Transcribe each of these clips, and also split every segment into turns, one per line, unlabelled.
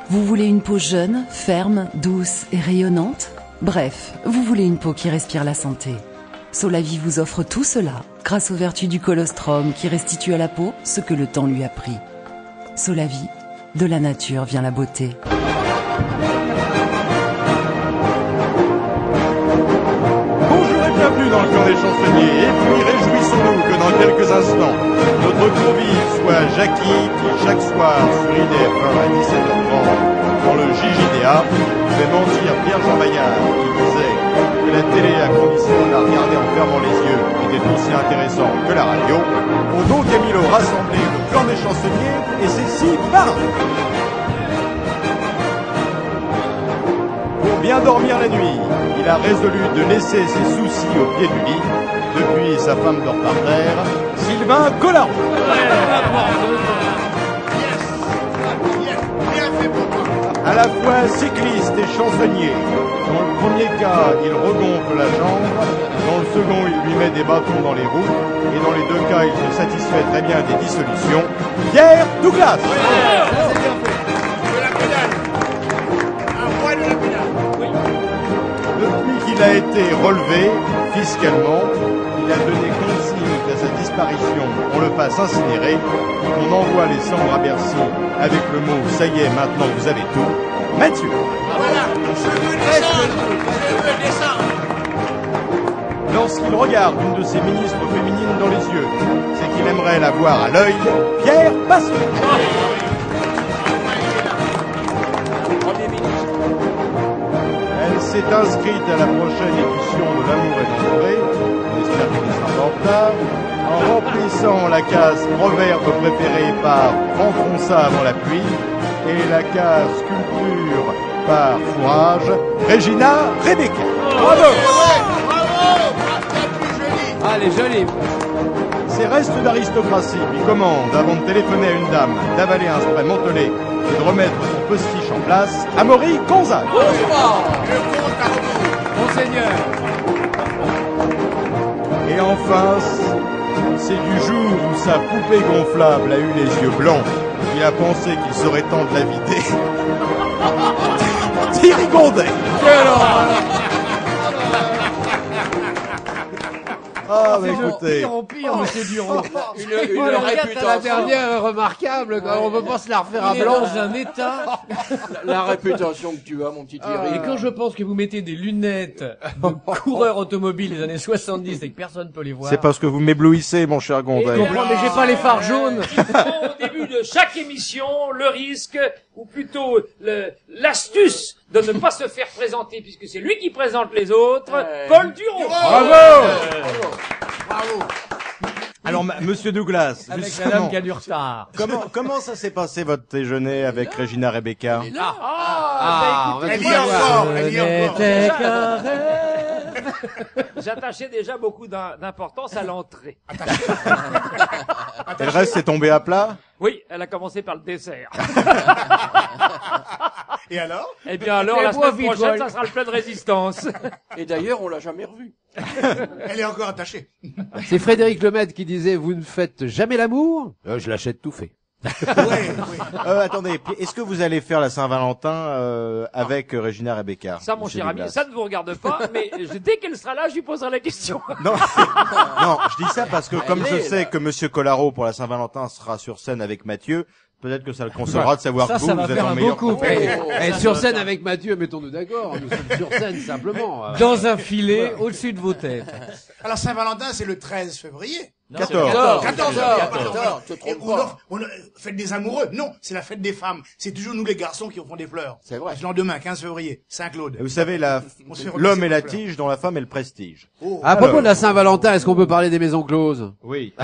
Vous voulez une peau jeune, ferme, douce et rayonnante? Bref, vous voulez une peau qui respire la santé. Solavie vous offre tout cela grâce aux vertus du colostrum qui restitue à la peau ce que le temps lui a pris. Solavie, de la nature vient la beauté.
Bonjour et bienvenue dans le clan des chansonniers. Et puis réjouissons-nous que dans quelques instants, notre convive soit Jackie qui chaque soir sur IDF1 à 17h30 dans le JJDA fait mentir Pierre-Jean Maillard qui disait que la télé à condition de la regarder en fermant les yeux était aussi intéressant que la radio, ont donc Camilo rassemblé le clan des chansonniers et ses 6 parrains. Pour bien dormir la nuit, il a résolu de laisser ses soucis au pied du lit. Depuis, sa femme dort par terre. Sylvain Collard. À la fois cycliste et chansonnier. Dans le premier cas, il regonfle la jambe. Dans le second, il lui met des bâtons dans les roues. Et dans les deux cas, il se satisfait très bien des dissolutions. Pierre Douglas. Depuis qu'il a été relevé fiscalement, il a donné consigne qu'à sa disparition, on le fasse incinérer, qu'on envoie les cendres à Bercy avec le mot « ça y est, maintenant vous avez tout ». Mathieu.
Voilà, je veux descendre.
Lorsqu'il regarde une de ses ministres féminines dans les yeux, c'est qu'il aimerait la voir à l'œil. Pierre Passion. Elle s'est inscrite à la prochaine édition de l'Amour est entouré, on espère qu'elle sera pas en retard, en remplissant la case proverbe préférée par Renconça avant la pluie et la case culture par fourrage, Regina Rebecca. Bravo!
Ah, elle est jolie.
Ces restes d'aristocratie lui commandent, avant de téléphoner à une dame, d'avaler un spray Montelet et de remettre son postiche en place, Amaury Gonzague.
Monseigneur.
Et enfin, c'est du jour où sa poupée gonflable a eu les yeux blancs qu'il a pensé qu'il serait temps de la vider. Thierry Gondet. Ah, mais écoutez.
Pire en pire, monsieur Durand.
Une
La
réputation.
dernière remarquable, quoi. On peut pas se la refaire à
Il est
blanc.
dans un état.
La réputation que tu as, mon petit Thierry.
Et quand je pense que vous mettez des lunettes de coureur automobile des années 70 et que personne peut les voir.
C'est parce que vous m'éblouissez, mon cher
Je
Gondet.
comprends, mais j'ai pas les phares jaunes.
Qui prend au début de chaque émission le risque, ou plutôt l'astuce de ne pas se faire présenter, puisque c'est lui qui présente les autres, Paul Durand.
Bravo! Alors, monsieur Douglas,
Avec
justement,
madame qui a du retard.
comment ça s'est passé votre déjeuner avec Regina Rebecca?
On va
Elle
tout
y est
savoir.
encore, elle y est encore.
N'était qu'un rêve.
J'attachais déjà beaucoup d'importance à l'entrée.
Et le reste est tombé à plat?
Oui, elle a commencé par le dessert.
Et alors?
Eh bien alors,
Et
la
bois
semaine
vite,
prochaine,
ouais.
ça sera le plein de résistance.
Et d'ailleurs, on l'a jamais revu.
Elle est encore attachée.
C'est Frédéric Lemaitre qui disait, vous ne faites jamais l'amour? Je l'achète tout fait.
Attendez, est-ce que vous allez faire la Saint-Valentin avec Regina Rebecca?
Ça, mon
monsieur
cher ami,
Douglas?
ça ne vous regarde pas, mais dès qu'elle sera là, je lui poserai la question.
Non, non, je dis ça parce que comme je
est,
sais
là.
que monsieur Collaro pour la Saint-Valentin sera sur scène avec Mathieu, peut-être que ça le consolera de savoir
Ça,
que
ça
vous
va
êtes
faire
en
un
meilleur
beau couple.
Et sur scène avec Mathieu, mettons-nous d'accord. Nous sommes sur scène simplement.
Dans un filet au-dessus de vos têtes.
Alors Saint-Valentin, c'est le 13 février.
14.
14,
te
Et
trompe
ou
pas.
alors, fête des amoureux. Non, c'est la fête des femmes. C'est toujours nous les garçons qui offrons des fleurs.
C'est vrai.
Le lendemain, 15 février, Saint-Claude.
Et vous savez,
On se fait
l'homme
remercier
est la
pour cela.
tige dont la femme est le prestige.
Oh.
À propos
Alors.
de la Saint-Valentin, est-ce qu'on peut parler des maisons closes?
Oui.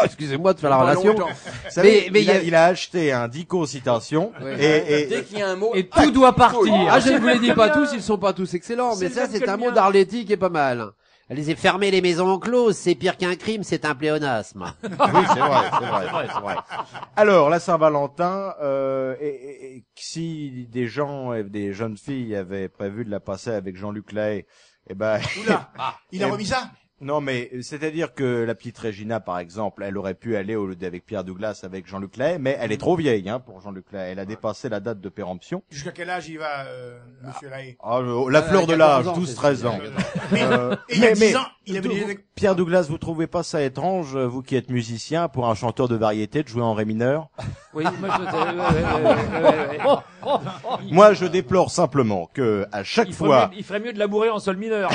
Excusez-moi de faire la
Pas
relation.
longtemps.
Vous savez,
Mais
il a acheté un dico citation et
Dès qu'il y a un mot.
Et tout doit partir.
Ah, je ne vous l'ai dit pas tous, ils sont pas tous excellents, mais
C'est
ça,
le même
c'est
que
un
le
mot
mien.
d'Arletty qui est pas mal. Elle disait fermer les maisons closes, c'est pire qu'un crime, c'est un pléonasme.
oui, c'est vrai. Alors, la Saint-Valentin, et si des gens, des jeunes filles avaient prévu de la passer avec Jean-Luc Lahaye, eh ben,
Oula, il a remis ça?
Non, mais c'est-à-dire que la petite Régina, par exemple, elle aurait pu aller au lieu avec Pierre Douglas avec Jean-Luc Lahaye, mais elle est trop vieille pour Jean-Luc Lahaye. Elle a dépassé la date de péremption.
Jusqu'à quel âge il va, monsieur Lahaye?
La fleur de l'âge,
14 ans,
12-13 ans.
Et il y a 10 ans, il avait dit...
Pierre Douglas, vous trouvez pas ça étrange, vous qui êtes musicien, pour un chanteur de variété, de jouer en ré mineur?
Oui, moi je...
Moi, je déplore simplement que, à chaque fois,
Il ferait mieux de labourer en sol mineur.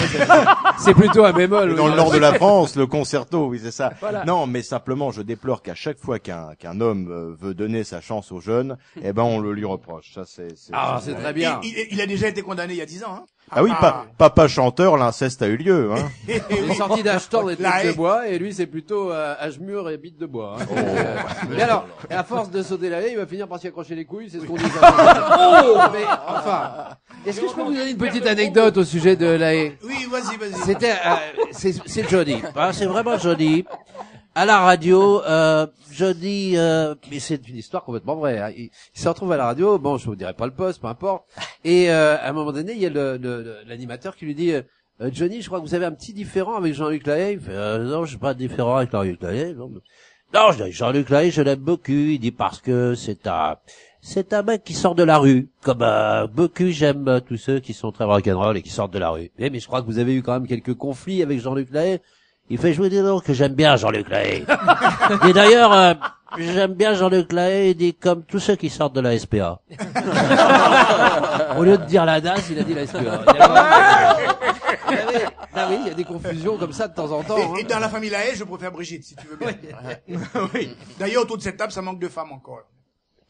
C'est plutôt un bémol.
dans le nord de la France, le concerto, oui, c'est ça.
Voilà.
Non, mais simplement, je déplore qu'à chaque fois qu'un homme veut donner sa chance aux jeunes, eh ben, on le lui reproche. Ça,
C'est très bien.
Il a déjà été condamné il y a 10 ans, hein.
Ah oui, papa chanteur, l'inceste a eu lieu, hein.
Il est sorti d'Ashton et de
Là,
tête de bois, et lui, c'est plutôt Ashmur et bite de bois. Hein. Mais alors, à force de sauter la haie, il va finir par s'y accrocher les couilles, c'est ce qu'on dit. Mais enfin, est-ce que je peux vous donner une petite anecdote au sujet de la haie?
Oui, vas-y.
C'était, c'est Johnny. Ah, c'est vraiment Johnny. À la radio, Johnny, mais c'est une histoire complètement vraie. Hein. Il se retrouve à la radio, bon, je vous dirai pas le poste, peu importe. Et à un moment donné, il y a l'animateur qui lui dit Johnny, je crois que vous avez un petit différent avec Jean-Luc Lahaye. Il fait non, je suis pas différent avec Jean-Luc Lahaye. Non, je dis Jean-Luc Lahaye, je l'aime beaucoup. Il dit parce que c'est un mec qui sort de la rue. Comme beaucoup, j'aime tous ceux qui sont très rock'n'roll et qui sortent de la rue. Mais je crois que vous avez eu quand même quelques conflits avec Jean-Luc Lahaye. Il fait jouer des noms que j'aime bien Jean-Luc Lahaye. Et d'ailleurs, j'aime bien Jean-Luc Lahaye, il dit comme tous ceux qui sortent de la SPA. Au lieu de dire la DAS, il a dit la SPA. Ah oui, il y a des confusions comme ça de temps en temps.
Et dans la famille Lahaye, je préfère Brigitte, si tu veux bien. Oui. D'ailleurs, autour de cette table, ça manque de femmes encore.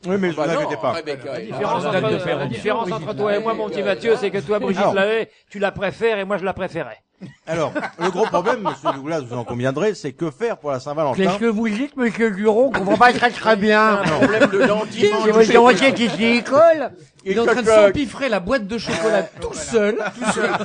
Oui, mais je vous inquiétez pas.
La différence entre toi et moi, mon petit Mathieu, c'est que toi, Brigitte
Alors.
Lahaye, tu la préfères et moi, je la préférais.
Alors, le gros problème, monsieur Douglas, vous en conviendrez, c'est que faire pour la Saint-Valentin?
Qu'est-ce que vous dites, monsieur Duron, qu'on comprend pas très bien.
Un problème de dentiste.
C'est votre dentier qui s'y colle.
Il est en train de s'empiffrer la boîte de chocolat tout seul.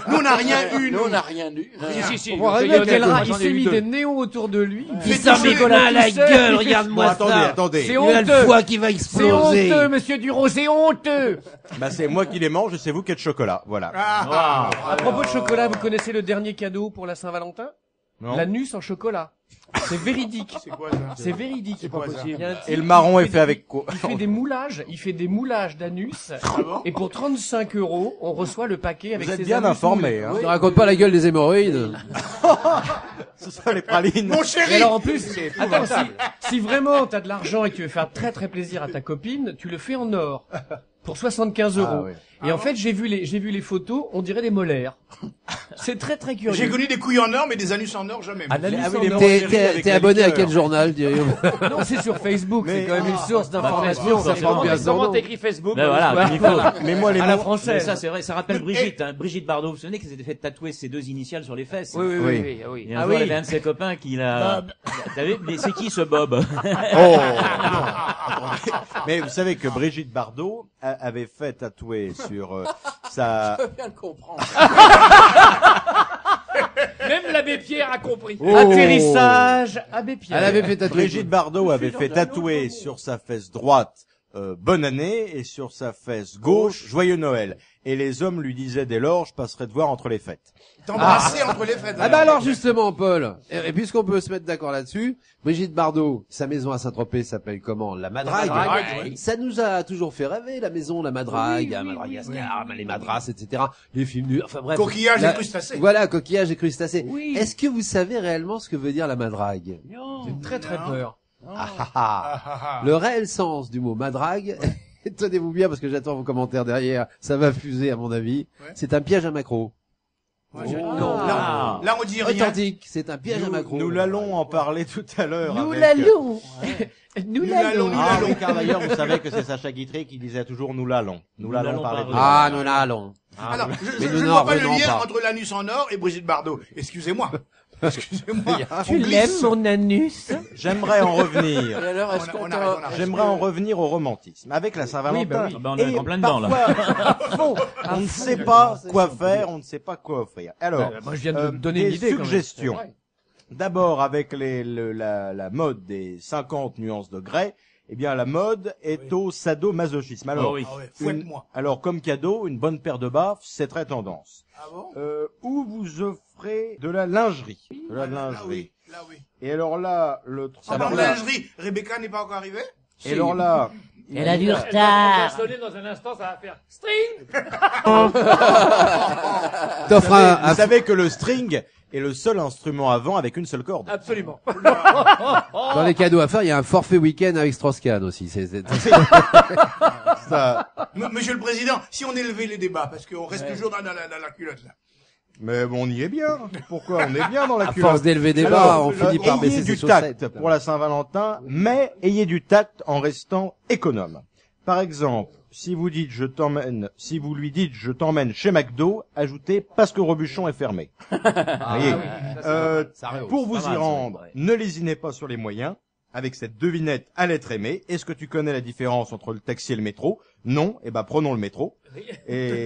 Nous, on n'a rien eu,
Nous,
nous.
on n'a rien eu.
Si.
On voit bien il s'est mis des néons autour de lui.
Il s'en met plein la gueule, regarde-moi
Attendez,
ça.
attendez.
C'est
Il a le
honteux.
foie qui va
C'est
exploser.
honteux, monsieur Duron, c'est honteux.
Bah, c'est moi qui les mange et c'est vous qui êtes chocolat. Voilà.
Ah,
À propos de chocolat, vous connaissez le dernier cadeau pour la Saint-Valentin?
Non.
L'anus en chocolat. C'est véridique.
c'est quoi, ça?
C'est véridique. C'est
pas possible.
Il y a un type
Et le marron
qui
est fait avec quoi?
Il fait des moulages d'anus. Et pour 35 €, on reçoit le paquet avec
Vous êtes
ses
bien
anus
informé,
moulés.
hein.
Tu racontes pas la gueule des hémorroïdes.
Ce sont les pralines.
Mon
Et
chéri!
alors en plus, attends, si vraiment t'as de l'argent et que tu veux faire très très plaisir à ta copine, tu le fais en or. Pour 75 €.
Ah, oui.
Et en fait, j'ai vu les photos, on dirait des molaires. C'est très très curieux.
J'ai connu des couilles en or, mais des anus en or, jamais.
Un anus
Ah oui,
en
les
or.
molaires.
T'es abonné à quel journal, diriez-vous?
Non, c'est sur Facebook,
Mais-
c'est quand même une source d'information.
ça porte bien son
Comment
nom.
t'écris Facebook?
Ben voilà,
Voilà.
comme il faut.
Mais moi, les
À la
mots-
Mais
française.
ça, c'est vrai, ça rappelle Brigitte, hein. Brigitte Bardot. Vous vous souvenez qu'elle s'était fait tatouer ses deux initiales sur les fesses?
Oui.
Et un
Ah
jour,
oui.
il y avait un de ses copains qui l'a... T'as vu? Mais c'est qui ce Bob?
Oh. Mais vous savez que Brigitte Bardot avait fait tatouer sur sa...
Je peux bien le comprendre.
Même l'abbé Pierre a compris.
Atterrissage Abbé Pierre.
Elle avait fait tatouer.
Brigitte Bardot avait fait tatouer sur sa fesse droite Bonne année et sur sa fesse gauche Joyeux Noël. Et les hommes lui disaient dès lors je passerai te voir entre les fêtes.
T'embrasser entre les fêtes.
Ah bah alors justement, Paul, et puisqu'on peut se mettre d'accord là-dessus, Brigitte Bardot, sa maison à Saint-Tropez s'appelle comment? La Madrague. Ça nous a toujours fait rêver, la maison, la Madrague, Madagascar, les Madras, etc. Les films du... Enfin bref.
Coquillage et crustacés.
Voilà, coquillage et crustacés. Est-ce que vous savez réellement ce que veut dire la Madrague?
J'ai très très peur.
Le réel sens du mot Madrague, tenez-vous bien parce que j'attends vos commentaires derrière, ça va fuser à mon avis, c'est un piège à macro.
Là, on dit rien.
Authentique, c'est un piège à macro.
Nous l'allons en parler tout à l'heure.
Nous
avec,
l'allons. Nous
l'allons.
l'allons.
Ah oui, car d'ailleurs, vous savez que c'est Sacha Guitry qui disait toujours nous l'allons. Nous l'allons parler de
Ah, nous l'allons.
Alors,
Mais
je
nous
ne
n'en
vois pas le
revenons
lien
pas.
entre l'anus en or et Brigitte Bardot. Excusez-moi. Excusez-moi.
Tu
On glisse.
l'aimes, mon anus?
J'aimerais en revenir.
Et alors, est-ce qu'on
On arrête.
J'aimerais en revenir au romantisme. Avec la Saint-Valentin.
Oui,
bah oui. On est en plein dedans, là.
parfois, on ne sait pas quoi faire, on ne sait pas quoi offrir. Alors,
Moi, je viens de donner une
des
idée. quand même.
suggestions. D'abord, avec la mode des 50 nuances de grès,
Eh bien, la mode est au sadomasochisme. Alors,
oui.
Fouette-moi.
alors, comme cadeau, une bonne paire de baffes, c'est très tendance.
Ah bon?
Ou vous offrez de la lingerie. De la lingerie.
Là oui.
Et alors là,
Alors la lingerie, Rebecca n'est pas encore arrivée?
et alors là,
Elle a du
Elle va
retard.
sonner dans un instant, ça va faire string.
T'offres
vous savez que le string est le seul instrument à vent avec une seule corde.
Absolument.
dans les cadeaux à faire, il y a un forfait week-end avec Strauss-Kahn aussi.
Ça,
Monsieur le Président, si on élevait les débats, parce qu'on reste toujours dans la culotte là.
mais bon, on y est bien. Pourquoi on est bien dans la
À
culotte?
force d'élever des bas,
Alors,
on finit par
ayez
baisser ses
du
chaussettes.
tact pour la Saint-Valentin, mais ayez du tact en restant économe. Par exemple, si vous lui dites je t'emmène chez McDo, ajoutez parce que Robuchon est fermé. Voyez.
Ça rehausse.
Pour vous
Pas
y
mal, ça,
rendre,
ouais.
ne lésinez pas sur les moyens. Avec cette devinette à l'être aimé, est-ce que tu connais la différence entre le taxi et le métro? Non, eh ben prenons le métro. Et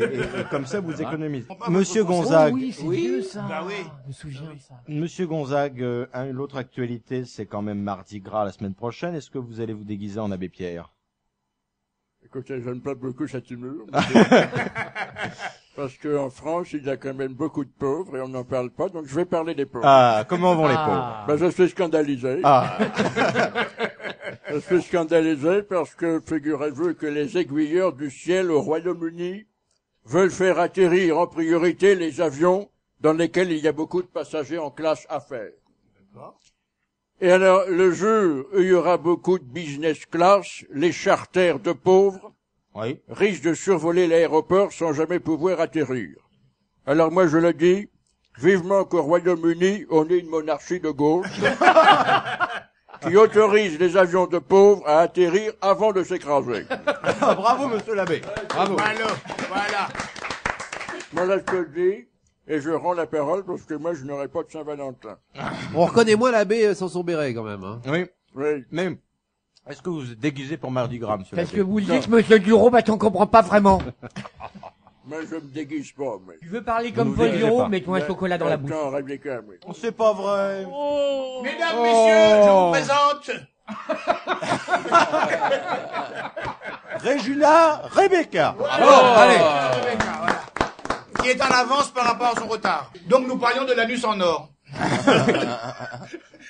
comme ça vous économisez. Monsieur Gonzague,
oui, c'est vieux ça.
Bah oui.
Je me souviens de ça.
Monsieur Gonzague, l'autre actualité, c'est quand même Mardi Gras la semaine prochaine. Est-ce que vous allez vous déguiser en Abbé Pierre?
Écoutez, j'aime pas beaucoup cet humour. Parce qu'en France, il y a quand même beaucoup de pauvres et on n'en parle pas, donc je vais parler des pauvres.
Ah, comment vont les pauvres?
Ben, je suis scandalisé.
Ah,
Je suis scandalisé parce que figurez-vous que les aiguilleurs du ciel au Royaume-Uni veulent faire atterrir en priorité les avions dans lesquels il y a beaucoup de passagers en classe affaires. Et alors, le jour où il y aura beaucoup de business class, les charters de pauvres
oui.
risquent de survoler l'aéroport sans jamais pouvoir atterrir. Alors moi je le dis, vivement qu'au Royaume-Uni, on ait une monarchie de gauche qui autorise les avions de pauvres à atterrir avant de s'écraser.
Ah, bravo, monsieur l'abbé. Bravo.
Voilà.
Voilà ce que je dis, et je rends la parole parce que moi je n'aurai pas de Saint-Valentin.
On reconnaît moins l'abbé sans son béret quand même. Hein.
Oui.
Oui.
Mais, est-ce que vous vous déguisez pour Mardi Gras, monsieur
Parce que
l'abbé?
vous le dites, monsieur Duro, bah t'en comprends pas vraiment.
Moi je me déguise pas, mais...
Tu veux parler comme
Vous
Paul
déguisez
Duro,
pas.
mets-toi un chocolat dans la bouche.
Attends, Rebecca, oui.
Oh, c'est pas vrai.
Mesdames, messieurs, je vous présente
Regina Rebecca.
allez. Rebecca, voilà. Qui est en avance par rapport à son retard. Donc nous parlions de l'anus en or.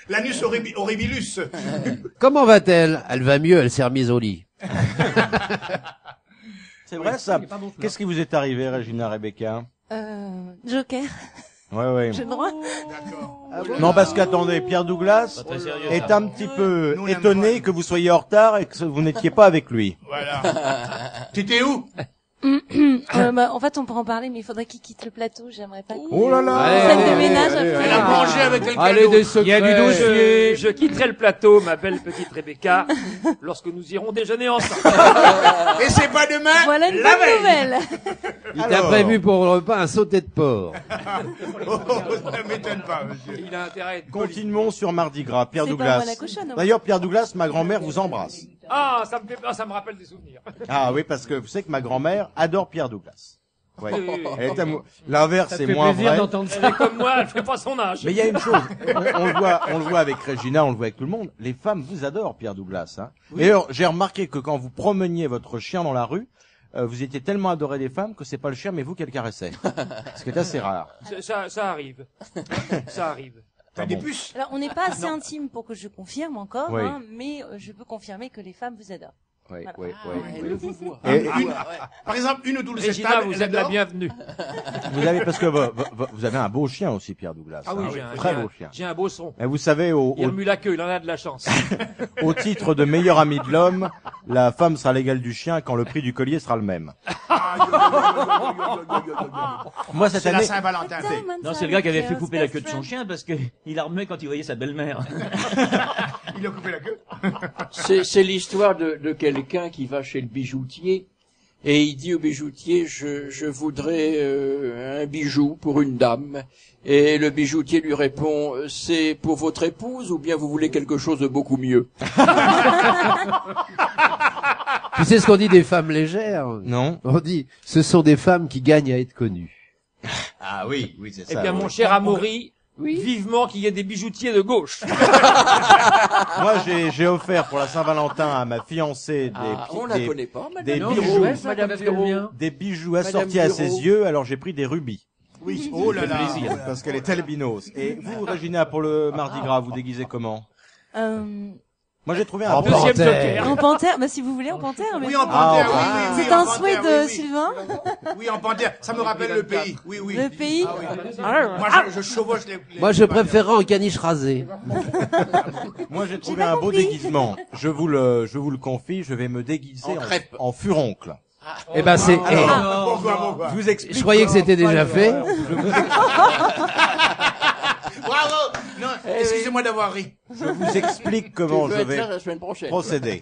L'anus horribilus.
Comment va-t-elle? Elle va mieux, elle s'est remise au lit.
C'est vrai, ça. Qu'est-ce qui vous est arrivé, Regina Rebecca?
Joker,
Ouais.
j'ai le droit.
Non, parce qu'attendez, Pierre Douglas
Très sérieux,
est
ça.
un petit peu
Nous, on aime
étonné
pas.
que vous soyez en retard et que vous n'étiez pas avec lui.
Voilà. T'étais où?
En fait, on pourra en parler, mais il faudrait qu'il quitte le plateau. J'aimerais pas.
Oh là là.
Scène de ménage après.
Elle a mangé avec quelqu'un
Allez,
d'autre.
des secrets.
Il y a du dossier.
Je quitterai le plateau, ma belle petite Rebecca, lorsque nous irons déjeuner ensemble.
Et c'est pas demain.
Voilà une
la
bonne
veille.
nouvelle.
Il t'a
Alors.
prévu pour le repas un sauté de porc.
Oh, ça m'étonne pas, monsieur.
Il a intérêt à être poli.
Continuons sur Mardi Gras, Pierre
C'est pas
Douglas.
moi la cochonne, au moins.
D'ailleurs, Pierre Douglas, ma grand-mère vous embrasse.
Ah, ça me rappelle des souvenirs.
Ah oui, parce que vous savez que ma grand-mère adore Pierre Douglas. Ouais.
Oui, oui, oui.
Elle est L'inverse,
Ça te
c'est
fait
moins
plaisir
vrai.
d'entendre ça.
Elle est comme moi, elle fait pas son âge.
Mais il y a une chose, on le voit avec Regina, on le voit avec tout le monde. Les femmes vous adorent, Pierre Douglas. Hein. Et alors, j'ai remarqué que quand vous promeniez votre chien dans la rue, vous étiez tellement adoré des femmes que c'est pas le chien, mais vous qu'elle caressait. Ce qui est assez rare.
Ça arrive. Ça arrive.
T'as des puces?
Alors, on n'est pas assez intime pour que je confirme encore,
Oui.
hein, mais je peux confirmer que les femmes vous adorent.
Oui,
Voilà.
Elle le vous voit.
Et
Par exemple, une autour de cette
Regina,
table,
vous
elle
êtes la
adore.
bienvenue.
vous avez, parce que vous avez un beau chien aussi, Pierre Douglas.
Ah oui,
hein. Très beau chien.
J'ai un beau son.
Et vous savez,
Il remue la queue, il en a de la chance.
au titre de meilleur ami de l'homme, la femme sera l'égale du chien quand le prix du collier sera le même. Moi, cette
C'est la
année,
Saint-Valentin.
Non, c'est le gars qui avait fait couper la queue de son chien parce que il a remué quand il voyait sa belle-mère.
Il a coupé la queue.
C'est l'histoire de quelqu'un qui va chez le bijoutier et il dit au bijoutier je voudrais un bijou pour une dame, et le bijoutier lui répond c'est pour votre épouse ou bien vous voulez quelque chose de beaucoup mieux?
Tu sais ce qu'on dit des femmes légères?
non.
On dit, ce sont des femmes qui gagnent à être connues.
Ah oui, c'est
Eh
ça.
bien,
oui.
mon cher Amaury, vivement qu'il y ait des bijoutiers de gauche.
Moi, j'ai offert pour la Saint-Valentin à ma fiancée
on la connaît pas,
des
Madame
bijoux,
Bureau. Madame Bureau.
des bijoux
Madame
assortis à
Bureau.
ses yeux. Alors j'ai pris des rubis.
Oui, oh là là.
Plaisir, parce qu'elle est albinos. Et vous, Regina, pour le Mardi Gras, vous déguisez comment? Moi, j'ai trouvé un
En
deuxième
panthère. En panthère, bah si vous voulez en panthère. Mais...
Oui, en panthère, oui.
C'est un souhait de Sylvain.
Oui, en panthère. Ça me rappelle le pays. Oui, oui.
Le pays.
Ah, oui. Moi, je chevauche les...
Moi, je préférais en caniche rasée.
Moi, j'ai trouvé un beau déguisement. Je vous le confie, je vais me déguiser en furoncle.
Eh ben, c'est...
Pourquoi
Je vous explique.
Je croyais que c'était déjà fait.
Je vous explique.
Bravo. Non, excusez-moi d'avoir ri.
Je vous explique comment
Tu peux
je
être
vais
là la semaine prochaine.
procéder.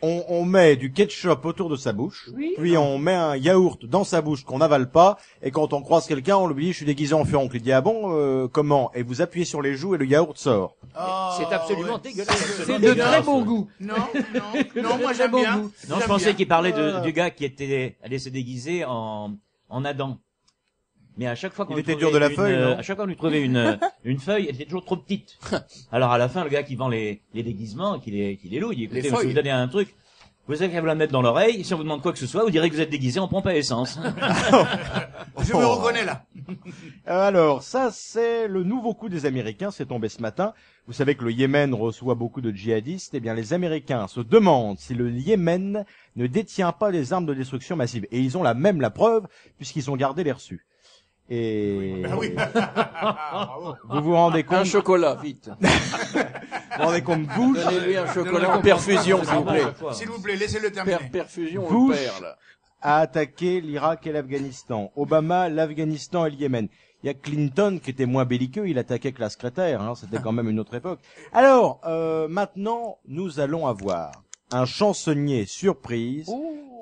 On met du ketchup autour de sa bouche, puis on met un yaourt dans sa bouche qu'on n'avale pas, et quand on croise quelqu'un, on lui dit « je suis déguisé en furoncle ». Il dit « ah bon, comment ?» Et vous appuyez sur les joues et le yaourt sort.
C'est absolument dégueulasse.
C'est de très bon goût.
Non, moi j'aime bien.
Non, je
J'aime
pensais
bien.
qu'il parlait du gars qui était allé se déguiser en Adam. Mais à chaque fois qu'on
Il
lui
était
trouvait
dur de la
une,
feuille, non
à chaque fois qu'on lui trouvait une feuille, elle était toujours trop petite. Alors à la fin, le gars qui vend les déguisements, qui les loue, il dit, écoutez, je vais vous donner un truc. Vous avez qu'à vous la mettre dans l'oreille, si on vous demande quoi que ce soit, vous direz que vous êtes déguisé en pompe à essence.
Je me reconnais là.
Alors, ça, c'est le nouveau coup des Américains, c'est tombé ce matin. Vous savez que le Yémen reçoit beaucoup de djihadistes. Eh bien, les Américains se demandent si le Yémen ne détient pas des armes de destruction massive. Et ils ont la preuve, puisqu'ils ont gardé les reçus. Et
Oui.
vous vous rendez compte?
Un chocolat, vite.
Vous vous rendez compte, Bush?
Donnez-lui un chocolat en perfusion, s'il vous plaît.
S'il vous plaît, laissez-le terminer.
Perfusion, on
Bush
le perd, là.
a attaqué l'Irak et l'Afghanistan. Obama, l'Afghanistan et le Yémen. Il y a Clinton qui était moins belliqueux, il attaquait que la secrétaire, hein, c'était quand même une autre époque. Alors, maintenant, nous allons avoir un chansonnier surprise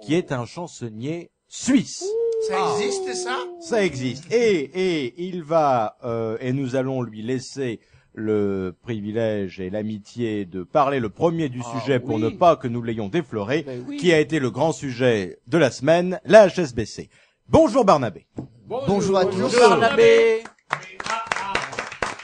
qui est un chansonnier suisse.
Ça existe, ça?
Ça existe. Et il va, et nous allons lui laisser le privilège et l'amitié de parler le premier du sujet pour ne pas que nous l'ayons défloré, qui a été le grand sujet de la semaine, la HSBC. Bonjour Barnabé.
Bonjour à tous.
Bonjour Barnabé.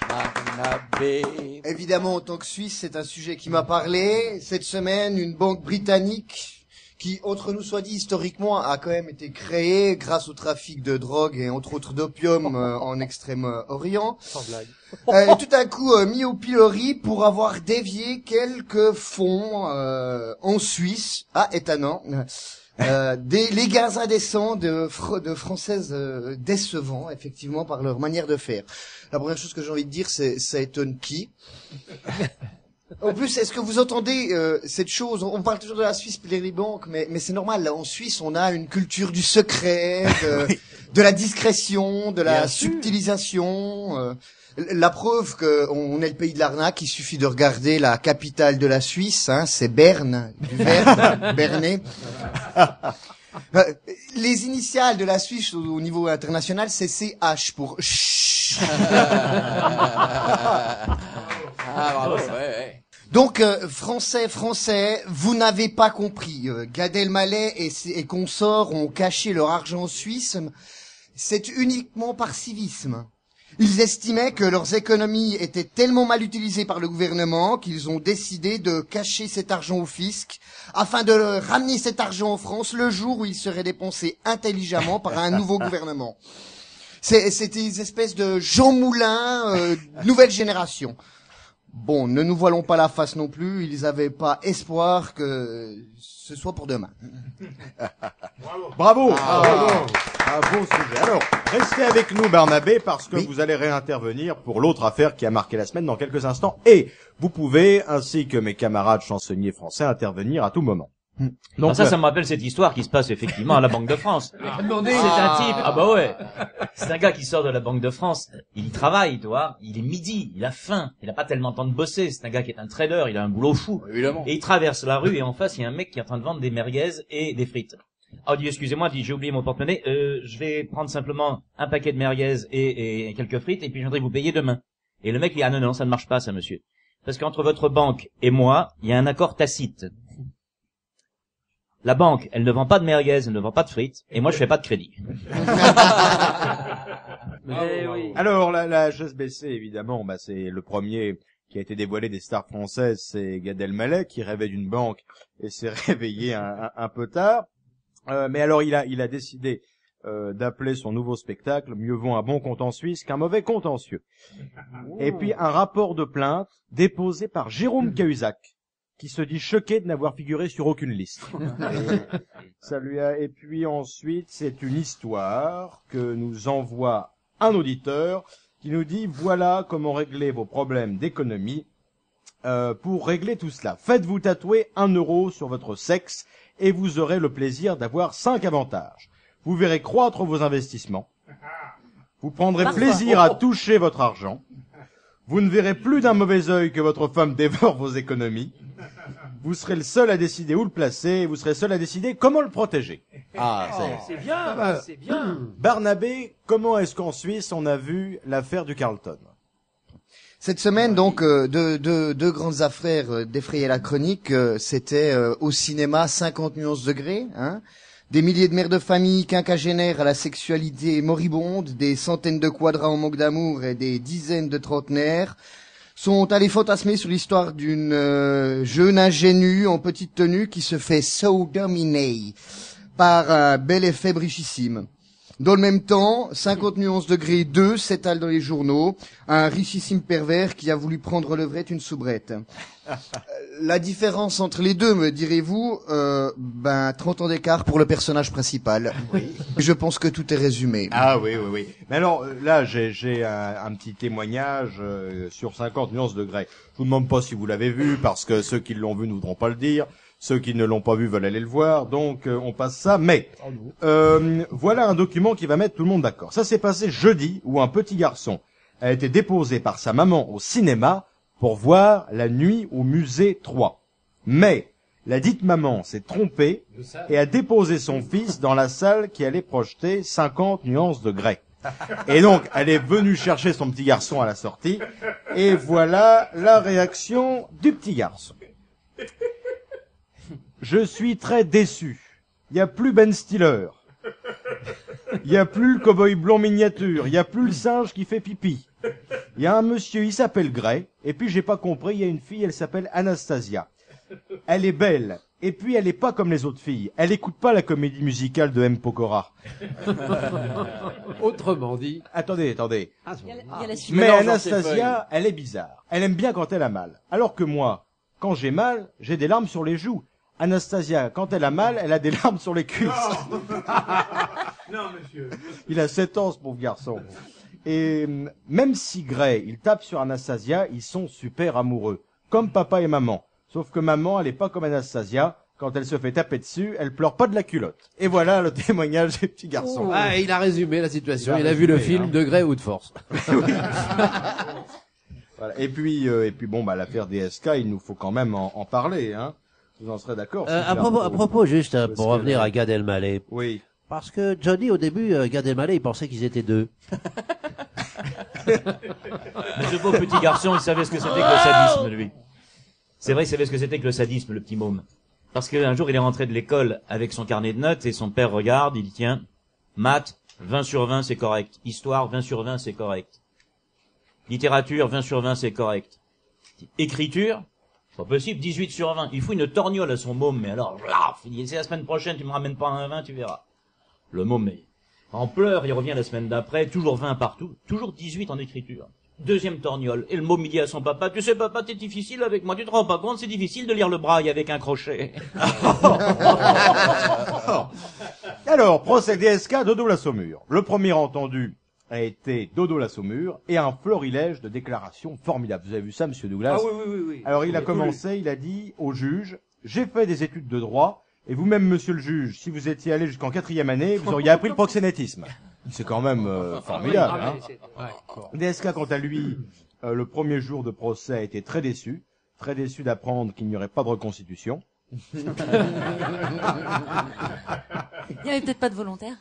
Barnabé.
Évidemment, en tant que Suisse, c'est un sujet qui m'a parlé. Cette semaine, une banque britannique qui, entre nous soit dit, historiquement, a quand même été créée grâce au trafic de drogue et entre autres d'opium en Extrême-Orient.
Sans blague.
Tout à coup mis au pilori pour avoir dévié quelques fonds en Suisse. Ah, étonnant. Les gains indécents de Françaises décevants, effectivement, par leur manière de faire. La première chose que j'ai envie de dire, c'est ça étonne qui. En plus, est-ce que vous entendez cette chose? On parle toujours de la Suisse et des banques, mais c'est normal. Là, en Suisse, on a une culture du secret, de la discrétion, de la subtilisation. La preuve qu'on est le pays de l'arnaque, il suffit de regarder la capitale de la Suisse, hein, c'est Berne, du verbe Bernay. Les initiales de la Suisse au niveau international, c'est CH pour chut.
Bravo, ouais.
Donc, français, vous n'avez pas compris. Gad Elmaleh et consorts ont caché leur argent suisse. C'est uniquement par civisme. Ils estimaient que leurs économies étaient tellement mal utilisées par le gouvernement qu'ils ont décidé de cacher cet argent au fisc afin de ramener cet argent en France le jour où il serait dépensé intelligemment par un nouveau gouvernement. C'était des espèces de Jean Moulin, nouvelle génération. Bon, ne nous voilons pas la face non plus, ils avaient pas espoir que ce soit pour demain.
Bravo. Un bon sujet. Alors, restez avec nous Barnabé parce que vous allez réintervenir pour l'autre affaire qui a marqué la semaine dans quelques instants et vous pouvez, ainsi que mes camarades chansonniers français, intervenir à tout moment.
Donc ça me rappelle cette histoire qui se passe effectivement à la Banque de France. C'est un type, c'est un gars qui sort de la Banque de France, il y travaille, tu vois, il est midi, il a faim, il a pas tellement de temps de bosser, c'est un gars qui est un trader, il a un boulot fou.
Évidemment.
Et il traverse la rue et en face il y a un mec qui est en train de vendre des merguez et des frites. Ah, il dit excusez-moi, j'ai oublié mon porte-monnaie, je vais prendre simplement un paquet de merguez et quelques frites et puis je viendrai vous payer demain. Et le mec lui dit ah non, ça ne marche pas ça monsieur. Parce qu'entre votre banque et moi, il y a un accord tacite. La banque, elle ne vend pas de merguez, elle ne vend pas de frites, et moi je fais pas de crédit.
Alors, la HSBC, évidemment, bah, c'est le premier qui a été dévoilé des stars françaises, c'est Gad Elmaleh, qui rêvait d'une banque et s'est réveillé un peu tard. Mais alors, il a décidé d'appeler son nouveau spectacle « Mieux vaut un bon compte en Suisse qu'un mauvais contentieux ». Et puis, un rapport de plainte déposé par Jérôme Cahuzac, qui se dit choqué de n'avoir figuré sur aucune liste. Et puis ensuite, c'est une histoire que nous envoie un auditeur qui nous dit voilà comment régler vos problèmes d'économie. Pour régler tout cela, faites-vous tatouer 1 euro sur votre sexe et vous aurez le plaisir d'avoir 5 avantages. Vous verrez croître vos investissements. Vous prendrez plaisir à toucher votre argent. Vous ne verrez plus d'un mauvais œil que votre femme dévore vos économies. Vous serez le seul à décider où le placer et vous serez seul à décider comment le protéger. Ah,
C'est bien, c'est bien.
Barnabé, comment est-ce qu'en Suisse on a vu l'affaire du Carlton?
Cette semaine, donc, deux grandes affaires défrayaient la chronique. C'était au cinéma 50 nuances degrés, hein. Des milliers de mères de famille quinquagénaires à la sexualité moribonde, des centaines de quadras en manque d'amour et des dizaines de trentenaires sont allés fantasmer sur l'histoire d'une jeune ingénue en petite tenue qui se fait sodominer par un bel effet richissime. Dans le même temps, 50 nuances degrés 2 s'étale dans les journaux, un richissime pervers qui a voulu prendre levrette une soubrette. La différence entre les deux, me direz-vous, 30 ans d'écart pour le personnage principal. Oui. Je pense que tout est résumé.
Ah oui. Mais alors, là, j'ai un petit témoignage sur 50 nuances degrés. Je vous demande pas si vous l'avez vu, parce que ceux qui l'ont vu ne voudront pas le dire. Ceux qui ne l'ont pas vu veulent aller le voir, donc on passe ça. Mais voilà un document qui va mettre tout le monde d'accord. Ça s'est passé jeudi, où un petit garçon a été déposé par sa maman au cinéma pour voir La Nuit au musée 3. Mais la dite maman s'est trompée et a déposé son fils dans la salle qui allait projeter 50 nuances degrés. Et donc, elle est venue chercher son petit garçon à la sortie, et voilà la réaction du petit garçon. Je suis très déçu. Il n'y a plus Ben Stiller. Il n'y a plus le cow-boy blond miniature. Il n'y a plus le singe qui fait pipi. Il y a un monsieur, il s'appelle Gray. Et puis j'ai pas compris, il y a une fille, elle s'appelle Anastasia. Elle est belle. Et puis elle est pas comme les autres filles. Elle écoute pas la comédie musicale de M. Pokora.
Autrement dit.
Attendez.
Il y a la suite.
Mais Anastasia, elle est bizarre. Elle aime bien quand elle a mal. Alors que moi, quand j'ai mal, j'ai des larmes sur les joues. Anastasia, quand elle a mal, elle a des larmes sur les cuisses.
Non, monsieur.
Il a 7 ans, ce pauvre garçon. Et même si Gray, il tape sur Anastasia, ils sont super amoureux. Comme papa et maman. Sauf que maman, elle est pas comme Anastasia. Quand elle se fait taper dessus, elle pleure pas de la culotte. Et voilà le témoignage des petits garçons.
Ah, il a résumé la situation. Il a vu le film de Grey ou de Force.
Voilà. Et puis bon, l'affaire DSK, il nous faut quand même en parler, hein. Vous en serez d'accord?
À propos, juste pour revenir à Gad Elmaleh.
Oui.
Parce que Johnny, au début, Gad Elmaleh, il pensait qu'ils étaient deux.
Mais ce beau petit garçon, il savait ce que c'était que le sadisme, lui. C'est vrai, il savait ce que c'était que le sadisme, le petit môme. Parce qu'un jour, il est rentré de l'école avec son carnet de notes et son père regarde, il dit, tiens, maths, 20 sur 20, c'est correct. Histoire, 20 sur 20, c'est correct. Littérature, 20 sur 20, c'est correct. Écriture, pas possible, 18 sur 20. Il faut une torgnole à son môme, mais alors, c'est la semaine prochaine, tu me ramènes pas un 20, tu verras. Le môme, en pleurs, il revient la semaine d'après, toujours 20 partout, toujours 18 en écriture. Deuxième torgnole. Et le môme, il dit à son papa, tu sais, papa, t'es difficile avec moi, tu te rends pas compte, c'est difficile de lire le braille avec un crochet.
Alors, procès DSK, Dodo la Saumure. Le premier entendu a été Dodo la Saumure et un florilège de déclarations formidables. Vous avez vu ça, monsieur Douglas?
Ah oui.
Alors, il a commencé, il a dit au juge, j'ai fait des études de droit, et vous-même, monsieur le juge, si vous étiez allé jusqu'en 4e année, vous auriez appris le proxénétisme. C'est quand même formidable. DSK, quant à lui, le premier jour de procès a été très déçu d'apprendre qu'il n'y aurait pas de reconstitution.
Il n'y avait peut-être pas de volontaire.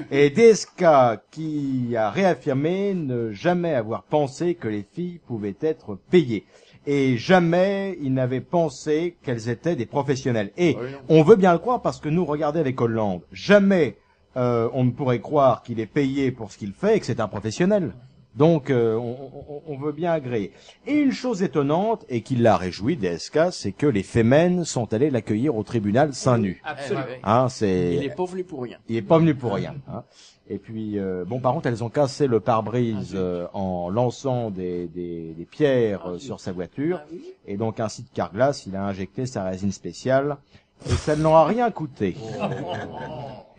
Et DSK qui a réaffirmé ne jamais avoir pensé que les filles pouvaient être payées. Et jamais ils n'avaient pensé qu'elles étaient des professionnels. Et on veut bien le croire parce que nous, regardez avec Hollande, jamais on ne pourrait croire qu'il est payé pour ce qu'il fait et que c'est un professionnel. Donc on veut bien agréer. Et une chose étonnante, et qui l'a réjoui, DSK, c'est que les Femen sont allés l'accueillir au tribunal seins nus.
Absolument.
Hein, c'est...
Il est pas venu pour rien.
Il est pas venu pour rien. Hein. Et puis, bon, par contre, elles ont cassé le pare-brise en lançant des pierres sur sa voiture. Et donc, un site Carglass, il a injecté sa résine spéciale. Et ça ne leur a rien coûté.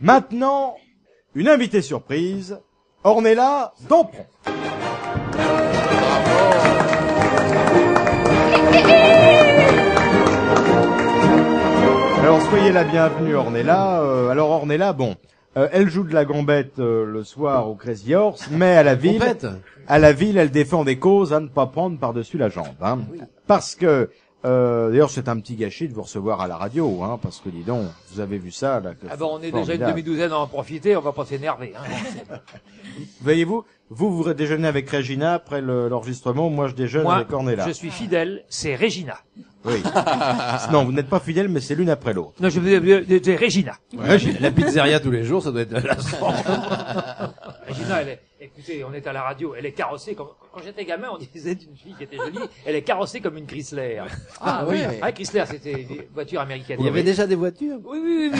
Maintenant, une invitée surprise, Ornella Dampron. Alors, soyez la bienvenue, Ornella. Alors, Ornella, bon... elle joue de la gambette le soir au Crazy Horse, mais à la ville, elle défend des causes à ne pas prendre par-dessus la jambe. Hein. Parce que, d'ailleurs, c'est un petit gâchis de vous recevoir à la radio, hein, parce que dis donc, vous avez vu ça là.
Ah bon, on est déjà une demi-douzaine à en profiter, on va pas s'énerver. Hein.
Voyez-vous, vous déjeunez avec Regina après l'enregistrement, moi je déjeune avec Ornella.
Je suis fidèle, c'est Regina.
Oui. Non, vous n'êtes pas fidèle, mais c'est l'une après l'autre.
Non, je veux Regina.
Regina. La pizzeria tous les jours, ça doit être lassant.
Regina, écoutez, on est à la radio, elle est carrossée comme, quand j'étais gamin, on disait d'une fille qui était jolie, elle est carrossée comme une Chrysler.
Ah oui.
Ah, Chrysler, c'était une voiture américaine.
Il y avait déjà des voitures?
Oui.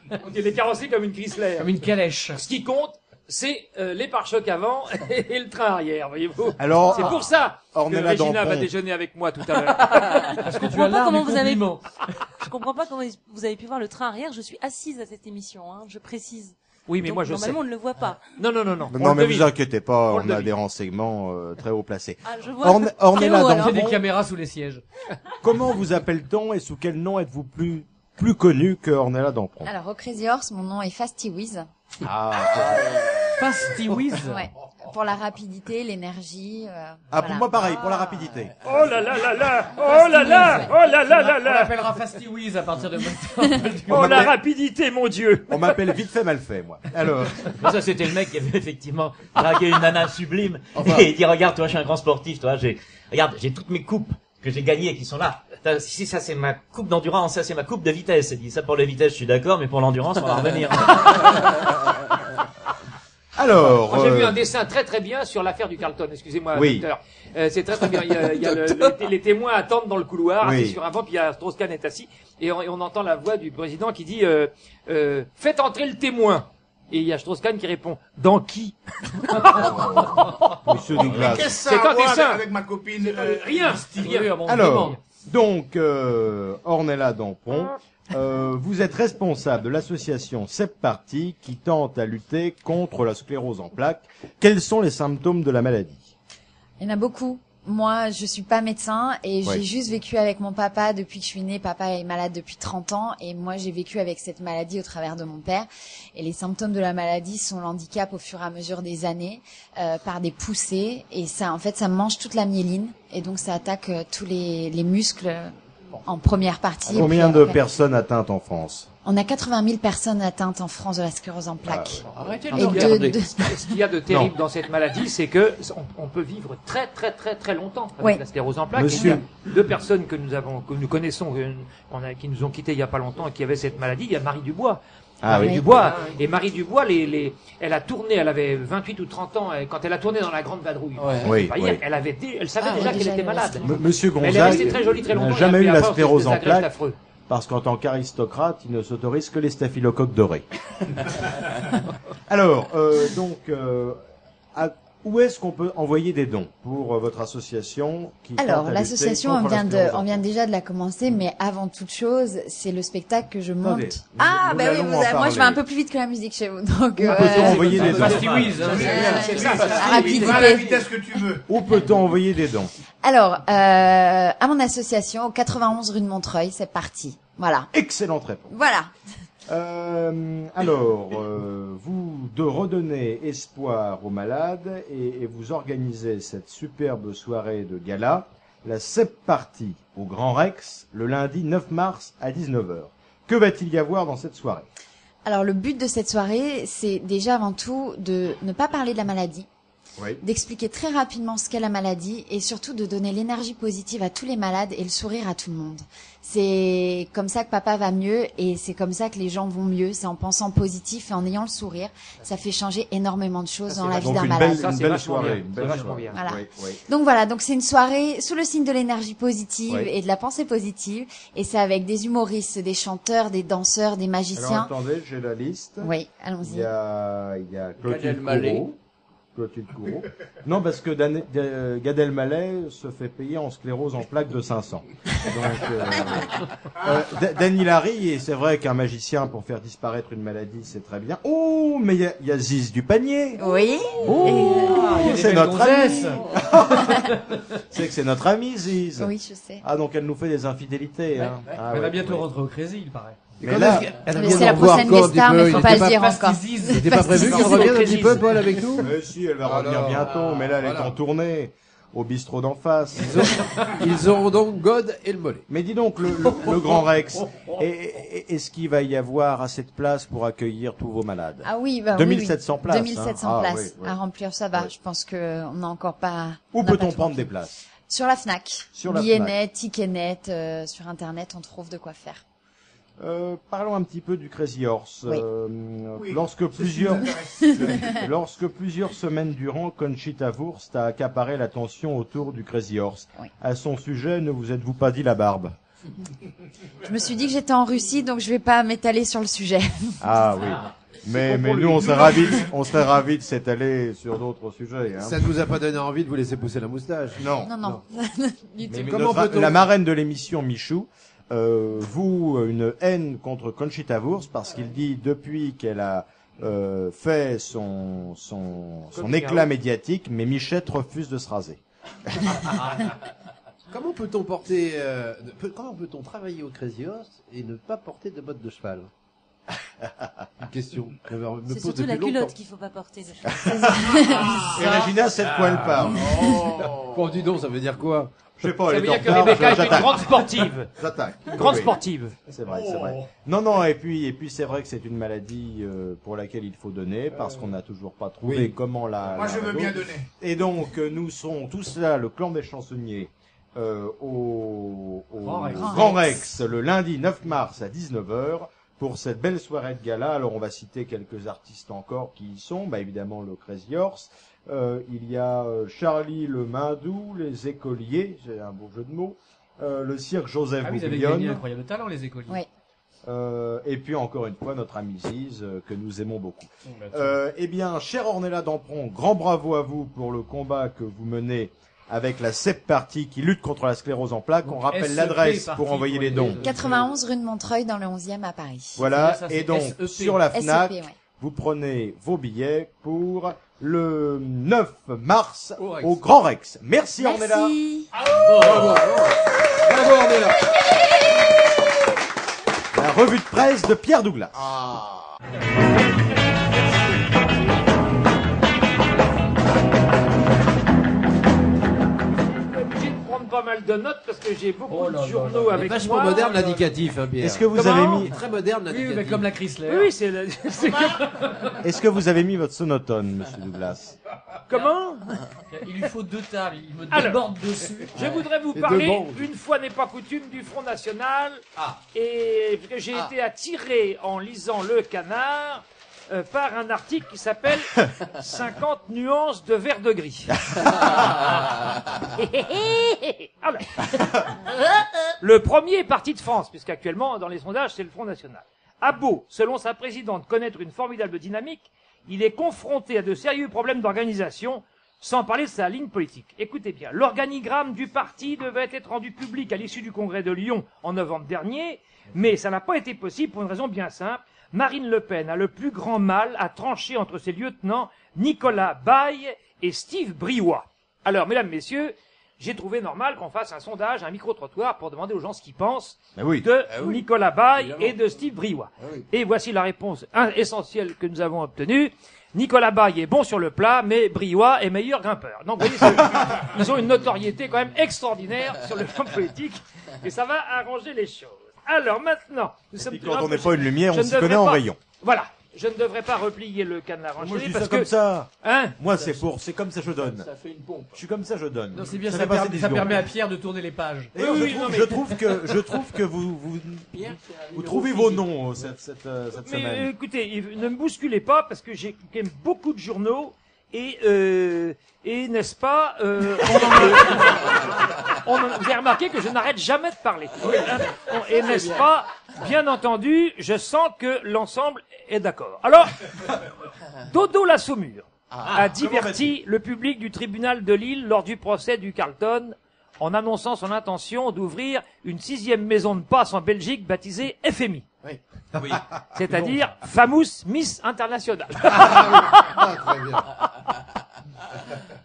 Donc elle est carrossée comme une Chrysler.
Comme une calèche.
Ce qui compte, c'est les pare-chocs avant et le train arrière, voyez-vous.
Alors,
c'est pour ça que
Ornella
Regina
Dampron
va déjeuner avec moi tout à l'heure.
Parce que tu as l'art du compliment.
Je comprends pas comment vous avez pu voir le train arrière. Je suis assise à cette émission, hein, je précise.
Oui, mais
donc,
moi je
normalement,
sais.
on ne le voit pas.
Non.
Non, mais vous inquiétez pas, on a des renseignements très haut placés.
Ah, je vois.
Ornella
J'ai
Dampron,
des caméras sous les sièges.
comment vous appelle-t-on et sous quel nom êtes-vous plus connu que Ornella Dampron?
Alors, au Crazy Horse, mon nom est Fasty Wiz.
Fasty Wiz.
Ouais. Pour la rapidité, l'énergie.
Ah, pour moi pareil, pour la rapidité.
Oh là là là là. Oh là là. Oh là là là
On
là.
l'appellera Fasty Wiz à partir de maintenant.
Oh la rapidité, mon Dieu.
On m'appelle vite fait mal fait, moi. Alors.
Mais ça, c'était le mec qui avait effectivement dragué une nana sublime. Et il dit, regarde, toi, je suis un grand sportif, toi, regarde, j'ai toutes mes coupes que j'ai gagnées qui sont là. Si ça, c'est ma coupe d'endurance, ça, c'est ma coupe de vitesse. Il dit, ça, pour la vitesse, je suis d'accord, mais pour l'endurance, on va revenir.
Alors,
j'ai vu un dessin très très bien sur l'affaire du Carlton. Excusez-moi,
oui.
docteur. C'est très très bien. Il y a les témoins attendent dans le couloir,
Oui.
assis sur un banc, puis il y a Strauss-Kahn est assis, et on entend la voix du président qui dit faites entrer le témoin. Et il y a Strauss-Kahn qui répond dans qui?
Monsieur Douglas.
Qu'est-ce
C'est
que ça
un
a à voir
dessin.
avec ma copine
Rien.
Alors, donc, Ornella Dampron, vous êtes responsable de l'association CEP Party qui tente à lutter contre la sclérose en plaques. Quels sont les symptômes de la maladie?
Il y en a beaucoup. Moi, je suis pas médecin et
Ouais.
j'ai juste vécu avec mon papa depuis que je suis née. Papa est malade depuis 30 ans et moi, j'ai vécu avec cette maladie au travers de mon père. Et les symptômes de la maladie sont l'handicap au fur et à mesure des années par des poussées. Et ça, en fait, ça mange toute la myéline et donc ça attaque tous les muscles en première partie.
Combien
Et puis
de
après-
personnes atteintes en France?
On a 80 000 personnes atteintes en France de la sclérose en plaques.
Arrêtez de
Et
regarder. Ce qu'il y a de terrible dans cette maladie, c'est que on peut vivre très très très très longtemps avec
Oui.
la sclérose en plaques.
Monsieur.
Il y a deux personnes que nous connaissons, qui nous ont quittés il y a pas longtemps et qui avaient cette maladie. Il y a Marie Dubois.
Ah
Marie
oui.
Dubois. Et Marie Dubois, elle a tourné, elle avait 28 ou 30 ans, et quand elle a tourné dans la Grande Vadrouille.
Oui,
Pas
oui.
hier, elle savait déjà qu'elle était malade.
Monsieur
Elle est restée
Gonzague
très jolie très longtemps.
n'a
et
jamais
puis
eu la
après,
sclérose
des
en
agrèges
plaques
affreux.
parce qu'en tant qu'aristocrate, il ne s'autorise que les staphylocoques dorés. Alors, où est-ce qu'on peut envoyer des dons pour votre association qui
Alors,
tente à
l'association,
lutter
on
contre la
vient
sclérose en
on vient déjà de la commencer, mais avant toute chose, c'est le spectacle que je monte.
Attendez,
Ah,
nous
bah oui,
allons en
moi je
parler.
vais un peu plus vite que la musique chez vous, donc.
Où peut-on envoyer des dons?
Fasty Wiz.
C'est ça,
la rapidité.
Va à la vitesse que tu veux.
Où peut-on envoyer des dons?
Alors, à mon association, au 91 rue de Montreuil, c'est parti. Voilà.
Excellente réponse.
Voilà.
Vous de redonner espoir aux malades et vous organisez cette superbe soirée de gala, la CEP Party au Grand Rex, le lundi 9 mars à 19h. Que va-t-il y avoir dans cette soirée?
Alors, le but de cette soirée, c'est déjà avant tout de ne pas parler de la maladie.
Oui.
d'expliquer très rapidement ce qu'est la maladie et surtout de donner l'énergie positive à tous les malades et le sourire à tout le monde. C'est comme ça que papa va mieux et c'est comme ça que les gens vont mieux. C'est en pensant positif et en ayant le sourire. Ça fait changer énormément de choses dans la vie d'un malade.
Une belle soirée. Une belle soirée.
Voilà.
Oui, oui.
Donc voilà, donc c'est une soirée sous le signe de l'énergie positive
Oui.
et de la pensée positive et c'est avec des humoristes, des chanteurs, des danseurs, des magiciens.
Alors attendez, j'ai la liste.
Oui, allons-y.
Il y a Clotilde
Elmaleh.
Courreau. Clotilde Courreau. Non, parce que Gad Elmaleh se fait payer en sclérose en plaques de 500. Donc, Dan Hilary, et c'est vrai qu'un magicien pour faire disparaître une maladie, c'est très bien. Oh, mais il y a Ziz du panier.
Oui.
Oh,
il y a des
c'est
belles
notre ami.
gonzesses.
C'est que c'est notre amie Ziz.
Oui, je sais.
Ah, donc elle nous fait des infidélités. Hein. Ah,
Elle va
ouais,
bientôt
ouais.
rentrer au Crazy, il paraît.
Mais là,
Mais c'est la prochaine guest star, mais faut pas le dire encore.
C'était pas prévu qu'elle revienne un petit peu, Paul, avec nous?
Mais si, elle va revenir bientôt, mais là, elle est en tournée. Au bistrot d'en face.
Ils auront donc God et le mollet.
Mais dis donc, le Grand Rex, est-ce qu'il va y avoir assez de place pour accueillir tous vos malades?
Ah oui, bah
2700
oui.
places.
2700
hein.
places
Oui, oui.
à remplir, ça va. Je pense que on n'a encore pas.
Où
on n'a
peut-on
pas tout
prendre
rempli.
des places?
Sur la Fnac.
Sur la
Billetnet, Ticketnet, sur Internet, on trouve de quoi faire.
Parlons un petit peu du Crazy Horse.
Oui.
Oui,
lorsque plusieurs semaines durant, Conchita Wurst a accaparé l'attention autour du Crazy Horse.
Oui.
À son sujet, ne vous êtes-vous pas dit la barbe?
Je me suis dit que j'étais en Russie, donc je vais pas m'étaler sur le sujet.
Ah oui. Mais nous, on serait ravis de s'étaler sur d'autres sujets. Hein.
Ça ne vous a pas donné envie de vous laisser pousser la moustache?
Non. Du tout.
Mais
Comment peut-on...
la marraine de l'émission, Michou, voue une haine contre Conchita Wurst parce qu'il dit depuis qu'elle a fait son éclat médiatique, mais Michette refuse de se raser.
Comment peut-on comment peut-on travailler au Crazy Horse et ne pas porter de bottes de cheval? Une question.
C'est surtout la culotte qu'il faut pas porter.
Et Régina, c'est de quoi elle parle.
Bon, dis donc, ça veut dire quoi?
Je sais pas,
Ça
elle
veut
est en
dire que
retard,
Rebecca est une
j'attaque.
grande sportive.
J'attaque.
Une grande
Oui.
sportive.
C'est vrai, c'est vrai. Non, et puis c'est vrai que c'est une maladie pour laquelle il faut donner parce qu'on n'a toujours pas trouvé comment la.
Moi, je veux bien donner.
Et donc nous serons tous là, le clan des chansonniers, au Grand Rex, le lundi 9 mars à 19h pour cette belle soirée de gala. Alors on va citer quelques artistes encore qui y sont, bah évidemment le Crazy Horse. Il y a Charlie le Mindou, les écoliers, j'ai un beau jeu de mots, le cirque Joseph
Ah oui, ils avaient gagné
Bouglione,
Incroyable Talent, les écoliers.
Oui.
et puis encore une fois notre ami Ziz que nous aimons beaucoup.
Bah,
Eh bien, cher Ornella Dampron, grand bravo à vous pour le combat que vous menez avec la CEP Party qui lutte contre la sclérose en plaques. On rappelle
SEP
l'adresse
Party
pour envoyer
pour
les
les
dons.
91 rue de Montreuil dans le 11e à Paris.
Voilà,
C'est bien ça,
et
c'est
donc
SEP.
sur la FNAC,
SEP, ouais.
vous prenez vos billets pour le 9 mars
Au Rex.
au Grand Rex. Merci Ornella.
Merci.
Bravo, Ornella.
La revue de presse de Pierre Douglas.
J'ai de prendre pas mal de notes parce que j'ai beaucoup
Oh là
de
là
journaux
là.
avec
Vachement
moi.
moderne l'indicatif, hein, Pierre.
Est-ce que vous
Comment
avez mis
Très moderne
Oui,
l'indicatif.
mais comme la Chrysler.
Oui, c'est
est-ce que vous avez mis votre sonotone, monsieur Douglas?
Comment?
Il lui faut 2 tables, il me
Alors,
déborde dessus.
Je voudrais vous
Et
parler,
de bandes.
une fois n'est pas coutume, du Front National. Et que j'ai été attiré en lisant Le Canard par un article qui s'appelle 50 nuances de vert de gris. Alors, le premier est parti de France, puisqu'actuellement, dans les sondages, c'est le Front National. A beau, selon sa présidente, connaître une formidable dynamique, il est confronté à de sérieux problèmes d'organisation, sans parler de sa ligne politique. Écoutez bien, l'organigramme du parti devait être rendu public à l'issue du congrès de Lyon en novembre dernier, mais ça n'a pas été possible pour une raison bien simple. Marine Le Pen a le plus grand mal à trancher entre ses lieutenants Nicolas Baye et Steve Briouat. Alors, mesdames, messieurs, j'ai trouvé normal qu'on fasse un sondage, un micro-trottoir pour demander aux gens ce qu'ils pensent de Nicolas Baye et de Steve Briouat. Et voici la réponse essentielle que nous avons obtenue. Nicolas Baye est bon sur le plat, mais Briouat est meilleur grimpeur. Donc, vous voyez, ils ont une notoriété quand même extraordinaire sur le plan politique, et ça va arranger les choses. Alors maintenant, nous sommes
Quand on n'est pas une lumière, on s'y connaît en rayon.
Voilà. je ne devrais pas replier le canard
Moi,
enchaîné
je dis
parce
ça
que...
comme ça.
Hein?
Moi, c'est comme ça, je donne.
Ça fait une pompe.
Je suis comme ça, je donne.
Non, c'est bien,
Ça
ça,
fait passer des
ça
secondes.
permet à Pierre de tourner les pages.
Et
Oui,
je trouve que vous trouvez vos noms cette
Mais
semaine.
écoutez, ne me bousculez pas parce que j'ai quand même beaucoup de journaux et n'est-ce pas, vous avez remarqué que je n'arrête jamais de parler. Et n'est-ce pas, bien entendu, je sens que l'ensemble est d'accord. Alors, Dodo la Saumure a diverti le public du tribunal de Lille lors du procès du Carlton en annonçant son intention d'ouvrir une 6e maison de passe en Belgique baptisée FMI.
Oui.
C'est-à-dire Famous Miss International.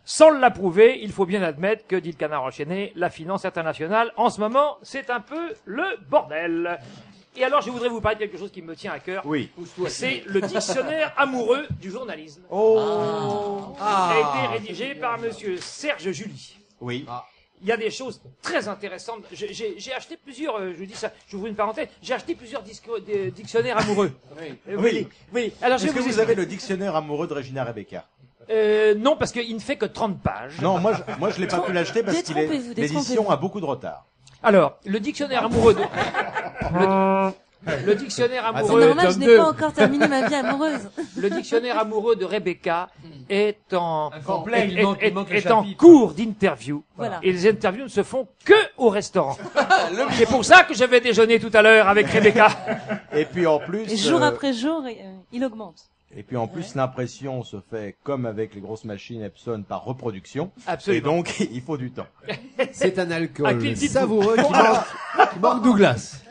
Sans l'approuver, il faut bien admettre que, dit le canard enchaîné, la finance internationale, en ce moment, c'est un peu le bordel. Et alors, je voudrais vous parler de quelque chose qui me tient à cœur.
Oui.
C'est le dictionnaire amoureux du journalisme.
Oh.
Qui a été rédigé par monsieur Serge Julie.
Oui.
Il y a des choses très intéressantes. J'ai acheté plusieurs, je vous dis ça, je vous ouvre une parenthèse, j'ai acheté plusieurs dictionnaires amoureux.
Oui.
Oui. Alors,
Est-ce que vous avez le dictionnaire amoureux de Regina Rebecca?
Non, parce qu'il ne fait que 30 pages.
Non, moi je l'ai pas pu l'acheter parce qu'il est,
Détrompez-vous,
l'édition a beaucoup de retard.
Alors, le dictionnaire amoureux de... Le dictionnaire
C'est
amoureux...
normal, je n'ai pas encore terminé ma vie amoureuse.
Le dictionnaire amoureux de Rebecca est en
Incomplet, il manque le
est en
chapitre.
cours d'interview.
Voilà.
Et les interviews ne se font que au restaurant. C'est pour ça que je vais déjeuner tout à l'heure avec Rebecca.
Et puis en plus,
Et jour après jour, il augmente.
et puis en plus
Ouais.
l'impression se fait comme avec les grosses machines Epson par reproduction.
Absolument.
Et donc il faut du temps.
C'est un
Ah,
alcool
dites-vous.
savoureux
Bon,
qui manque Douglas.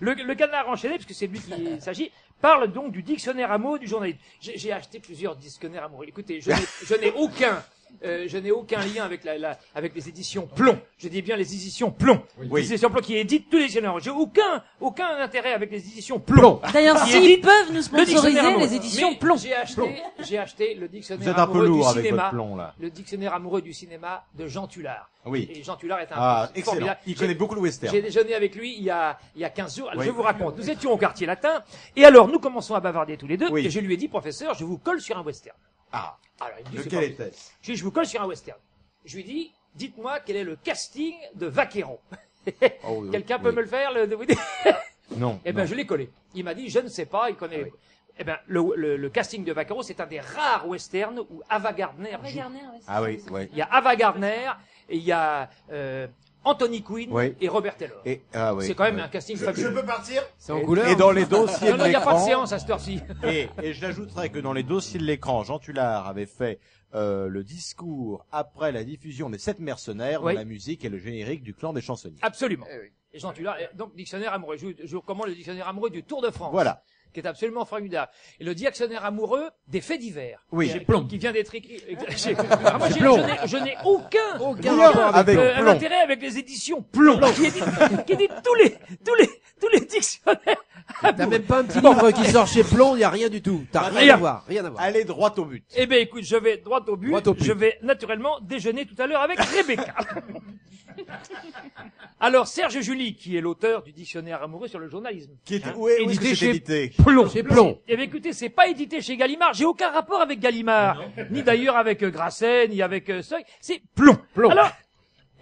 Le canard enchaîné, puisque c'est de lui qu'il s'agit, parle donc du dictionnaire amoureux du journalisme. J'ai acheté plusieurs dictionnaires amoureux. Écoutez, je n'ai aucun lien avec avec les éditions Plomb. Je dis bien les éditions Plomb.
Oui.
Les éditions Plomb qui éditent tous les dictionnaires. J'ai aucun intérêt avec les éditions Plomb.
D'ailleurs,
Qui
s'ils
éditent
peuvent nous
le
sponsoriser
dictionnaire amoureux.
les éditions
Mais
Plomb.
J'ai acheté le
Vous
dictionnaire
êtes un peu
amoureux du
lourd avec
cinéma.
votre plomb là.
Le dictionnaire amoureux du cinéma de Jean Tullard.
Oui.
Et Jean Tullard est un
Excellent.
formidable.
Il connaît beaucoup le western.
J'ai déjeuné avec lui il y a 15 jours.
Oui.
Je vous raconte. Nous étions au quartier latin. Et alors, nous commençons à bavarder tous les deux.
Oui.
Et je lui ai dit, professeur, je vous colle sur un western.
Ah.
Alors, il me dit, c'est
Lequel
pas-
était-ce?
Je vous colle sur un western. Je lui dis, dites-moi quel est le casting de Vaqueron.
Oh,
Quelqu'un
oui.
peut me le faire, de vous dire?
Non.
Eh ben,
non.
je l'ai collé. Il m'a dit, je ne sais pas, il connaît. Eh ben, le casting de Vaqueron, c'est un des rares westerns où Ava Gardner joue.
Ah oui, oui.
Il y a Ava Gardner, et il y a Anthony Quinn
Oui.
et Robert Taylor.
Et ah oui.
C'est quand même
oui.
un casting
Je
fabuleux.
peux partir?
C'est en couleur.
Et dans les dossiers
Non,
de
non, il n'y a pas de
l'écran.
séance à cette heure-ci.
Et je l'ajouterais que dans les dossiers de l'écran, Jean Tullard avait fait le discours après la diffusion des 7 mercenaires
Oui.
dont la musique et le générique du Clan des Chansonniers.
Absolument. Et Jean Tullard, donc dictionnaire amoureux. Je vous recommande le dictionnaire amoureux du Tour de France.
Voilà.
Qui est absolument formidable. Et le dictionnaire amoureux des faits divers.
Oui.
Qui vient d'être écrit. Ah, moi, je n'ai aucun
lien avec
un
Plomb.
intérêt avec les éditions Plomb, qui édite tous les dictionnaires.
T'as même pas un petit livre qui sort chez Plomb, y a rien du tout. T'as rien à voir, rien à voir.
Allez droit au but.
Eh bien, écoute, je vais droit au but.
Droit au but.
Je vais naturellement déjeuner tout à l'heure avec Rebecca. Alors, Serge Julie, qui est l'auteur du dictionnaire amoureux sur le journalisme.
Qui est, où est-ce que
édité
c'est
chez
édité?
Plomb.
Chez Plomb.
Eh bien, écoutez, c'est pas édité chez Gallimard. J'ai aucun rapport avec Gallimard. Ni d'ailleurs avec Grasset, ni avec Seuil. C'est Plomb.
Plomb.
Alors,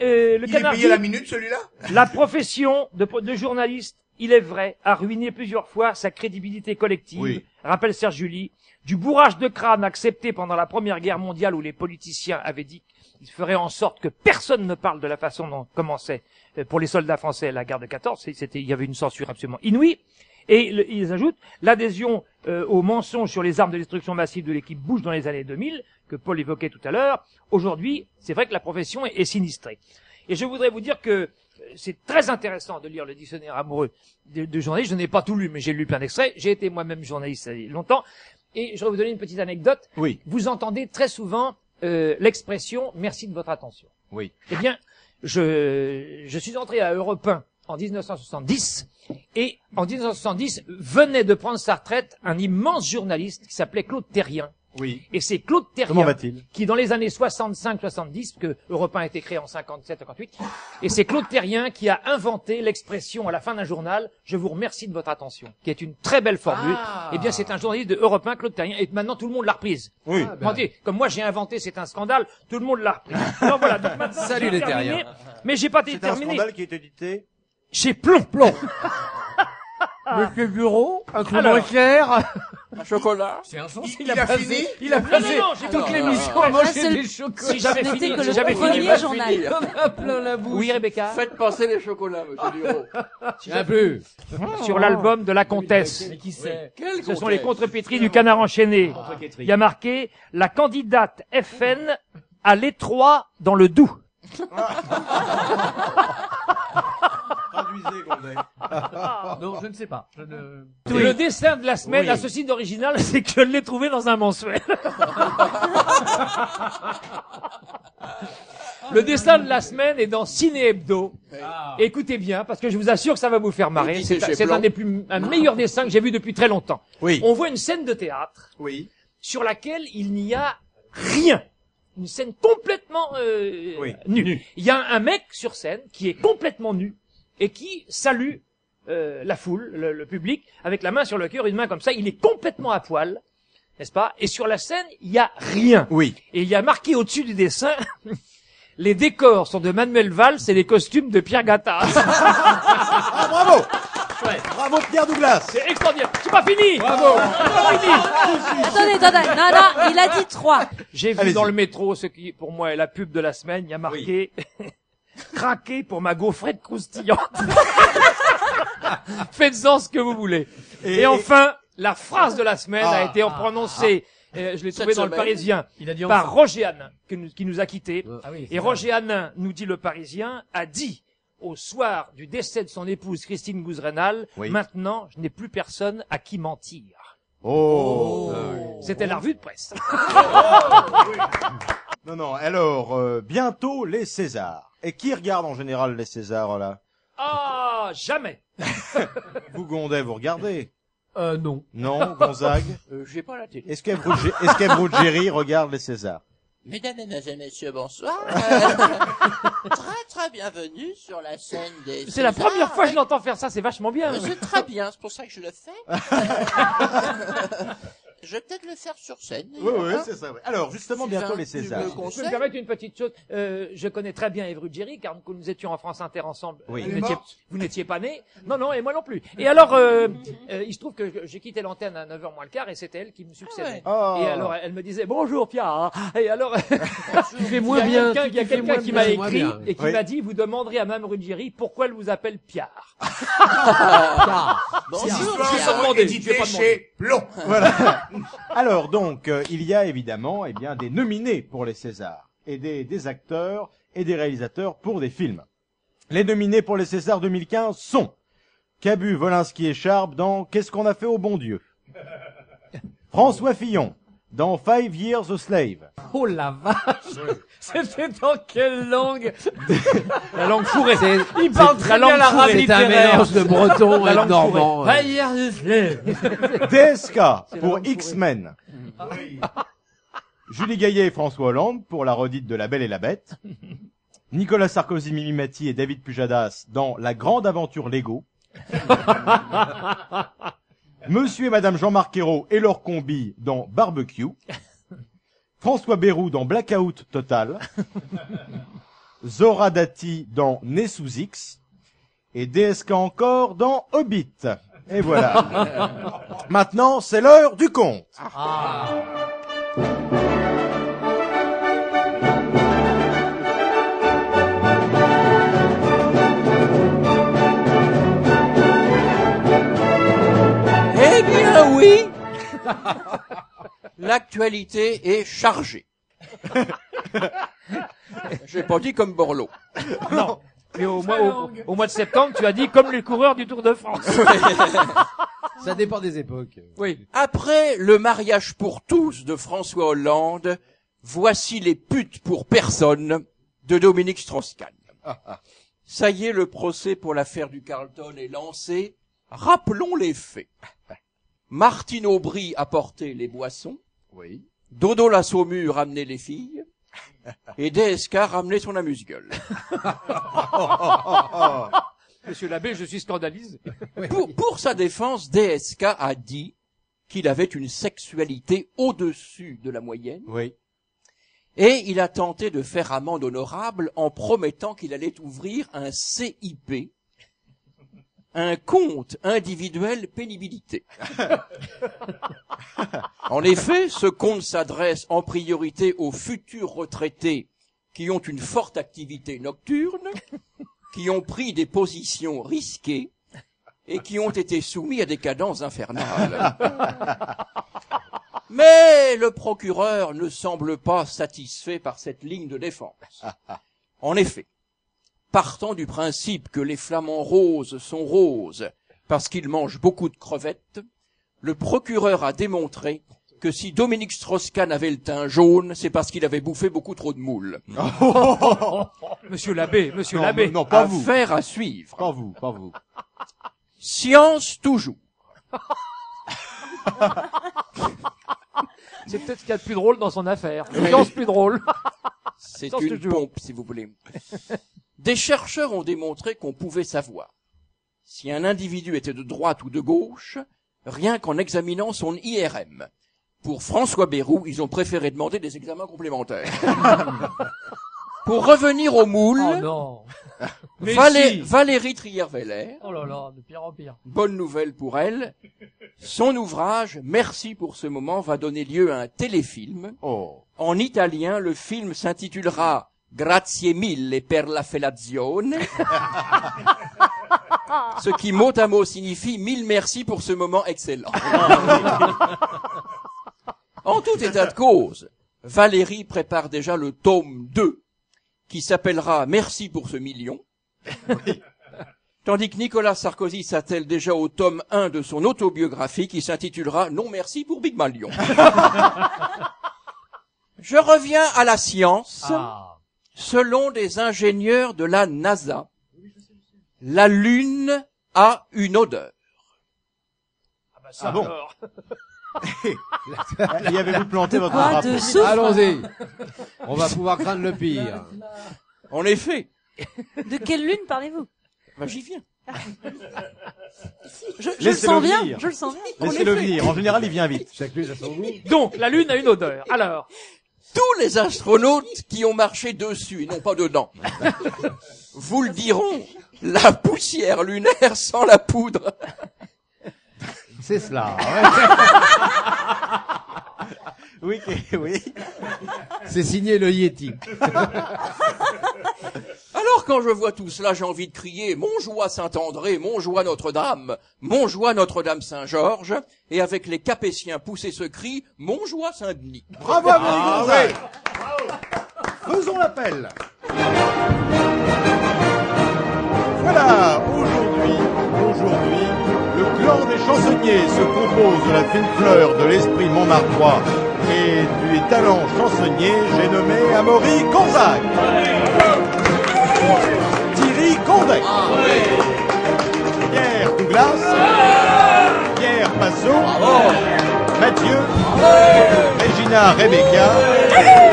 le
Il est
canard
payé
dit,
la minute, celui-là?
la profession de journaliste, il est vrai, a ruiné plusieurs fois sa crédibilité collective,
Oui.
rappelle Serge Julie, du bourrage de crâne accepté pendant la Première Guerre mondiale où les politiciens avaient dit qu'ils feraient en sorte que personne ne parle de la façon dont commençait pour les soldats français la guerre de 14, il y avait une censure absolument inouïe. Et ils ajoutent l'adhésion aux mensonges sur les armes de destruction massive de l'équipe Bush dans les années 2000, que Paul évoquait tout à l'heure. Aujourd'hui, c'est vrai que la profession est sinistrée. Et je voudrais vous dire que c'est très intéressant de lire le dictionnaire amoureux de journalistes. Je n'ai pas tout lu, mais j'ai lu plein d'extraits. J'ai été moi-même journaliste il y a longtemps. Et je vais vous donner une petite anecdote.
Oui.
Vous entendez très souvent l'expression « merci de votre attention ».
Oui.
Eh bien, je suis entré à Europe 1 en 1970, et en 1970 venait de prendre sa retraite un immense journaliste qui s'appelait Claude Terrien,
Oui.
Et c'est Claude
Comment
Terrien
va-t-il?
qui, dans les années 65-70, que Europe 1 a été créé en 57-58, et c'est Claude Terrien qui a inventé l'expression à la fin d'un journal « Je vous remercie de votre attention », qui est une très belle formule.
Ah.
Eh bien, c'est un journaliste de Europe 1, Claude Terrien, et maintenant tout le monde l'a reprise.
Oui.
Ah,
Comment dire, comme moi j'ai inventé, c'est un scandale, tout le monde l'a repris. Alors voilà, donc maintenant
Salut
j'ai
les
terminé,
Terriens.
mais j'ai pas
C'est un
terminé.
scandale qui est édité.
Chez Plomb.
Monsieur Bureau, un clou
Alors.
bancaire.
Un chocolat.
C'est insensé.
Il a fini
Il a
Non,
passé
non, j'ai
toute
pas-
l'émission à
Ah,
manger
c'est le-
des chocolats.
Si j'avais
Notez
fini,
que
si
le
j'avais
premier
fini.
journal.
Il en a plein la bouche.
Oui, Rebecca.
Faites passer les chocolats, monsieur Duro.
Il y en a plus.
Sur l'album de la comtesse.
Mais qui c'est?
Ce sont les contrepétries du canard enchaîné. Il y a marqué la candidate FN à l'étroit dans le Doubs.
Traduisez, Gondet.
Non, je ne sais pas. Je ne...
Le dessin de la semaine
Oui.
a ceci d'original, c'est que je l'ai trouvé dans un mensuel. Le dessin de la semaine est dans Ciné Hebdo. Écoutez bien, parce que je vous assure que ça va vous faire marrer.
Et qui c'est chez
C'est un
Plomb
un meilleur dessin que j'ai vu depuis très longtemps.
Oui.
On voit une scène de théâtre
Oui.
sur laquelle il n'y a rien. Une scène complètement
Oui.
nue. Il y a un mec sur scène qui est complètement nu et qui salue la foule, le public, avec la main sur le cœur, une main comme ça. Il est complètement à poil, n'est-ce pas? Et sur la scène, il y a rien.
Oui.
Et il y a marqué au-dessus du dessin, les décors sont de Manuel Valls et les costumes de Pierre Gattaz.
Ah, bravo! Bravo, Pierre Douglas!
C'est extraordinaire. C'est pas fini.
Bravo.
C'est pas fini.
Attendez, non, il a dit 3.
J'ai vu
Allez-y.
dans le métro ce qui, pour moi, est la pub de la semaine. Il y a marqué craquez pour ma gaufrette croustillante. Faites-en ce que vous voulez. Et enfin, la phrase de la semaine a été prononcée. Je l'ai trouvé dans le
semaine.
Parisien
Il a dit
par
enfin.
Roger Hanin, qui nous a quittés.
Ah oui,
Et Roger Hanin, nous dit le Parisien, a dit au soir du décès de son épouse Christine Gouzerenal,
Oui.
maintenant, je n'ai plus personne à qui mentir.
Oh!
C'était la revue de presse.
Non, non, alors, bientôt les Césars. Et qui regarde en général les Césars, là?
Ah, jamais.
Vous, Gondet, vous regardez?
Non.
Non, Gonzague?
J'ai pas la télé.
Est-ce qu'Ève Ruggieri regarde les Césars?
Mesdames, Mesdemoiselles, Messieurs, bonsoir. Très bienvenue sur la scène des
C'est la
Césars.
première fois que je l'entends faire ça, c'est vachement bien.
C'est très bien, c'est pour ça que je le fais. Je vais peut-être le faire sur scène.
Oui, oui,
hein.
c'est ça. Oui. Alors, justement,
Sylvain,
bientôt les
tu me
Césars.
Je peux
conseilles
me permettre une petite chose. Je connais très bien Ève Ruggieri, car quand nous étions en France Inter ensemble,
Oui.
Elle est morte.
vous n'étiez pas né. Non, non, et moi non plus. Et alors, il se trouve que j'ai quitté l'antenne à 9h moins le quart, et c'était elle qui me succédait.
Ah ouais.
Et alors, elle me disait, bonjour Pierre. Et alors,
Tu fais moins
il y a
bien.
quelqu'un- il y a
tu fais
quelqu'un
moins
qui
bien,
m'a
moins
écrit
bien.
et qui
Oui.
m'a dit, vous demanderez à Mme Ruggieri pourquoi elle vous appelle Pierre.
Bonjour,
Histoire
Pierre.
demandé, je vais
éditée
pas demander.
chez Plomb.
Voilà. Alors, donc, il y a évidemment, eh bien, des nominés pour les Césars. Et des acteurs et des réalisateurs pour des films. Les nominés pour les Césars 2015 sont Cabu, Wolinski et Charb dans Qu'est-ce qu'on a fait au bon Dieu? François Fillon dans 5 Years a Slave.
Oh la vache.
C'était dans quelle langue? La langue fourrée.
Il parle très bien l'arabe
fourrée.
C'est un mélange de breton
La
et de
langue
normand.
fourrée.
DSK pour
langue
X-Men. Julie Gaillet et François Hollande pour la redite de La Belle et la Bête. Nicolas Sarkozy, Mimi Mati et David Pujadas dans La Grande Aventure Lego. Monsieur et Madame Jean-Marc Ayrault et leur combi dans Barbecue. François Bayrou dans Blackout Total. Zora Dati dans Né sous X. Et DSK encore dans Hobbit. Et voilà. Maintenant, c'est l'heure du compte.
Eh bien oui, l'actualité est chargée. J'ai pas dit comme Borloo.
Non. Mais au mois de septembre, tu as dit comme les coureurs du Tour de France.
Ça dépend des époques.
Oui. Après le mariage pour tous de François Hollande, voici les putes pour personne de Dominique Strauss-Kahn. Ça y est, le procès pour l'affaire du Carlton est lancé. Rappelons les faits. Martine Aubry a porté les boissons.
Oui.
Dodo la Saumure ramenait les filles, et DSK ramenait son amuse-gueule.
Monsieur l'abbé, je suis scandalisé.
Pour sa défense, DSK a dit qu'il avait une sexualité au-dessus de la moyenne.
Oui.
Et il a tenté de faire amende honorable en promettant qu'il allait ouvrir un CIP, un compte individuel pénibilité. En effet, ce compte s'adresse en priorité aux futurs retraités qui ont une forte activité nocturne, qui ont pris des positions risquées et qui ont été soumis à des cadences infernales. Mais le procureur ne semble pas satisfait par cette ligne de défense. En effet, partant du principe que les flamants roses sont roses parce qu'ils mangent beaucoup de crevettes, le procureur a démontré que si Dominique Strauss-Kahn avait le teint jaune, c'est parce qu'il avait bouffé beaucoup trop de moules.
Monsieur l'abbé, monsieur l'abbé.
Non, pas vous.
Affaire à suivre.
Pas vous, pas vous.
Science toujours.
C'est peut-être ce qu'il y a de plus drôle dans son affaire. Science plus drôle.
C'est
Science
une
toujours.
pompe, si vous voulez. Des chercheurs ont démontré qu'on pouvait savoir si un individu était de droite ou de gauche, rien qu'en examinant son IRM. Pour François Bayrou, ils ont préféré demander des examens complémentaires. Pour revenir aux moules,
Oh non. Mais si.
Valérie Trierweiler,
Oh là là, de pire en pire.
bonne nouvelle pour elle, son ouvrage « Merci pour ce moment » va donner lieu à un téléfilm.
Oh.
En italien, le film s'intitulera « Grazie mille per la fellazione », ce qui mot à mot signifie « Mille merci pour ce moment excellent ». En tout état de cause, Valérie prépare déjà le tome 2, qui s'appellera « Merci pour ce million ». Tandis que Nicolas Sarkozy s'attelle déjà au tome 1 de son autobiographie qui s'intitulera « Non merci pour Big Malion ». Je reviens à la science. Selon des ingénieurs de la NASA, la Lune a une odeur.
Ah bon. Y avez-vous planté votre
Quoi
drapeau?
de souffle?
Allons-y. On va pouvoir craindre le pire.
En effet.
De quelle lune parlez-vous?
Ben, j'y viens.
Je le
Laissez-le
sens bien,
venir.
je le sens bien.
Laissez-le venir. En général, il vient vite.
Chaque lune a son goût.
Donc, la Lune a une odeur. Alors,
Tous les astronautes qui ont marché dessus et non pas dedans vous le diront, la poussière lunaire sans la poudre.
C'est cela.
Oui, oui.
C'est signé le Yeti.
Alors quand je vois tout cela, j'ai envie de crier « Mon joie Saint-André, mon joie Notre-Dame, mon joie Notre-Dame-Saint-Georges » et avec les Capétiens pousser ce cri « Mon joie Saint-Denis ».
Bravo, Amélie Gonzague. Faisons l'appel. Voilà, aujourd'hui, le clan des chansonniers se compose de la fine fleur de l'esprit montmartrois et du talent chansonnier, j'ai nommé Amaury Gonzague, Thierry Condé, Pierre Douglas, Pierre Passot, Mathieu, Regina Rebecca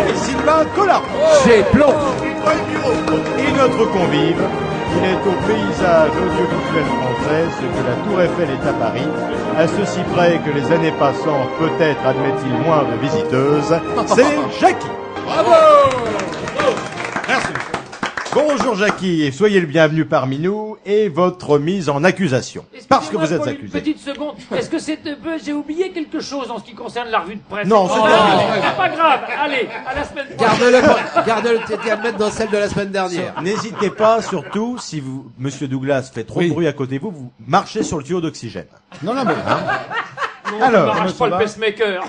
et Sylvain Collard.
J'ai plomb.
Et notre convive, il est au paysage audiovisuel français ce que la Tour Eiffel est à Paris, à ceci près que les années passant, peut-être admet-il moins de visiteuses, c'est Jackie.
Bravo.
Merci. Bonjour Jackie, et soyez le bienvenu parmi nous et votre mise en accusation. Parce que vous êtes
pour
accusé.
Une petite seconde. Est-ce que c'est j'ai oublié quelque chose en ce qui concerne la revue de presse?
Non, c'est
pas grave. Allez, à la semaine prochaine.
Garde-le, t'étais à le mettre dans celle de la semaine dernière.
N'hésitez pas, surtout, si vous, Monsieur Douglas fait trop de bruit à côté de vous, vous marchez sur le tuyau d'oxygène.
Non, mais...
Non,
Alors,
n'arrache pas le pacemaker.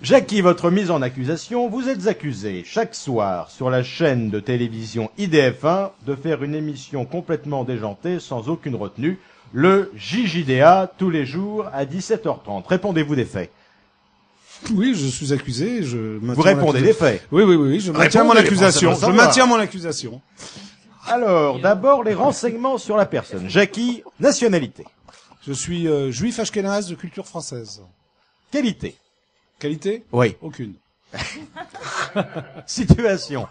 Jackie, votre mise en accusation, vous êtes accusé chaque soir sur la chaîne de télévision IDF1 de faire une émission complètement déjantée sans aucune retenue, le JJDA, tous les jours à 17h30. Répondez-vous des faits.
Oui, je suis accusé, je maintiens
Vous répondez des faits.
Oui, je maintiens mon
Répondez,
accusation.
on
Je
va savoir.
maintiens mon accusation.
Alors, d'abord, les renseignements sur la personne. Jackie, nationalité.
Je suis juif ashkénaze de culture française.
Qualité.
Qualité?
Oui.
Aucune.
Situation.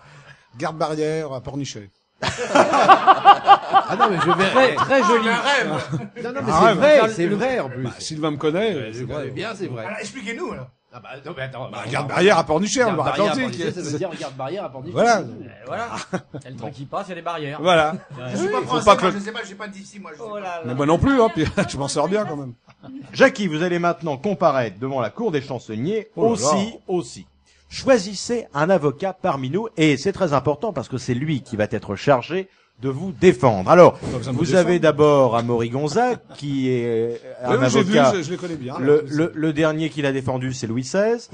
Garde barrière à Pornichet.
Ah non, mais je vais... Très joli. Non, non, mais c'est vrai en plus.
Bah, Sylvain me connaît.
Bien, c'est vrai.
Alors, expliquez-nous, alors.
Ah bah, non, mais attends.
Garde barrière à Pornichet, on le
Garde barrière à
Atlantique.
Pornichet, ça veut dire garde barrière à Pornichet.
Voilà.
Voilà. Et le truc qui passe, il y a des barrières.
Voilà.
Je suis pas
Faut
français,
pas
moi,
que-
je sais pas, j'ai pas d'ici, moi. Je sais
Oh
pas.
là là.
Mais moi non plus, hein, puis je m'en sors bien quand même.
Jackie, vous allez maintenant comparaître devant la cour des chansonniers.
Oh là là.
Aussi. Choisissez un avocat parmi nous, et c'est très important parce que c'est lui qui va être chargé de vous défendre. Alors,
Pas besoin de
vous
me
avez
défendre.
d'abord Amaury Gonzague, qui est un
Oui, j'ai vu,
avocat.
je les connais bien.
Le dernier qu'il a défendu, c'est Louis XVI.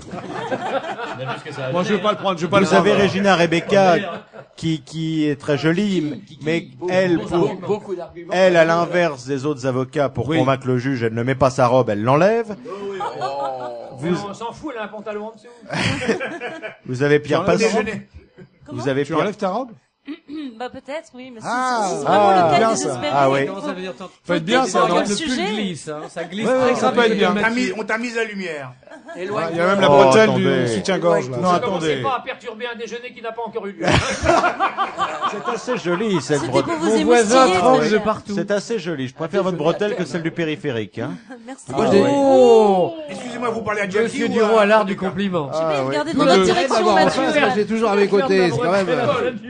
Moi, je vais pas le prendre, je vais pas le
Vous avez
prendre.
Regina Rebecca, qui est très jolie, mais elle, elle, à l'inverse des autres avocats, pour
Oui.
convaincre le juge, elle ne met pas sa robe, elle l'enlève.
Mais on s'en fout, elle a un pantalon en dessous.
Vous avez Pierre
Tu enlèves
Passy.
ta robe
Vous avez
Tu
Pierre...
enlèves ta robe
Bah peut-être, oui, mais
Ah,
c'est vraiment le cas
bien,
désespéré.
ça. Ah ouais.
Comment ça veut dire
Faut être bien, ça,
ça
non
regarde
le
le pull
sujet.
glisse, hein. Ça glisse
Ouais, ouais,
très
ça peut être bien.
rapidement.
On t'a mis à lumière.
Il y a même la
Oh,
bretelle
attendez.
du soutien-gorge, là.
Non,
Ne
attendez.
commencez pas à perturber un déjeuner qui n'a pas encore eu lieu.
C'est assez joli, cette
C'était pour
bretelle.
vous
Vos voisins
émoustiller.
tranchent
très
de
bien.
partout.
C'est assez joli. Je préfère votre bretelle que celle du périphérique, hein.
Merci.
Oh
Excusez-moi, vous parlez à Jackie
Monsieur
ou
Duro
à
a l'art du compliment.
Je vais
Ah,
regarder
ouais.
dans
Le-
notre direction, Mathieu.
J'ai toujours à mes côtés, c'est quand même...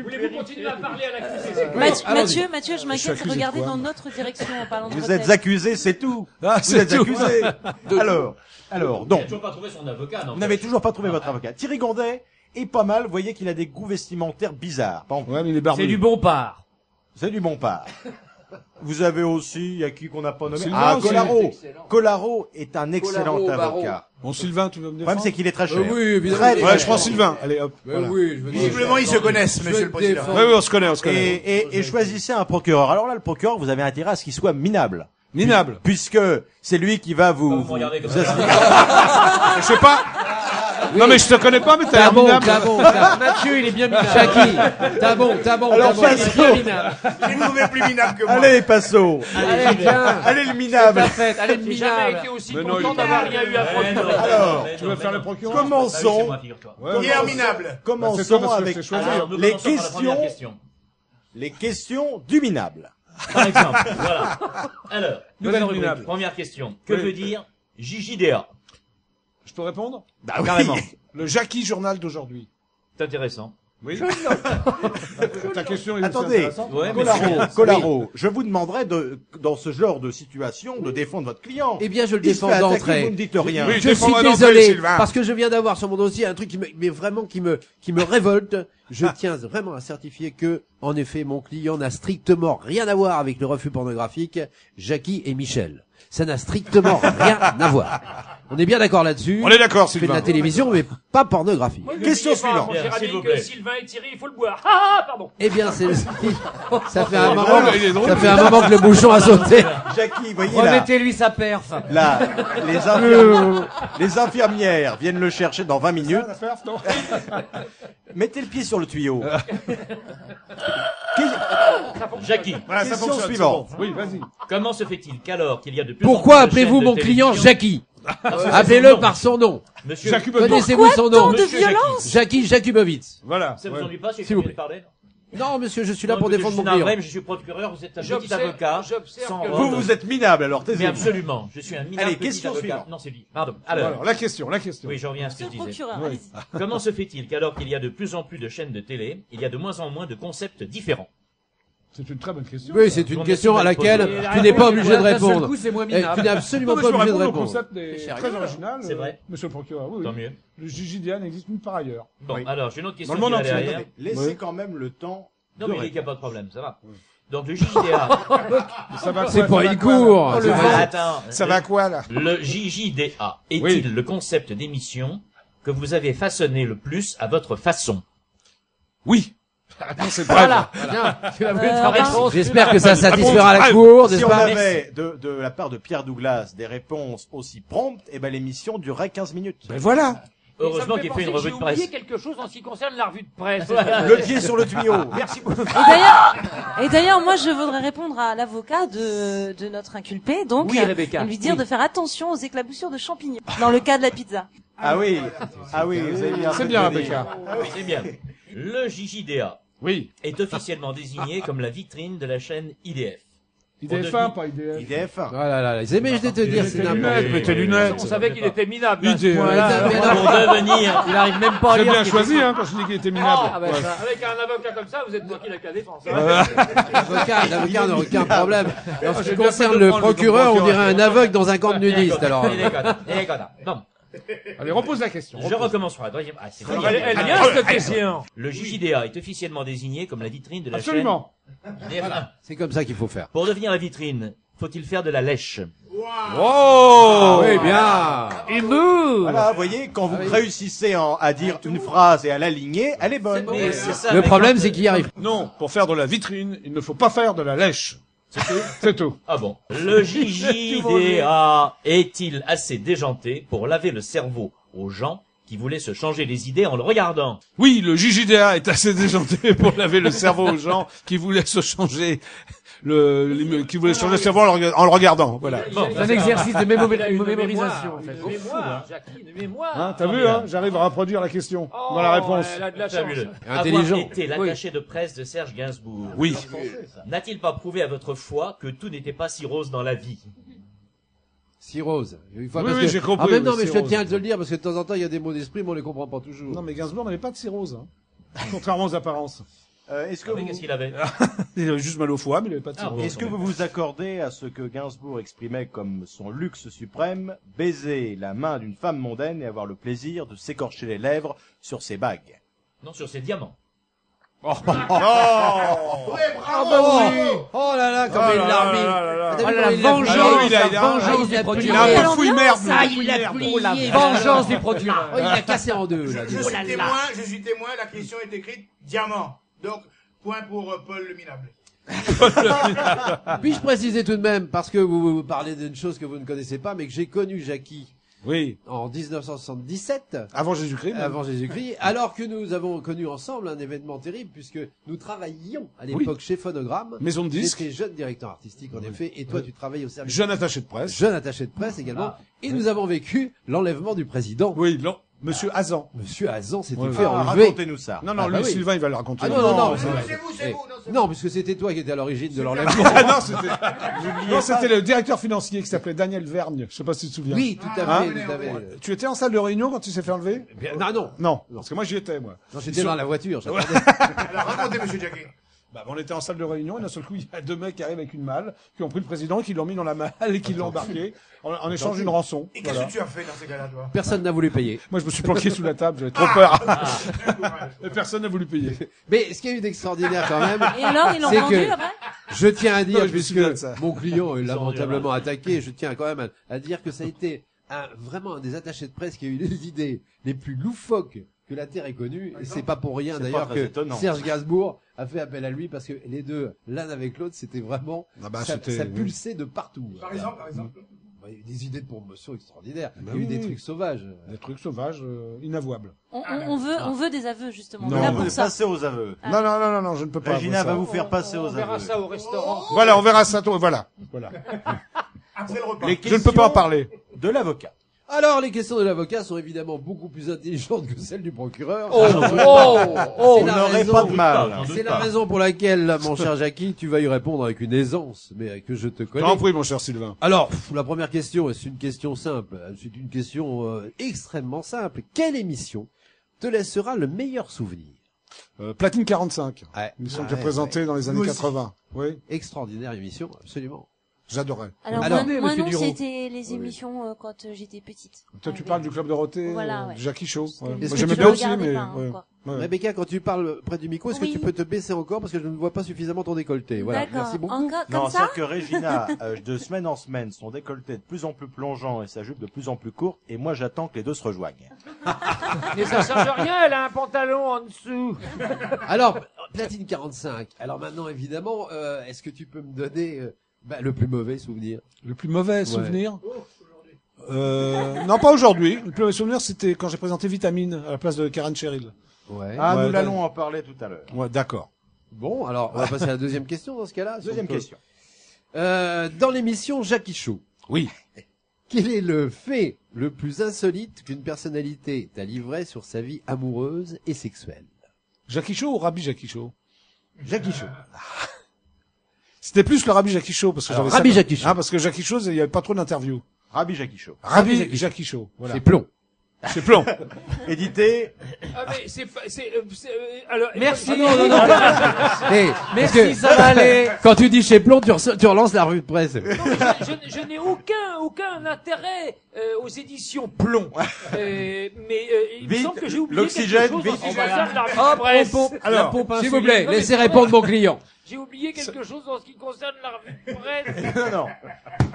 Voulez-vous continuer à parler à l'accusé
Mathieu, je m'inquiète,
accusé de
regardez
quoi,
dans notre direction en parlant de
Vous
bretelles.
êtes accusé, c'est tout.
Ah,
Vous
c'est
êtes
tout.
accusé. Alors,
Il a
donc,
toujours pas trouvé son avocat, non.
vous n'avez toujours pas trouvé votre avocat. Thierry Gondet est pas mal. Vous voyez qu'il a des goûts vestimentaires bizarres. Par exemple,
Ouais, mais il est barbu.
C'est du bon part.
c'est du bon part. Vous avez aussi, il y a qui qu'on n'a pas nommé?
Sylvain
Ah,
aussi.
Colaro. Colaro est un excellent
Colaro, Barreau.
avocat.
Bon, Sylvain, tu veux me
Le
défendre
problème, c'est qu'il est très cher.
oui, évidemment.
Très,
Ouais,
très
je prends
cher.
Sylvain. Allez, hop. Voilà.
Oui, je veux dire.
Visiblement, ils se connaissent, monsieur le président.
Ouais, oui, on se connaît, on se connaît.
Et choisissez un procureur. Alors là, le procureur, vous avez intérêt à ce qu'il soit minable.
Minable.
Puisque c'est lui qui va vous...
Vous regardez comme
vous
ça.
Je sais pas. Non, mais je te connais pas, mais t'as l'air minable.
Mathieu, il est bien minable.
Jackie, t'as bon.
Alors,
Il est
Passo.
bien minable.
J'ai trouvé plus minable que moi.
Allez, Passo.
Allez, viens.
Allez, le minable.
Parfait, allez,
J'ai jamais
minable.
été aussi
Mais non,
content
il-
d'avoir rien eu à procurer.
Alors,
Tu veux faire le procureur
commençons.
Hier minable.
Bah, c'est
Commençons
toi, parce que
avec
je t'ai choisi.
Alors, nous
les
commençons par la première
questions. Les questions du minable.
Par exemple, voilà. Alors, nouvelle
Vas-y,
rubrique.
minable.
Première question. Que
Oui.
veut dire JJDA?
Je peux répondre
Bah oui.
Carrément.
Le Jackie Journal d'aujourd'hui.
C'est intéressant.
Oui. Ta question est aussi
Attendez,
intéressante.
Ouais, mais c'est-
Colaro, je vous demanderai dans ce genre de situation de défendre votre client.
Eh bien, je le
Il se
défends
fait attaquer,
d'entrée.
vous ne dites rien.
Oui,
Je
défends-moi
suis
d'entrée,
désolé,
Sylvain.
parce que je viens d'avoir sur mon dossier un truc qui me révolte. Je tiens vraiment à certifier que, en effet, mon client n'a strictement rien à voir avec le refus pornographique, Jackie et Michel. Ça n'a strictement rien à voir. On est bien d'accord là-dessus.
On est d'accord,
Je fais de
Sylvain.
la télévision, mais pas pornographie.
Question
N'oubliez pas,
suivante.
Mon cher
Bien, s'il
ami,
vous
que
plaît.
Sylvain et Thierry, il faut le boire. Ah, pardon.
Eh bien, c'est, ça fait un
Il est
moment,
drôle, il est drôle.
ça fait un moment que le bouchon a sauté.
Jackie, voyez là,
Remettez-lui sa perf.
là, les infirmières viennent le chercher dans 20 minutes.
La perf, non
Mettez le pied sur le tuyau.
Jackie,
Voilà, ça
Question
fonctionne.
suivante.
c'est bon. Oui, vas-y.
comment se fait-il qu'alors qu'il y a de plus en
Pourquoi
plus de
appelez-vous
chaînes de
mon client
télévision-
Jackie?
Parce que c'est
Appelez-le
son nom.
par son nom.
Monsieur,
Jackie
Connaissez-vous son nom?
Tant de
Monsieur Jackie.
violence.
Jackie Jakubowicz.
Voilà.
ça vous
ouais.
ennuie pas si
S'il vous
je
plaît.
parler?
Non, monsieur, je suis là
Non,
pour
écoutez,
défendre
je
mon
suis navré,
client.
mais je suis procureur, vous êtes un petit
J'observe-
avocat.
j'observe
sans
que-
robe.
Vous êtes minable, alors
Mais
taisez-vous.
absolument, je suis un minable
Allez,
petit
question
avocat.
suivante.
Non, c'est lui. Pardon.
Alors, la question.
Oui, je reviens à ce que
Monsieur
je
le
disais.
procureur,
Oui.
allez-y.
Comment se fait-il qu'alors qu'il y a de plus en plus de chaînes de télé, il y a de moins en moins de concepts différents?
C'est une très bonne question.
Oui, c'est une
Merci
question à
de me
laquelle
poser.
Et la
tu n'es pas
réponse,
obligé de
d'un seul
répondre.
coup, c'est moins
Eh,
minable.
tu n'es absolument
Non, mais
pas
je vais
obligé de
répondre au
répondre.
concept des
C'est
très
rigolo.
original.
C'est vrai.
Monsieur le procureur, oui,
Tant
oui.
mieux.
Le JJDA n'existe nulle part ailleurs.
Bon,
Oui.
alors, j'ai une autre question
Dans le monde
qui va
entier.
derrière.
Laissez
Oui.
quand même le temps.
Non,
de
mais il n'y a
répondre.
pas de problème, ça va. Donc, le JJDA.
Ça va
C'est
quoi,
pas
ça va
une
quoi,
cour.
là
Oh, le
Attends.
Ça va quoi, là
Le JJDA est-il
Oui.
le concept d'émission que vous avez façonné le plus à votre façon?
Oui. Non, c'est pas
Voilà. Bien. Tu as vu ta réponse.
J'espère que ça satisfera la cour,
Si
n'est-ce
on
pas?
avait de la part de Pierre Douglas des réponses aussi promptes, eh ben l'émission durerait 15 minutes.
Ben voilà.
Heureusement qu'il fait une revue de
J'ai oublié
presse.
quelque chose en ce qui concerne la revue de presse.
Le pied sur le tuyau.
Merci beaucoup.
Et d'ailleurs, moi, je voudrais répondre à l'avocat de notre inculpé, donc,
Oui, Rebecca.
et lui dire
Oui.
de faire attention aux éclaboussures de champignons, dans le cas de la pizza.
Ah oui, ah oui, vous avez bien
C'est
fait
bien,
de le dire.
Rebecca.
C'est bien. Le JJDA est officiellement désigné comme la vitrine de la chaîne IDF.
IDF1, pas IDF.
IDF1.
Oh là là, les aimés, je vais te dire, c'est n'importe
Mais tes lunettes.
On savait qu'il était minable.
IDF.
à ce point-là.
Pour devenir,
Il arrive même pas à
J'ai
lire.
bien
ce qu'il
choisi,
fait.
hein, quand je dis qu'il était minable.
Ah, ben, ça, avec un avocat comme ça, vous êtes tranquille avec la défense. hein.
L'avocat n'a aucun problème. En ce
J'ai
qui
bien
concerne
fait de
le
prendre le
procureur, on
procureur.
dirait un aveugle dans un camp de nudistes, alors.
Il est content, il est content. Non.
Allez, repose la question.
Je recommence sur la troisième. Ah, c'est
Alors,
très
elle
bien.
vient cette question.
Le JJDA est officiellement désigné comme la vitrine de la
Absolument.
chaîne IDF1.
C'est comme ça qu'il faut faire.
Pour devenir la vitrine, faut-il faire de la lèche?
Oh
Oui, bien.
Voilà, vous voyez, quand vous réussissez à dire une phrase et à l'aligner, elle est bonne.
Mais c'est ça,
Le
mais
problème,
quand-
c'est qu'il y arrive.
Non, pour faire de la vitrine, il ne faut pas faire de la lèche. C'est tout.
Ah bon. Le JJDA est-il assez déjanté pour laver le cerveau aux gens qui voulaient se changer les idées en le regardant?
Oui, le JJDA est assez déjanté pour laver le cerveau aux gens qui voulaient se changer qui voulaient changer le cerveau en le regardant. Voilà.
Bon,
C'est un exercice de mémorisation, en fait.
Une mémoire, Jackie, une mémoire.
Hein, t'as vu, hein, j'arrive à reproduire la question
Oh,
dans la réponse.
Elle a de la chance.
Fabuleux.
Intelligent.
Avoir été l'attaché de presse de Serge Gainsbourg.
Oui.
N'a-t-il pas prouvé à votre foi que tout n'était pas si rose dans la vie?
Cirrhose. Une fois,
Oui,
parce
oui,
que-
j'ai compris,
Ah, mais non,
oui,
mais je
cirrhose.
tiens à te le dire, parce que de temps en temps, il y a des mots d'esprit, mais on les comprend pas toujours.
Non, mais Gainsbourg n'avait pas de cirrhose, hein. Contrairement aux apparences.
Est-ce que
Ah, mais qu'est-ce qu'il avait?
Il avait juste mal au foie, mais il n'avait pas de
Ah,
cirrhose.
bon.
Est-ce que vous vous accordez à ce que Gainsbourg exprimait comme son luxe suprême, baiser la main d'une femme mondaine et avoir le plaisir de s'écorcher les lèvres sur ses bagues?
Non, sur ses diamants.
Oh,
Ah bah oui. Oh là là, comme il l'a remis.
Oh là, la vengeance, du procureur.
Il a un peu fouille merde.
Ah, il l'a plié. La vengeance du procureur.
Oh, il l'a cassé en deux, là. dis donc.
Je suis témoin, la question est écrite diamant. Donc, point pour Paul le minable.
Puis-je préciser tout de même, parce que vous parlez d'une chose que vous ne connaissez pas, mais que j'ai connu Jackie
Oui.
en 1977,
Avant Jésus-Christ. même.
avant Jésus-Christ, alors que nous avons connu ensemble un événement terrible, puisque nous travaillions à l'époque chez Phonogramme.
Maison de disques.
J'étais jeune directeur artistique, en effet, et toi, tu travaillais au service.
Jeune attaché de presse.
Jeune attaché de presse également. Et nous avons vécu l'enlèvement du président.
Oui, non. Monsieur Hazan.
Monsieur Hazan s'était
Ouais,
fait
ouais.
enlever.
Racontez-nous ça.
Non, non,
Ah,
lui,
bah oui.
Sylvain, il va le raconter.
Ah non, non, non.
C'est vous, c'est
Eh,
vous. Non, c'est
non, puisque c'était toi qui étais à l'origine de l'enlèvement.
Ah non, c'était le directeur financier qui s'appelait Daniel Vergne. Je sais pas si tu te souviens.
Oui, tout à
Hein
fait, tout à fait.
Tu étais en salle de réunion quand il s'est fait enlever?
Non, non.
Non. Parce que moi, j'y étais, moi.
Non, j'étais dans la voiture.
Ouais.
Alors, racontez, monsieur Jackie.
Bah, on était en salle de réunion et d'un seul coup, il y a deux mecs qui arrivent avec une malle, qui ont pris le président, qui l'ont mis dans la malle et qui l'ont embarqué en échange d'une rançon.
Et qu'est-ce
Voilà.
que tu as fait dans ces cas-là, toi?
Personne n'a voulu payer.
Moi, je me suis planqué sous la table, j'avais trop peur. Et personne n'a voulu payer.
Mais ce qui est eu d'extraordinaire quand même,
Et alors, ils l'ont
c'est
vendu
que
après
je tiens à dire,
Non, je me souviens de ça.
puisque mon client est
Ils sont
lamentablement attaqué, je tiens quand même à dire que ça a été vraiment un des attachés de presse qui a eu les idées les plus loufoques que la Terre ait connues. Et c'est pas pour rien
C'est
d'ailleurs
pas très
que
étonnant.
Serge Gainsbourg a fait appel à lui, parce que les deux, l'un avec l'autre, c'était vraiment,
Ah bah,
ça
c'était-
pulsait de partout.
Par exemple.
Bah, il y a eu des idées de promotion extraordinaires.
Bah
Il y a eu
oui,
des
oui.
trucs sauvages.
Des trucs sauvages, inavouables.
On veut des aveux, justement.
Non,
On est là
mais
pour ça.
Passez aux aveux.
Non, non, non, non, non, je ne peux pas.
Regina
avouer
va
ça.
vous faire passer aux
On verra
aveux.
ça au restaurant.
Voilà, on verra ça. Voilà. Voilà.
Après le repas.
Les
Je ne peux pas en parler.
de l'avocat.
Alors, les questions de l'avocat sont évidemment beaucoup plus intelligentes que celles du procureur.
Oh,
C'est
vous
la
n'aurez
raison-
pas de mal.
C'est la raison pour laquelle, mon cher Jackie, tu vas y répondre avec une aisance, mais que je te connais.
T'en prie, mon cher Sylvain.
Alors, la première question, c'est une question simple. C'est une question extrêmement simple. Quelle émission te laissera le meilleur souvenir?
Platine 45.
Ouais.
Émission que j'ai
Ouais,
présentée dans les années
Nous aussi.
80. Oui.
Extraordinaire émission, absolument.
J'adorais.
Alors,
Alors,
moi
monsieur
non,
Duro.
c'était les émissions quand j'étais petite.
Toi, tu parles du Club Dorothée,
Voilà, ouais.
de Jackie Show. Ouais.
Est-ce
Moi,
que
j'aimais
tu
bien
peux
aussi,
regarder
mais...
pas, hein,
ouais.
quoi.
Ouais.
Rebecca, quand tu parles près du micro, est-ce que
Oui.
tu peux te baisser encore parce que je ne vois pas suffisamment ton décolleté? Voilà.
D'accord.
Merci beaucoup.
Encore
Non,
comme ça
c'est-à-dire que Regina, de semaine en semaine, son décolleté est de plus en plus plongeant et sa jupe de plus en plus courte, et moi j'attends que les deux se rejoignent.
Mais ça change rien, elle a un pantalon en dessous.
Alors, Platine 45. Alors maintenant, évidemment, est-ce que tu peux me donner le plus mauvais souvenir?
Le plus mauvais souvenir Non, pas aujourd'hui. Le plus mauvais souvenir, c'était quand j'ai présenté Vitamine à la place de Karen Cheryl.
Ouais.
Ah,
Ouais,
nous l'allons en parler tout à l'heure.
Ouais, d'accord.
Bon, alors, on va passer à la deuxième question dans ce cas-là.
Deuxième question.
Dans l'émission Jackie Show.
Oui.
Quel est le fait le plus insolite qu'une personnalité t'a livré sur sa vie amoureuse et sexuelle?
Jackie Show ou Rabbi Jackie Show?
Jackie Show.
C'était plus le Rabbi Jackie Show parce que
Alors,
j'avais
Rabbi
ça-
Jackie Show.
Ah, parce que Jackie Show, il y avait pas trop d'interviews.
Rabbi Jackie Show.
Rabbi Jackie Show. Voilà.
C'est plomb.
C'est plomb.
Édité.
Ah mais alors
Merci.
non, non, non.
Hey,
Merci,
parce que
ça va aller.
Quand tu dis chez Plomb, tu relances la revue de presse.
Non, mais je n'ai aucun intérêt aux éditions Plomb. Mais il me
Vite,
semble que j'ai oublié
l'oxygène,
quelque chose
vite.
en ce qui concerne la revue
Hop,
de presse.
on pompe.
Alors,
La pompe
S'il
insuline.
vous plaît,
Non, mais
laissez
c'est
répondre
vrai.
mon client.
J'ai oublié quelque chose en ce qui concerne la revue de presse.
Non, non.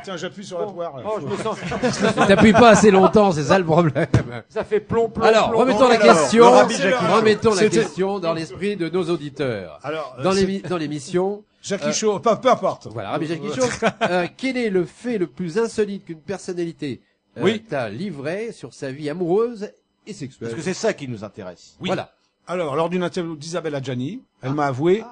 Tiens, j'appuie sur la poire. là.
Oh, je me sens.
T'appuies pas assez longtemps, c'est ça le problème.
Ça fait plomb.
Alors,
plomb.
remettons la
Alors,
question.
le Rabbi Jackie Show.
Remettons la
C'était-
question dans l'esprit de nos auditeurs.
Alors,
Dans
c'est-
dans l'émission,
Jackie Show, peu importe.
voilà, Rabbi Jackie Show. Quel est le fait le plus insolite qu'une personnalité
Oui.
t'a livré sur sa vie amoureuse et sexuelle?
Parce que c'est ça qui nous intéresse.
Oui.
Voilà.
Alors, lors d'une interview d'Isabelle Adjani, elle m'a avoué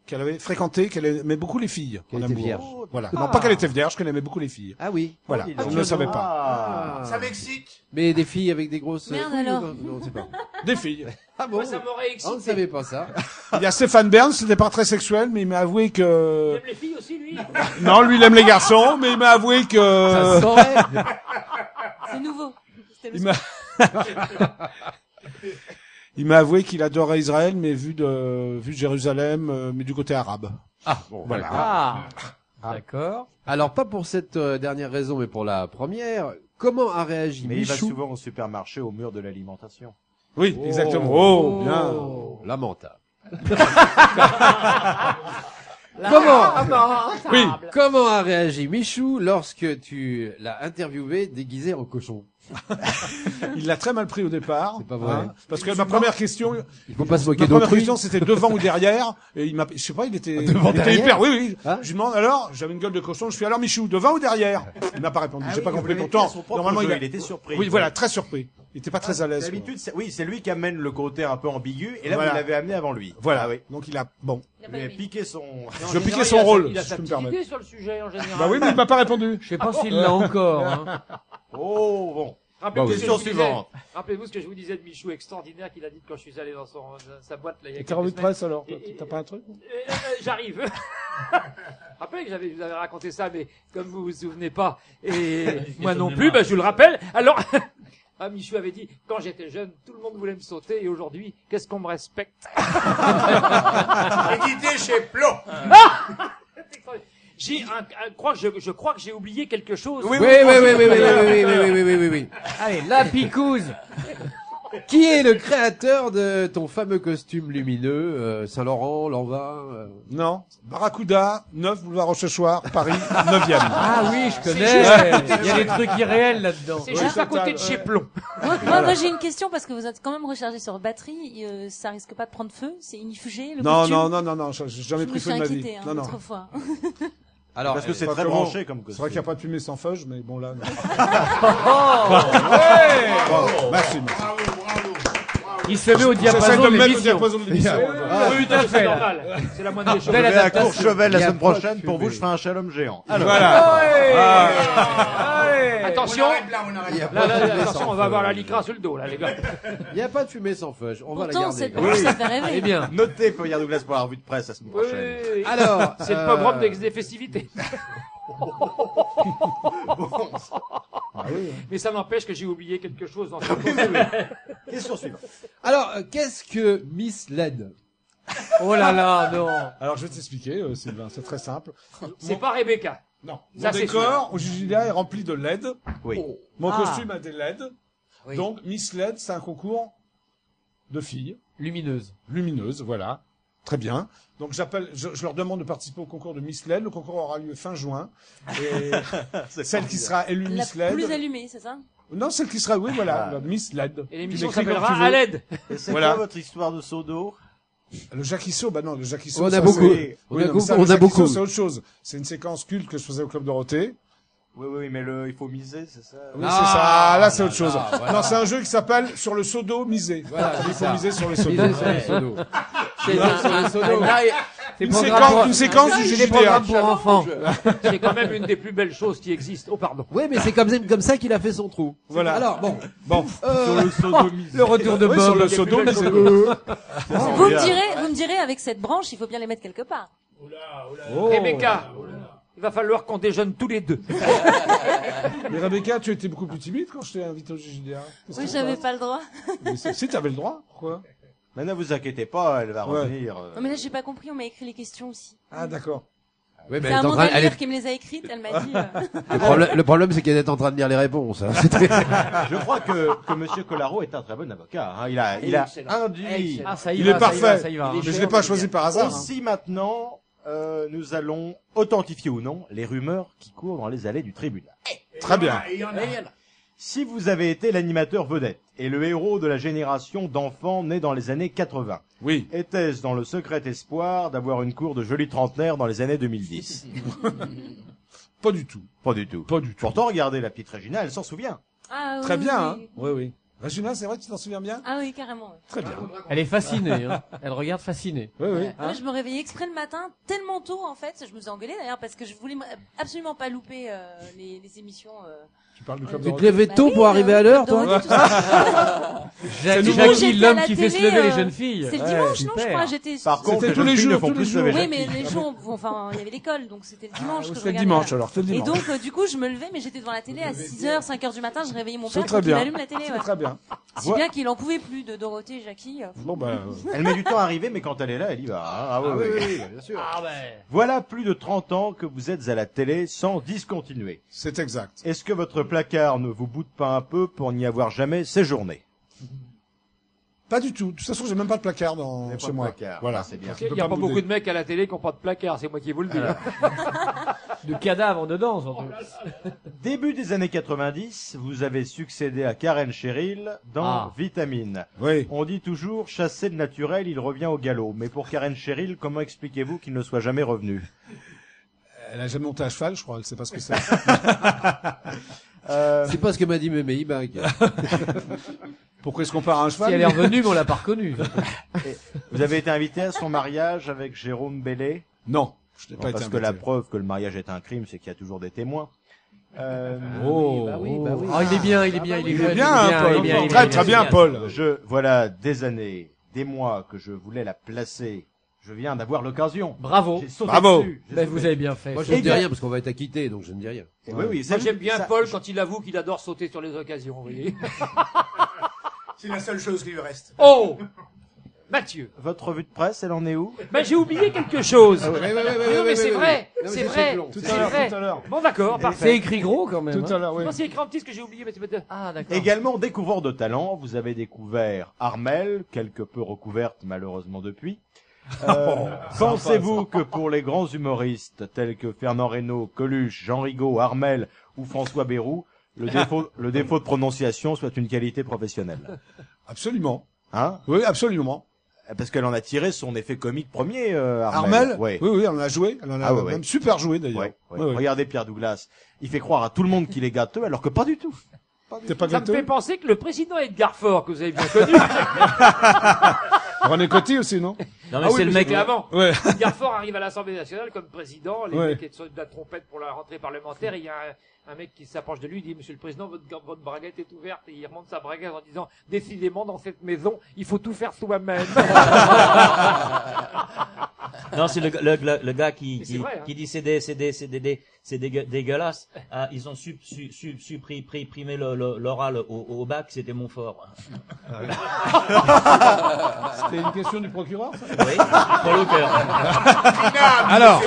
qu'elle avait fréquenté, qu'elle aimait beaucoup les filles.
Qu'elle
en
était
amour.
vierge.
Voilà. Non, pas qu'elle était vierge, qu'elle aimait beaucoup les filles.
Ah oui.
Voilà.
dis donc.
Je ne le savais pas.
Ah.
Ça m'excite.
Mais des filles avec des grosses...
Merde,
couilles,
alors.
Non, on sait pas.
Des filles.
Ah bon?
Moi, ça m'aurait
On ne
excité.
savait pas ça.
Il y a Stéphane Bern, c'était pas très sexuel, mais il m'a avoué
Il
que...
aime les filles aussi, lui.
Non, lui, il aime les garçons, mais il m'a avoué que...
Ça se saurait.
C'est nouveau. C'était le
Il m'a... Il m'a avoué qu'il adorait Israël, mais vu de Jérusalem, mais du côté arabe.
Ah, bon,
Voilà.
Ah. D'accord.
Alors, pas pour cette dernière raison, mais pour la première. Comment a réagi
Mais il va
Michou?
souvent au supermarché au mur de l'alimentation.
Oui, exactement. Oh, bien.
Lamentable.
Oui.
Comment a réagi Michou lorsque tu l'as interviewé déguisé en cochon?
Il l'a très mal pris au départ.
C'est pas vrai.
Parce que ma première question,
Il faut pas se moquer
ma première
d'autrui.
question, c'était devant ou derrière. Et il m'a, je sais pas, il était,
Devant,
il était
derrière
hyper, oui, oui.
Hein
Je lui demande alors, j'avais une gueule de cochon, je suis alors Michou, devant ou derrière? Il n'a pas répondu, j'ai pas compris.
il
Pourtant,
était à son propre
normalement,
jeu,
il
il était surpris.
Oui, voilà, très surpris. Il était pas très à l'aise. quoi.
D'habitude, oui, c'est lui qui amène le côté un peu ambigu, et là,
Voilà.
vous l'avez amené avant lui.
Voilà.
Ah oui.
Donc il a, bon.
Vous lui avez piqué son...
Je piquais son rôle,
Il a
si
sa
tu me
petite
permets.
idée sur le sujet, en général.
Bah oui, mais il m'a pas répondu.
Je sais pas s'il l'a encore. Hein.
Oh, bon.
Rappelez-vous
Question
ce que je vous disais-
suivante.
Rappelez-vous ce que je vous disais de Michou extraordinaire qu'il a dit quand je suis allé dans sa boîte là il y a
Et
quelques
ta revue de
semaines.
presse alors?
Et-
T'as pas un truc?
J'arrive. Rappelez que je vous avais raconté ça, mais comme vous vous souvenez pas, et moi non plus, bah, je vous le rappelle. Alors, ah, Michou avait dit, quand j'étais jeune, tout le monde voulait me sauter, et aujourd'hui, qu'est-ce qu'on me respecte?
Édité chez Plomb.
Je crois que j'ai oublié quelque chose.
Oui, oui, oui, oui, oui, oui, oui, oui, oui, oui, oui.
Allez, la picouse.
Qui est le créateur de ton fameux costume lumineux, Saint-Laurent, Lanvin
Non. Barracuda, 9 boulevard Rochechouart, Paris, 9e.
Ah oui, je connais. Il y a des trucs irréels là-dedans.
C'est juste à côté de chez Plomb.
Moi, j'ai une question parce que vous êtes quand même rechargé sur batterie. Ça risque pas de prendre feu? C'est inifugé le
Non,
costume?
non, j'ai jamais
Je me
pris
suis
feu de ma vie.
inquiétée, hein,
Non, non.
l'autre fois.
Alors,
Parce que c'est
Pas
très
comment-
branché comme
C'est
costume.
vrai qu'il n'y a pas de fumée sans feuge, mais bon là. Non.
Ouais.
Merci.
Il se met au
J'essaie
diapason
de
de
me mettre au
l'émission.
diapason de l'émission.
Oui, tout à
C'est
fait. là.
normal. C'est la moindre des choses.
Belle
Je vais à
adaptation.
Courchevel la
Il y a
semaine
pas de
prochaine. Pour
fumée.
vous, je ferai un shalom géant. Alors,
Voilà.
Allez.
Attention.
On arrête là, on arrête
Il y a
là.
pas
Là,
de fumée
attention,
sans
on va avoir
feu.
la lycra sur le dos, là, les gars.
Il n'y a pas de fumée sans feuge. On va la
Pourtant,
garder.
cette
Oui.
branche, ça fait rêver.
Eh bien.
notez Feuillard Douglas pour la revue de presse la semaine
Oui,
prochaine.
oui, oui.
Alors,
C'est le pogrom des festivités. Mais ça n'empêche que j'ai oublié quelque chose dans ce costume.
Question suivante.
Alors, qu'est-ce que Miss LED?
Oh là là, non.
Alors je vais t'expliquer, Sylvain, c'est très simple.
C'est pas Rebecca.
Non. Mon
Ça, c'est
décor au Gigilia est rempli de LED.
Oui.
Mon
Ah.
costume a des LED.
Oui.
Donc Miss LED, c'est un concours de filles
Lumineuse.
lumineuses, voilà. Très bien. Donc je leur demande de participer au concours de Miss LED. Le concours aura lieu fin juin. Et celle qui sera élue
La
Miss LED.
plus allumée, c'est ça?
Non, celle qui sera, oui, voilà,
Ah.
la Miss LED.
Et l'émission
Tu l'écris comme tu
s'appellera
veux.
à l'aide.
Et c'est
Voilà.
quoi votre histoire de seau d'eau?
Le Jacquisso, bah non, le Jacquisso.
On a
ça,
beaucoup.
c'est-
On
Oui,
a
non, mais ça,
beaucoup.
le Jacquisso, c'est autre chose. C'est une séquence culte que je faisais au Club Dorothée.
Oui, mais il faut miser, c'est ça.
Oui, c'est ça. Là, c'est autre chose.
voilà.
Non, c'est un jeu qui s'appelle Sur le seau d'eau misé. Voilà, il faut miser sur le seau d'eau.
Miser sur le seau d'eau.
C'est
Une séquence du
Des
JDA.
programmes pour enfants.
C'est quand même une des plus belles choses qui existent. Oh, pardon.
Oui, mais c'est comme ça qu'il a fait son trou.
Voilà.
Alors, bon.
Le retour de
Oui,
Bob.
sur le seau d'eau misé.
Vous me direz, avec cette branche, il faut bien les mettre quelque part.
Rebecca, il va falloir qu'on déjeune tous les deux.
Mais Rebecca, tu étais beaucoup plus timide quand je t'ai invité au JDA.
Oui, j'avais pas le droit.
Si, t'avais le droit. Pourquoi?
Mais ne vous inquiétez pas, elle va revenir.
Non, mais là, j'ai pas compris, on m'a écrit les questions aussi.
Ah, d'accord.
Oui, mais
C'est Amanda Lear qui me les a écrites, elle m'a dit...
Le problème, c'est qu'elle est en train de lire les réponses. Hein.
Je crois que Monsieur Collaro est un très bon avocat. Hein. Il a induit.
Ah, ça y
Il
va,
est parfait.
ça y va.
Mais je l'ai pas choisi par hasard.
Aussi maintenant, nous allons authentifier ou non les rumeurs qui courent dans les allées du tribunal.
Très bien.
Si vous avez été l'animateur vedette et le héros de la génération d'enfants nés dans les années 80,
oui,
était-ce dans le secret espoir d'avoir une cour de jolis trentenaires dans les années 2010?
Pas du tout.
Pas du tout.
Pas du tout.
Pourtant, regardez la petite Régina, elle s'en souvient.
Ah,
Très
oui,
bien,
oui.
hein. Oui, oui. Régina, c'est vrai que tu t'en souviens bien?
Ah oui, carrément.
Très bien.
Elle est fascinée, hein. Elle regarde fascinée.
Oui, oui.
Moi, je me réveillais exprès le matin, tellement tôt, en fait. Je me suis engueulée, d'ailleurs, parce que je voulais absolument pas louper les émissions...
Tu parles du club
Tu te levais tôt pour arriver à l'heure, toi?
Jackie, l'homme qui fait se lever les jeunes filles.
C'est le dimanche, non, je crois, j'étais...
Par contre,
C'était tous les jours, tous les jours.
Oui, mais les jours, enfin, il y avait l'école, donc c'était le dimanche que je
C'était le
regardais.
dimanche, alors, c'était le
Et
dimanche.
donc, du coup, je me levais, mais j'étais devant la télé à 6h, 5h du matin, je réveillais mon père
C'est très
pour qu'il
bien.
allume la télé.
C'est
Ouais.
très bien.
Si bien qu'il en pouvait plus de Dorothée et Jackie.
Bon, bah,
Elle met du temps à arriver, mais quand elle est là, elle y va. Ah, oui, oui, bien sûr.
Ah, ben.
Voilà plus de 30 ans que vous êtes à la télé sans discontinuer.
c'est exact.
Est-ce que votre placard ne vous boude pas un peu pour n'y avoir jamais séjourné?
Pas du tout. De toute façon, j'ai même pas de placard chez moi. Voilà.
C'est bien.
Il n'y a pas beaucoup de mecs à la télé qui n'ont pas de placard, c'est moi qui vous le dis.
De cadavres dedans, surtout.
Début des années 90, vous avez succédé à Karen Cheryl dans Vitamine.
Oui.
On dit toujours, chassé de naturel, il revient au galop. Mais pour Karen Cheryl, comment expliquez-vous qu'il ne soit jamais revenu?
Elle a jamais monté à cheval, je crois. Elle sait pas ce que c'est.
C'est pas ce que m'a dit Mémé Ibag.
Pourquoi est-ce qu'on part à un cheval?
Si elle est revenue, mais on l'a pas reconnue.
Vous avez été invité à son mariage avec Jérôme Bellet?
Non. Je n'ai
Bon,
pas été
parce que
invité.
la preuve que le mariage est un crime, c'est qu'il y a toujours des témoins.
Oh.
Bah oui. Ah, il est bien, il est bien, il est
Il est
jeune,
bien, hein, Paul.
il est bien, il est
Très,
bien,
très
il est
bien, Paul.
Voilà des années, des mois que je voulais la placer. Je viens d'avoir l'occasion.
Bravo.
J'ai sauté
Bravo.
dessus. J'ai
Ben,
sauté.
vous avez bien fait.
Moi, je ne dis rien parce qu'on va être acquitté, donc je ne dis rien.
Oui, oui,
Moi, j'aime bien Paul quand il avoue qu'il adore sauter sur les occasions, vous voyez.
C'est la seule chose qui lui reste.
Oh! Mathieu.
Votre revue de presse, elle en est où?
Ben, j'ai oublié quelque chose.
Ah
Non, mais c'est vrai.
Non, mais
C'est
c'est
vrai.
long.
Tout
C'est
à l'heure,
vrai.
tout à l'heure.
Bon, d'accord,
C'est
parfait.
écrit gros, quand même.
Tout à l'heure, oui.
Non, c'est écrit en petit ce que j'ai oublié, mais c'est peut-être...
Ah, d'accord.
Également découvreur de talent, vous avez découvert Armel, quelque peu recouverte malheureusement depuis. Pensez-vous que pour les grands humoristes tels que Fernand Reynaud, Coluche, Jean Rigaud, Armel ou François Bayrou, le défaut de prononciation soit une qualité professionnelle?
Absolument.
Hein?
Oui, absolument.
Parce qu'elle en a tiré son effet comique premier,
Armel?
Ouais.
Oui, oui, elle en a joué. Elle en a
Ouais.
même super joué, d'ailleurs.
Ouais.
Oui, oui.
Regardez Pierre Douglas. Il fait croire à tout le monde qu'il est gâteux, alors que pas du tout.
T'es pas
Ça me
gâteux?
fait penser que le président Edgar Faure, que vous avez bien connu.
René Coty aussi, non?
Non, mais c'est le mec.
c'était avant.
Ouais.
Edgar Faure arrive à l'Assemblée nationale comme président, les
Ouais.
mecs étaient de la trompette pour la rentrée parlementaire, et il y a un mec qui s'approche de lui, il dit, Monsieur le Président, votre braguette est ouverte, et il remonte sa braguette en disant, décidément, dans cette maison, il faut tout faire soi-même.
Non, c'est le gars
Mais c'est vrai, hein.
qui dit c'est dégueulasse. Ah, ils ont supprimé l'oral au bac, c'était Montfort.
C'était une question du procureur, ça?
Oui, pour le cœur.
Alors,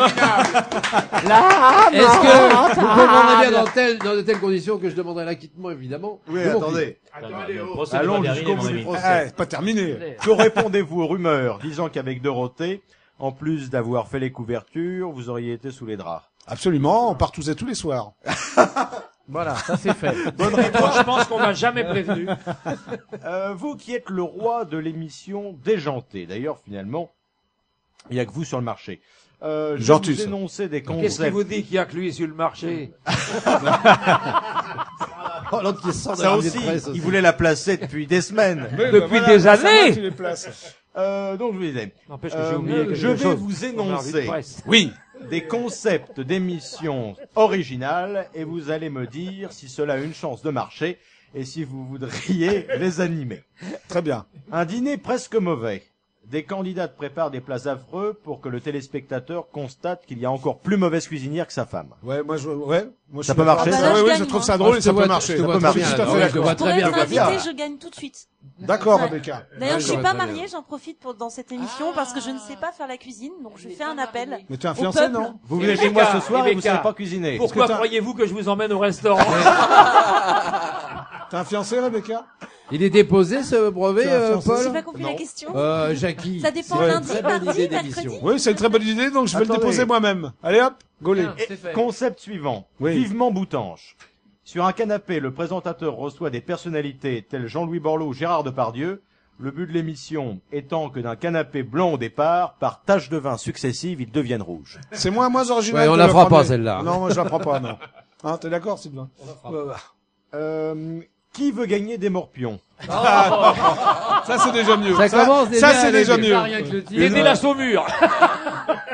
est-ce que vous comprendrez bien dans de telles conditions que je demanderai l'acquittement, évidemment?
Oui,
de mon
attendez.
Allons
jusqu'au bout du procès.
Ah, c'est pas terminé.
Que répondez-vous aux rumeurs disant qu'avec Dorothée, en plus d'avoir fait les couvertures, vous auriez été sous les draps?
Absolument, on partousait tous les soirs.
Voilà, ça c'est fait.
Bonne réponse.
Je pense qu'on m'a jamais prévenu.
Vous qui êtes le roi de l'émission déjantée. D'ailleurs, finalement, il n'y a que vous sur le marché. Je vais
Gentil,
vous
ça.
énoncer des
Qu'est-ce qui
concepts.
vous dit qu'il y a que lui sur le marché?
Oh, l'autre qui sort de
Ça
la
aussi,
revue de presse
il voulait la placer depuis des semaines.
Oui,
Depuis
bah
des
voilà, ça
années.
va, tu les places.
Donc je vous disais.
N'empêche que j'ai oublié quelque
Je vais
chose.
vous
Dans la revue de
énoncer
presse.
Oui.
des concepts d'émissions originales et vous allez me dire si cela a une chance de marcher et si vous voudriez les animer.
Très bien.
Un dîner presque mauvais. Des candidats préparent des plats affreux pour que le téléspectateur constate qu'il y a encore plus mauvaise cuisinière que sa femme.
Ouais, moi je
Ça
suis
peut marcher,
d'accord.
ça?
Ouais,
je
oui,
gagne,
je trouve
moi.
ça drôle
Je
et
te
ça
vois-
peut marcher.
je te
Ça
vois
peut
très
marcher,
bien,
tout à
alors,
fait
oui, je te
d'accord.
vois
Pour
très bien,
être
Rebecca.
invité, je gagne tout de suite.
D'accord,
Ouais.
Rebecca.
D'ailleurs, je
Ouais,
suis
je
pas
vois très
mariée, j'en profite dans cette émission parce que je ne sais pas faire la cuisine, donc je fais un appel.
Mais tu es un
au
fiancé,
peuple.
non?
Vous venez chez moi ce soir et vous
Rebecca,
savez pas cuisiner.
Pourquoi
Est-ce que
croyez-vous que je vous emmène au restaurant?
T'es un fiancé, Rebecca?
Il est déposé, ce brevet,
Tu as un fiancé?
Paul?
J'ai pas compris la question.
Jackie.
Ça dépend
c'est une
lundi,
très bonne
mardi,
idée
mercredi.
d'émission.
Oui, c'est une très bonne idée, donc je vais le
Attendez.
déposer moi-même. Allez hop, gaulé.
Concept suivant.
Oui.
Vivement Boutanche. Sur un canapé, le présentateur reçoit des personnalités telles Jean-Louis Borloo ou Gérard Depardieu. Le but de l'émission étant que d'un canapé blanc au départ, par taches de vin successives, ils deviennent rouges.
C'est moins original.
Ouais, on
que
la
le
fera pas,
premier.
celle-là.
Non, moi je la prends pas, non. Hein, t'es d'accord, Sylvain?
Qui veut gagner des morpions?
Ça c'est déjà mieux.
Ça commence déjà
Ça
à
c'est
aller
déjà
mieux.
mieux.
Pas rien que le titre.
Aider la saumure.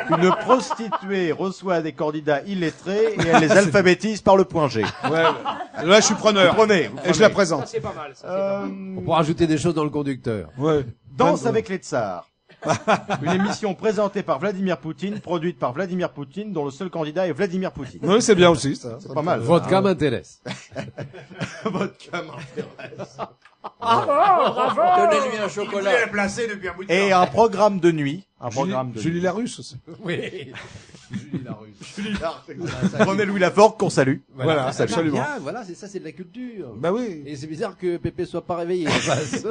Une prostituée reçoit des candidats illettrés et elle les alphabétise par le point G.
Ouais. Là je suis preneur.
Vous prenez.
Et je la présente.
C'est pas mal. Ça, c'est pas mal.
On pourra ajouter des choses dans le conducteur.
Ouais.
Danse avec les tsars. Une émission présentée par Vladimir Poutine, produite par Vladimir Poutine, dont le seul candidat est Vladimir Poutine.
Oui, c'est bien aussi, ça.
C'est pas mal.
Vodka m'intéresse.
Vodka m'intéresse.
Donnez-lui un
Il
chocolat.
voulait la placer depuis un bout de temps.
Et un programme de nuit. Un programme de
Julie
nuit.
Larusse aussi.
Oui. Julie Larusse.
Prenez Louis Lafort qu'on salue.
Voilà, absolument.
Bien, voilà, c'est ça, c'est de la culture.
Bah oui.
Et c'est bizarre que Pépé soit pas réveillé en face.
Non,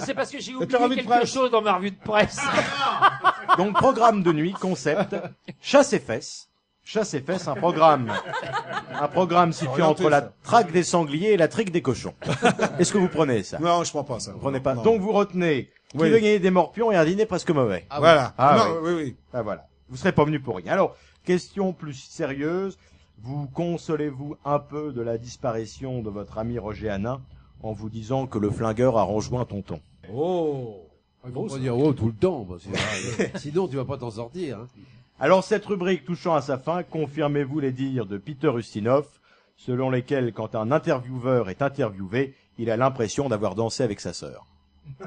c'est parce que j'ai
Et puis, revue
oublié
de
quelque
presse.
chose dans ma revue de presse.
Donc programme de nuit, concept, chasse et fesses. Chasse et fesses, un programme situé
Orienté,
entre la
ça.
traque des sangliers et la trique des cochons. Est-ce que vous prenez ça?
Non, je prends pas ça.
Vous prenez pas.
Non.
Donc vous retenez qui
Oui.
veut gagner des morpions et un dîner presque mauvais.
Voilà.
Ah
non,
oui.
oui, oui.
Ah voilà. Vous serez pas venu pour rien. Alors, question plus sérieuse. Vous consolez-vous un peu de la disparition de votre ami Roger Hanin en vous disant que le flingueur a rejoint Tonton?
Oh.
Il faut pas dire oh tout le temps, parce que, sinon tu vas pas t'en sortir. Hein.
Alors cette rubrique touchant à sa fin, confirmez-vous les dires de Peter Ustinov, selon lesquels quand un intervieweur est interviewé, il a l'impression d'avoir dansé avec sa sœur.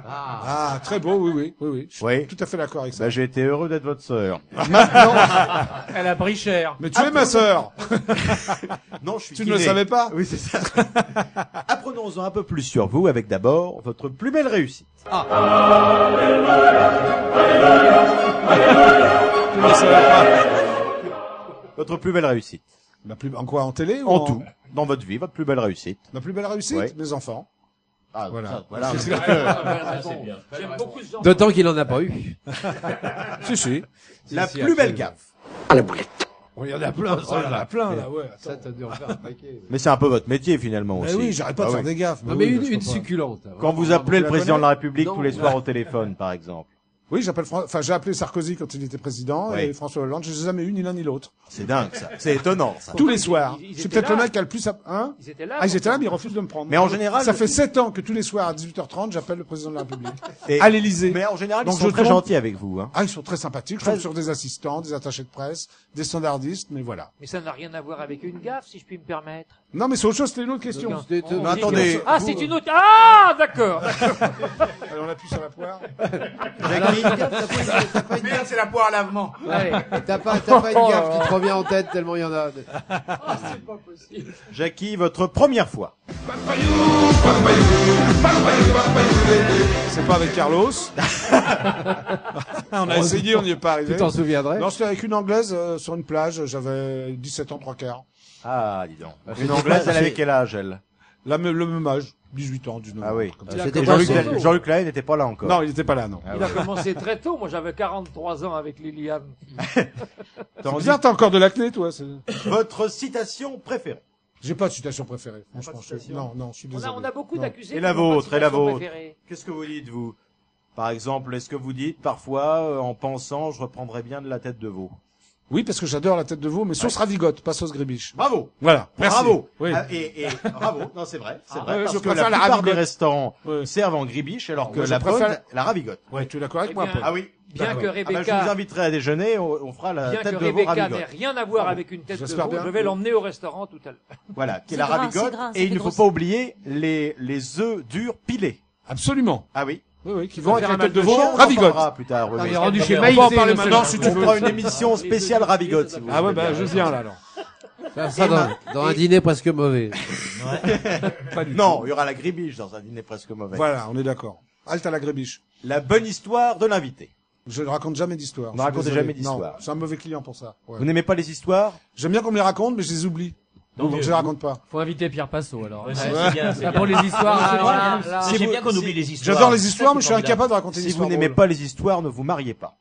Ah, très beau, oui, oui, oui, oui. Je suis
Oui.
tout à fait d'accord avec ça.
Bah, j'ai été heureux d'être votre sœur. Maintenant,
Elle a pris cher.
Mais tu es ma sœur.
non, je suis
Tu ne le
kiné.
savais pas?
Oui, c'est ça. Apprenons-en un peu plus sur vous avec d'abord votre plus belle réussite.
Tu ne le savais pas.
Votre plus belle réussite.
En quoi? En télé ou
En tout. Dans votre vie, votre plus belle réussite.
Ma plus belle réussite?
Ouais.
Mes enfants.
Ah,
Voilà.
ça, voilà.
J'aime beaucoup ce genre.
D'autant qu'il en a pas eu.
Si, si.
La
Si,
plus belle
absolument.
gaffe.
Oh, il y en a plein,
Oh,
ça.
il y en a plein, là, ouais.
Ça, t'as dû en faire un paquet.
Mais c'est un peu votre métier finalement
Mais
aussi.
oui, j'arrête pas de
Ah
faire
ouais.
des gaffes.
Non, mais
oui,
une,
je
une
peux pas.
succulente.
Quand vous appelez
Tu
le
la
président de
connais
la République
Non.
tous les soirs au téléphone, par exemple.
Oui, j'ai appelé Sarkozy quand il était président
Oui.
et François Hollande. Je les ai jamais eu ni l'un ni l'autre.
C'est dingue ça. C'est étonnant ça.
Tous les soirs.
ils
Je suis
étaient
peut-être le
là.
mec qui a le plus, hein?
Ils étaient là.
Ah, ils étaient là, mais ils refusent de me prendre.
Mais en général,
ça fait 7 ans que tous les soirs à 18h30, j'appelle le président de la République.
Et-
À l'Élysée.
Mais en général,
Donc
ils sont
je
très
tombe-
gentils avec vous. Hein.
Ah, ils sont très sympathiques. Je tombe sur des assistants, des attachés de presse, des standardistes, mais voilà.
Mais ça n'a rien à voir avec une gaffe, si je puis me permettre.
Non, mais c'est autre chose, c'était une autre question.
C'était-
Mais attendez,
Ah, c'est une autre. Ah, d'accord.
Alors, on appuie sur la poire.
Jackie,
Merde, c'est la poire à lavement.
Allez.
T'as pas une gaffe qui te revient en tête tellement il y en a.
Jackie, votre première fois.
C'est pas avec Carlos. On a essayé, on n'y est pas arrivé.
Tu t'en souviendrais?
Non, c'était avec une Anglaise sur une plage. J'avais 17 ans, 3/4.
Ah, dis donc.
Ah,
Une
c'était
Anglaise,
pas-
elle avait quel âge, elle?
Le même âge, 18 ans, 19
Ah
ans.
oui.
comme ça.
C'était
Jean-Luc
pas son-
Jean-Luc Lahaye n'était pas là encore.
Non, il n'était pas là, non.
Ah
Il a
ouais.
commencé très tôt. Moi, j'avais 43 ans avec Liliane.
C'est
Tandis-
bizarre, t'as encore de l'acné, toi.
Votre citation préférée.
J'ai pas de citation préférée, franchement.
Pas de citation.
Non, je suis désolé.
On a beaucoup
Non.
d'accusés.
Et la
qui n'ont pas de
vôtre, et la
citation
vôtre.
préférée.
Qu'est-ce que vous dites, vous? Par exemple, est-ce que vous dites parfois, en pensant, je reprendrai bien de la tête de veau?
Oui, parce que j'adore la tête de veau, mais sauce ravigote, pas sauce grébiche.
Bravo.
Voilà. Merci.
Bravo.
Oui.
Et bravo. Non, c'est vrai. C'est vrai.
ouais,
Parce
je
que
préfère
la
la
plupart des
ravigote.
restaurants servent en gribiche, alors que
Moi, je
la
préfère
bonne, la ravigote.
Ouais, tu es d'accord avec
Eh
moi,
bien,
Paul?
Ah oui.
Bien que
je
Rebecca,
vous inviterai à déjeuner, on fera la
bien
tête
que
de veau
Rebecca
ravigote.
n'ait rien à voir avec une tête de
J'espère
veau,
bien.
je vais l'emmener au restaurant tout à l'heure.
Voilà, qui est
C'est
la
gras,
ravigote.
c'est gras, ça
Et il
fait
ne faut
grossir.
pas oublier les œufs durs pilés.
Absolument.
Ah oui.
Oui, oui, qui vont avec
faire
la
un
tête de
mal de
veau
chien,
On en
ravigote.
parlera plus tard.
Ah,
oui.
il est rendu chez
On
Maïs.
va en parler maintenant, si tu
On
veux.
fera une émission spéciale ravigote, si vous
Ah ouais,
voulez
bah,
bien.
je viens, là, alors.
Ça dans un dîner presque mauvais.
Pas du
Non,
tout.
il y aura la gribiche dans un dîner presque mauvais.
Voilà, on est d'accord. Halte à la grébiche.
La bonne histoire de l'invité.
Je ne raconte jamais d'histoire.
Vous ne
Je suis
racontez
désolé.
jamais d'histoire.
Non, je suis un mauvais client pour ça. Ouais.
Vous n'aimez pas les histoires?
J'aime bien qu'on me les raconte, mais je les oublie. Donc je les raconte pas.
Faut inviter Pierre Passot, alors.
Ouais, c'est bien, c'est
Ah,
bien.
pour les histoires,
C'est
Si vous-
bien qu'on
si-
oublie les histoires.
J'adore les histoires,
Ça,
mais je
c'est
suis incapable de
formidable.
raconter une
Si vous
histoire
n'aimez
drôle.
pas les histoires, ne vous mariez pas.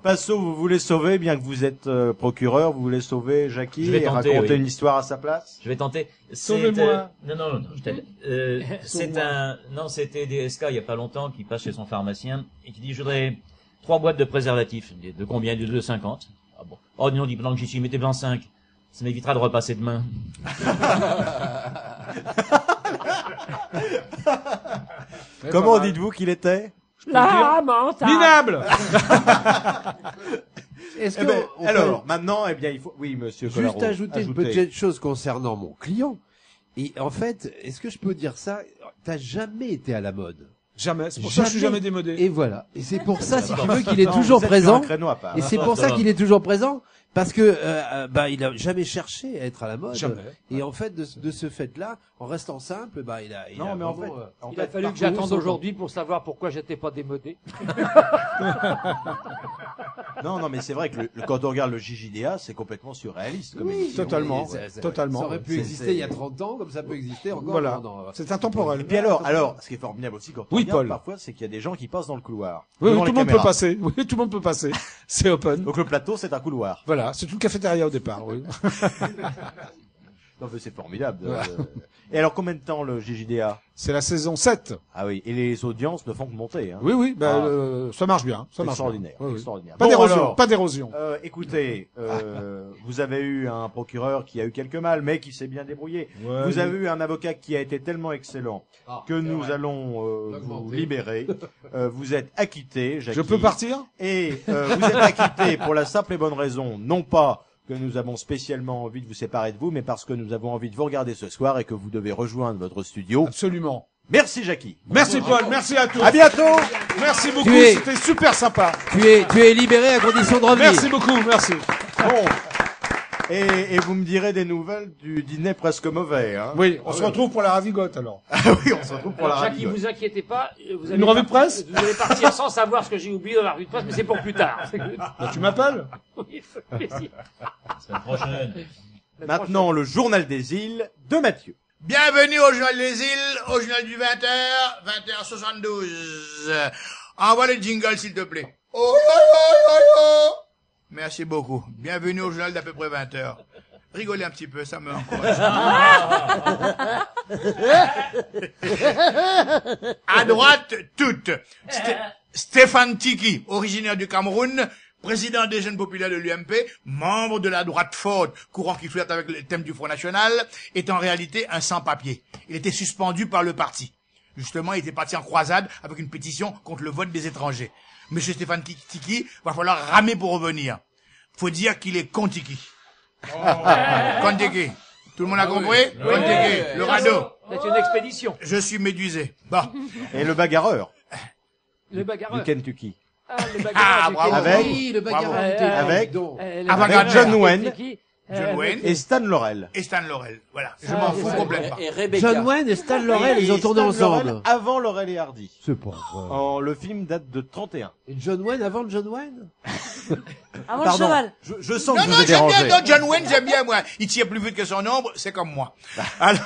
Passo, vous voulez sauver, bien que vous êtes procureur, vous voulez sauver Jackie
Je vais
et
tenter,
raconter
oui.
une histoire à sa place?
Je vais tenter.
Sauvez-moi.
Non, je t'aide. C'est c'était DSK il y a pas longtemps qui passe chez son pharmacien et qui dit je voudrais 3 boîtes de préservatifs. Il dit, de combien? De 2,50. Ah bon. Oh non, dit pendant que j'y suis, mettez-en 5. Ça m'évitera de repasser demain.
Comment dites-vous qu'il était?
Lamentable.
Minable.
Est-ce
Eh ben,
que on peut
alors, maintenant, eh bien, il faut, oui, monsieur
juste
Colaro,
ajouter une petite chose concernant mon client? Et en fait, est-ce que je peux dire ça? T'as jamais été à la mode.
Jamais. C'est pour ça que je suis jamais démodé.
Et voilà. Et c'est pour ça, si tu veux, qu'il
Non,
est toujours
vous êtes sur un
présent.
créneau à part.
Et c'est pour ça qu'il est toujours présent. Parce que, il a jamais cherché à être à la mode.
Jamais.
Et en fait, de ce fait-là, en restant simple, il a
Non, mais en
vraiment,
fait,
Il a fallu que
parcouru
j'attende
son
aujourd'hui pour savoir pourquoi j'étais pas démodé.
Non, mais c'est vrai que quand on regarde le JJDA, c'est complètement surréaliste comme
Oui,
émission.
Totalement.
Et
Totalement.
Ça aurait pu
C'est-
exister il y a 30 ans, comme ça peut exister encore.
Voilà.
pendant-
C'est intemporel.
Et puis alors, ce qui est formidable aussi quand on
Oui,
regarde
Paul.
parfois, c'est qu'il y a des gens qui passent dans le couloir.
Oui,
devant
tout
les
le monde peut
caméras.
passer. Oui, tout le monde peut passer. C'est open.
Donc le plateau, c'est un couloir.
Voilà, c'est une cafétéria au départ, oui.
Non, mais c'est formidable. Et alors, combien de temps le JJDA?
C'est la saison 7.
Ah oui, et les audiences ne font que monter. Hein.
Oui,
Ah.
Ça marche bien. Ça marche
Extraordinaire,
bien. Oui, oui.
extraordinaire.
Pas
Bon,
d'érosion,
alors,
pas d'érosion.
Écoutez, vous avez eu un procureur qui a eu quelques mal, mais qui s'est bien débrouillé.
Ouais,
Vous
oui.
avez eu un avocat qui a été tellement excellent que nous allons vous libérer. Vous êtes acquitté, Jackie.
Je peux partir?
Et vous êtes acquitté pour la simple et bonne raison, non pas que nous avons spécialement envie de vous séparer de vous, mais parce que nous avons envie de vous regarder ce soir et que vous devez rejoindre votre studio.
Absolument.
Merci Jackie.
Merci Paul, merci à tous.
À bientôt.
Merci beaucoup,
Tu es-
c'était super sympa.
Tu es libéré à condition de revenir.
Merci beaucoup, merci.
Bon. Et vous me direz des nouvelles du dîner presque mauvais, hein.
Oui, on se retrouve pour la ravigote alors.
Ah oui, on se retrouve pour la
Alors, Jackie,
ravigote.
vous inquiétez pas. Vous
Une
allez
revue de presse
Vous allez partir sans savoir ce que j'ai oublié dans la revue de presse, mais c'est pour plus tard.
Bah, tu m'appelles?
Oui, ça fait plaisir.
Semaine prochaine.
Maintenant, le journal des îles de Mathieu.
Bienvenue au Journal des Îles, au Journal du 20h, 20h72. Envoie le jingle, s'il te plaît. Oh, oh, oh, oh, oh. Merci beaucoup. Bienvenue au Journal d'à peu près 20h. Rigolez un petit peu, ça me encourage. À droite, toutes. Stéphane Tiki, originaire du Cameroun, président des jeunes populaires de l'UMP, membre de la droite forte, courant qui flirte avec le thème du Front National, est en réalité un sans-papier. Il était suspendu par le parti. Justement, il était parti en croisade avec une pétition contre le vote des étrangers. Monsieur Stéphane Tiki, va falloir ramer pour revenir. Faut dire qu'il est Kontiki. Kontiki. Tout le monde a compris? Kontiki, le radeau.
C'est une expédition.
Je suis médusé. Bon.
Et le bagarreur
Le bagarreur.
du Kentucky.
Ah, le bagarreur.
bravo.
Avec-
Oui, le
Bravo.
bagarreur.
Avec-
le
Avec
bagarreur,
John
c'est
Wayne.
qui
John Wayne
Et Stan Laurel.
et Stan Laurel. Voilà. Je m'en fous complètement.
Et Rebecca.
John Wayne et Stan Laurel, ils ont
Et
tourné
Stan Laurel
ensemble.
avant Laurel et Hardy.
C'est pas vrai.
Le film date de 31.
Et John Wayne avant John Wayne?
Avant
Pardon.
le cheval.
Je sens
Non,
que je
non,
vous ai
j'aime bien,
dérangé.
non, John Wayne, j'aime bien, moi. Il tire plus vite que son ombre, c'est comme moi. Alors,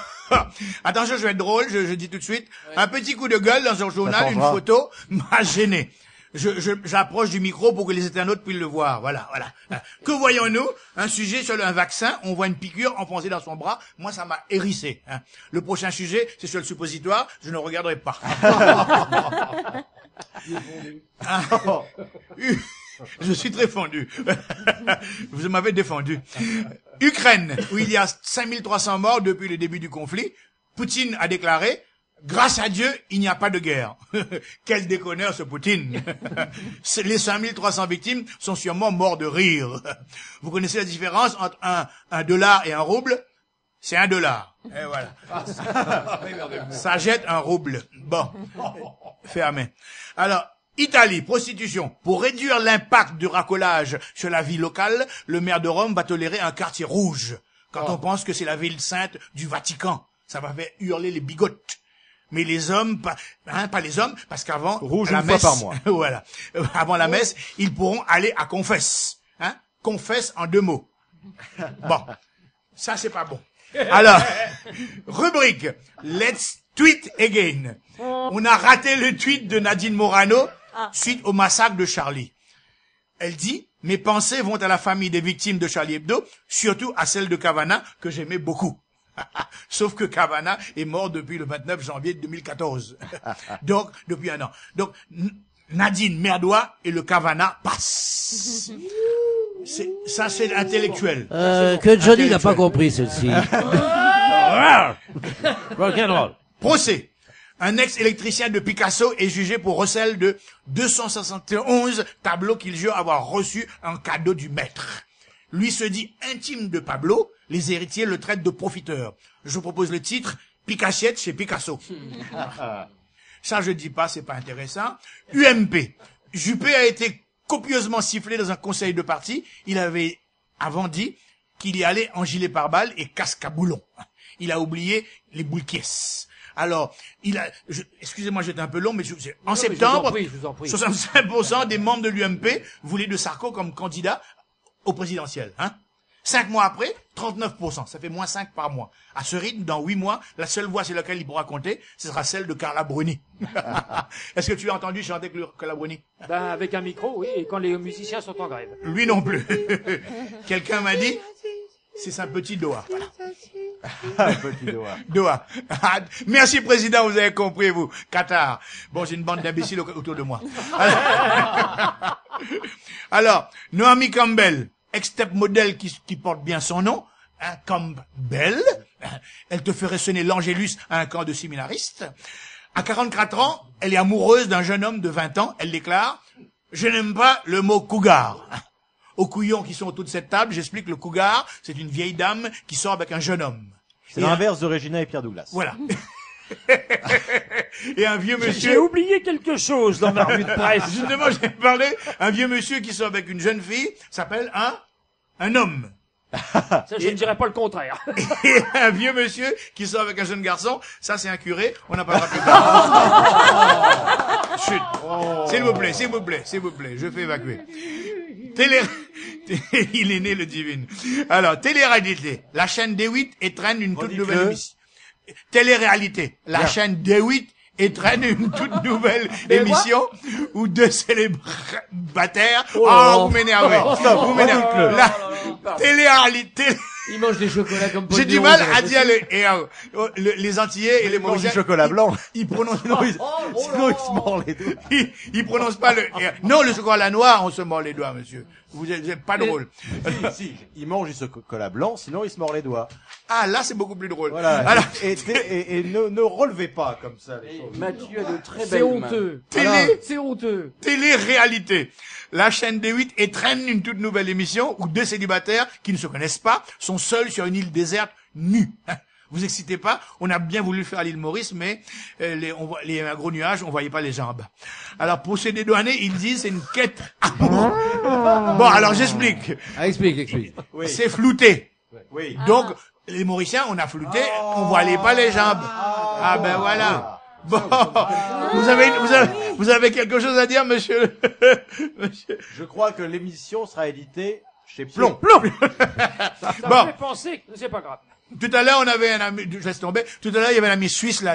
attention, je vais être drôle, je dis tout de suite. Un petit coup de gueule dans un journal, une
changera.
photo, m'a gêné. J'approche du micro pour que les internautes puissent le voir. Voilà, voilà. Que voyons-nous? Un sujet sur un vaccin. On voit une piqûre enfoncée dans son bras. Moi, ça m'a hérissé. Hein. Le prochain sujet, c'est sur le suppositoire. Je ne regarderai pas. Je suis très fendu. Vous m'avez défendu. Ukraine, où il y a 5300 morts depuis le début du conflit, Poutine a déclaré: grâce à Dieu, il n'y a pas de guerre. Quel déconneur ce Poutine. Les 5300 victimes sont sûrement morts de rire. Vous connaissez la différence entre un dollar et un rouble? C'est $1. Et voilà. Ça jette un rouble. Bon. Fermé. Alors, Italie, prostitution. Pour réduire l'impact du racolage sur la vie locale, le maire de Rome va tolérer un quartier rouge. Quand on pense que c'est la ville sainte du Vatican, ça va faire hurler les bigotes. Mais les hommes, pas les hommes, parce qu'avant,
rouge
la
une
messe,
fois par mois.
voilà. Avant la messe, ils pourront aller à confesse. Confesse en 2 mots. Bon. Ça, c'est pas bon. Alors, rubrique Let's tweet again. On a raté le tweet de Nadine Morano suite au massacre de Charlie. Elle dit: mes pensées vont à la famille des victimes de Charlie Hebdo, surtout à celle de Cavana, que j'aimais beaucoup. Sauf que Cavana est mort depuis le 29 janvier 2014. Donc, depuis 1 an. Donc, Nadine Merdois et le Cavana passent. Ça, c'est intellectuel.
Que Johnny n'a pas compris, celle-ci. Rock'n'roll.
Procès. Un ex-électricien de Picasso est jugé pour recel de 271 tableaux qu'il jure avoir reçus en cadeau du maître. Lui se dit intime de Pablo, les héritiers le traitent de profiteur. Je vous propose le titre: Picassiette chez Picasso. Ça, je dis pas, c'est pas intéressant. UMP. Juppé a été copieusement sifflé dans un conseil de parti. Il avait avant dit qu'il y allait en gilet pare-balles et casque à boulons. Il a oublié les boules caisses. Alors, excusez-moi, j'étais un peu long, mais en septembre,
je vous en prie.
65% des membres de l'UMP voulaient de Sarko comme candidat au présidentiel. 5 mois après, 39%. Ça fait moins 5 par mois. À ce rythme, dans 8 mois, la seule voix sur laquelle il pourra compter, ce sera celle de Carla Bruni. Est-ce que tu as entendu chanter Carla Bruni?
Ben, avec un micro, oui, et quand les musiciens sont en grève.
Lui non plus. Quelqu'un m'a dit, c'est un petit doigt. Voilà.
Petit doigt.
Doigt. Merci, président, vous avez compris, vous. Qatar. Bon, j'ai une bande d'imbéciles autour de moi. Alors, Naomi Campbell, ex-step modèle qui porte bien son nom, Campbell, elle te ferait sonner l'Angélus à un camp de séminaristes. À 44 ans, elle est amoureuse d'un jeune homme de 20 ans. Elle déclare: je n'aime pas le mot cougar. Aux couillons qui sont autour de cette table, j'explique: le cougar, c'est une vieille dame qui sort avec un jeune homme.
C'est l'inverse de Regina et Pierre Douglas.
Voilà. Et un vieux monsieur...
J'ai oublié quelque chose dans ma revue de presse.
Justement, j'ai parlé, un vieux monsieur qui sort avec une jeune fille s'appelle un homme.
Ça, je ne dirais pas le contraire.
Et un vieux monsieur qui sort avec un jeune garçon, ça c'est un curé, on n'a pas le rappel. Chut. S'il vous plaît, s'il vous plaît, s'il vous plaît, je fais évacuer. Il est né le divine. Alors, télé-réalité. La chaîne D8 étrenne une toute nouvelle émission. Télé-réalité. La chaîne D8 étrenne une toute nouvelle émission où 2 célibataires... vous m'énervez. Vous m'énervez. La télé-réalité...
Il mange des chocolats comme Paul
J'ai du mal à dire les Antillais et les Mauriciens.
Du chocolat blanc.
Ils prononcent,
sinon ils se mordent les doigts.
Ils prononcent pas non, le chocolat noir, on se mord les doigts, monsieur. Vous êtes pas drôle.
Si, ils mangent du chocolat blanc, sinon ils se mordent les doigts.
Ah, là, c'est beaucoup plus drôle.
Voilà.
Alors,
et ne relevez pas comme ça les choses.
Mathieu a de très
C'est
belles
honteux. C'est honteux.
Télé-réalité. La chaîne D8 étrenne une toute nouvelle émission où 2 célibataires qui ne se connaissent pas sont seuls sur une île déserte nus. Vous excitez pas, on a bien voulu le faire à l'île Maurice, mais un gros nuage, on voyait pas les jambes. Alors pour ces dédouanés, ils disent c'est une quête amour. Bon, alors j'explique.
Explique.
Oui.
C'est flouté.
Oui.
Donc les Mauriciens, on a flouté, on voyait pas les jambes. Ah ben voilà. Bon, vous avez quelque chose à dire, monsieur?
Je crois que l'émission sera éditée chez Plomb.
Ça me fait penser que c'est pas grave.
Tout à l'heure, on avait un ami, je laisse tomber. Tout à l'heure, il y avait un ami suisse, là,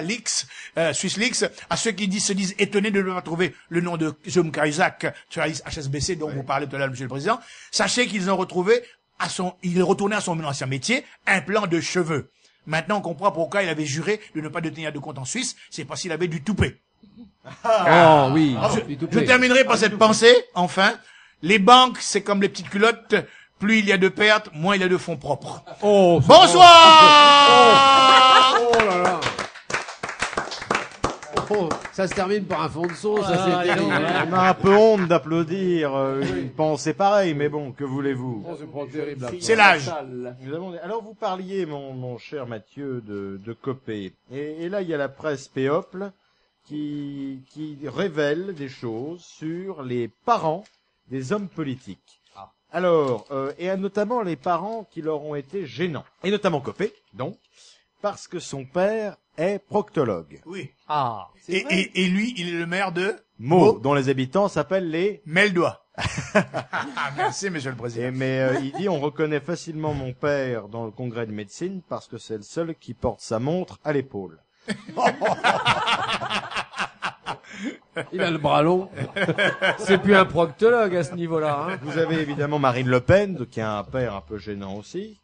SwissLeaks, à ceux qui se disent étonnés de ne pas trouver le nom de Jérôme Cahuzac sur la liste HSBC dont vous parlez tout à l'heure, monsieur le président. Sachez qu'ils ont retrouvé il est retourné à son ancien métier, un plan de cheveux. Maintenant, on comprend pourquoi il avait juré de ne pas détenir de compte en Suisse. C'est parce qu'il avait du toupet.
Oh oui.
Je terminerai par cette pensée, enfin. Les banques, c'est comme les petites culottes. Plus il y a de pertes, moins il y a de fonds propres.
Oh,
bonsoir!
Oh là là. Oh, ça se termine par un fond de sauce, ça c'est terrible.
On a un peu honte d'applaudir, une pensée pareille, mais bon, que voulez-vous?
Oh, c'est pas terrible.
C'est l'âge.
Alors vous parliez, mon cher Mathieu, de Copé. Et là, il y a la presse Péople qui révèle des choses sur les parents des hommes politiques. Alors, et notamment les parents qui leur ont été gênants. Et notamment Copé, donc, parce que son père est proctologue.
Oui.
Ah.
Et lui, il est le maire de
Meaux, dont les habitants s'appellent les
Meldois. Merci, monsieur le président.
Mais il dit, on reconnaît facilement mon père dans le congrès de médecine parce que c'est le seul qui porte sa montre à l'épaule.
Il a le bras long. C'est plus un proctologue à ce niveau-là. Hein.
Vous avez évidemment Marine Le Pen, qui a un père un peu gênant aussi.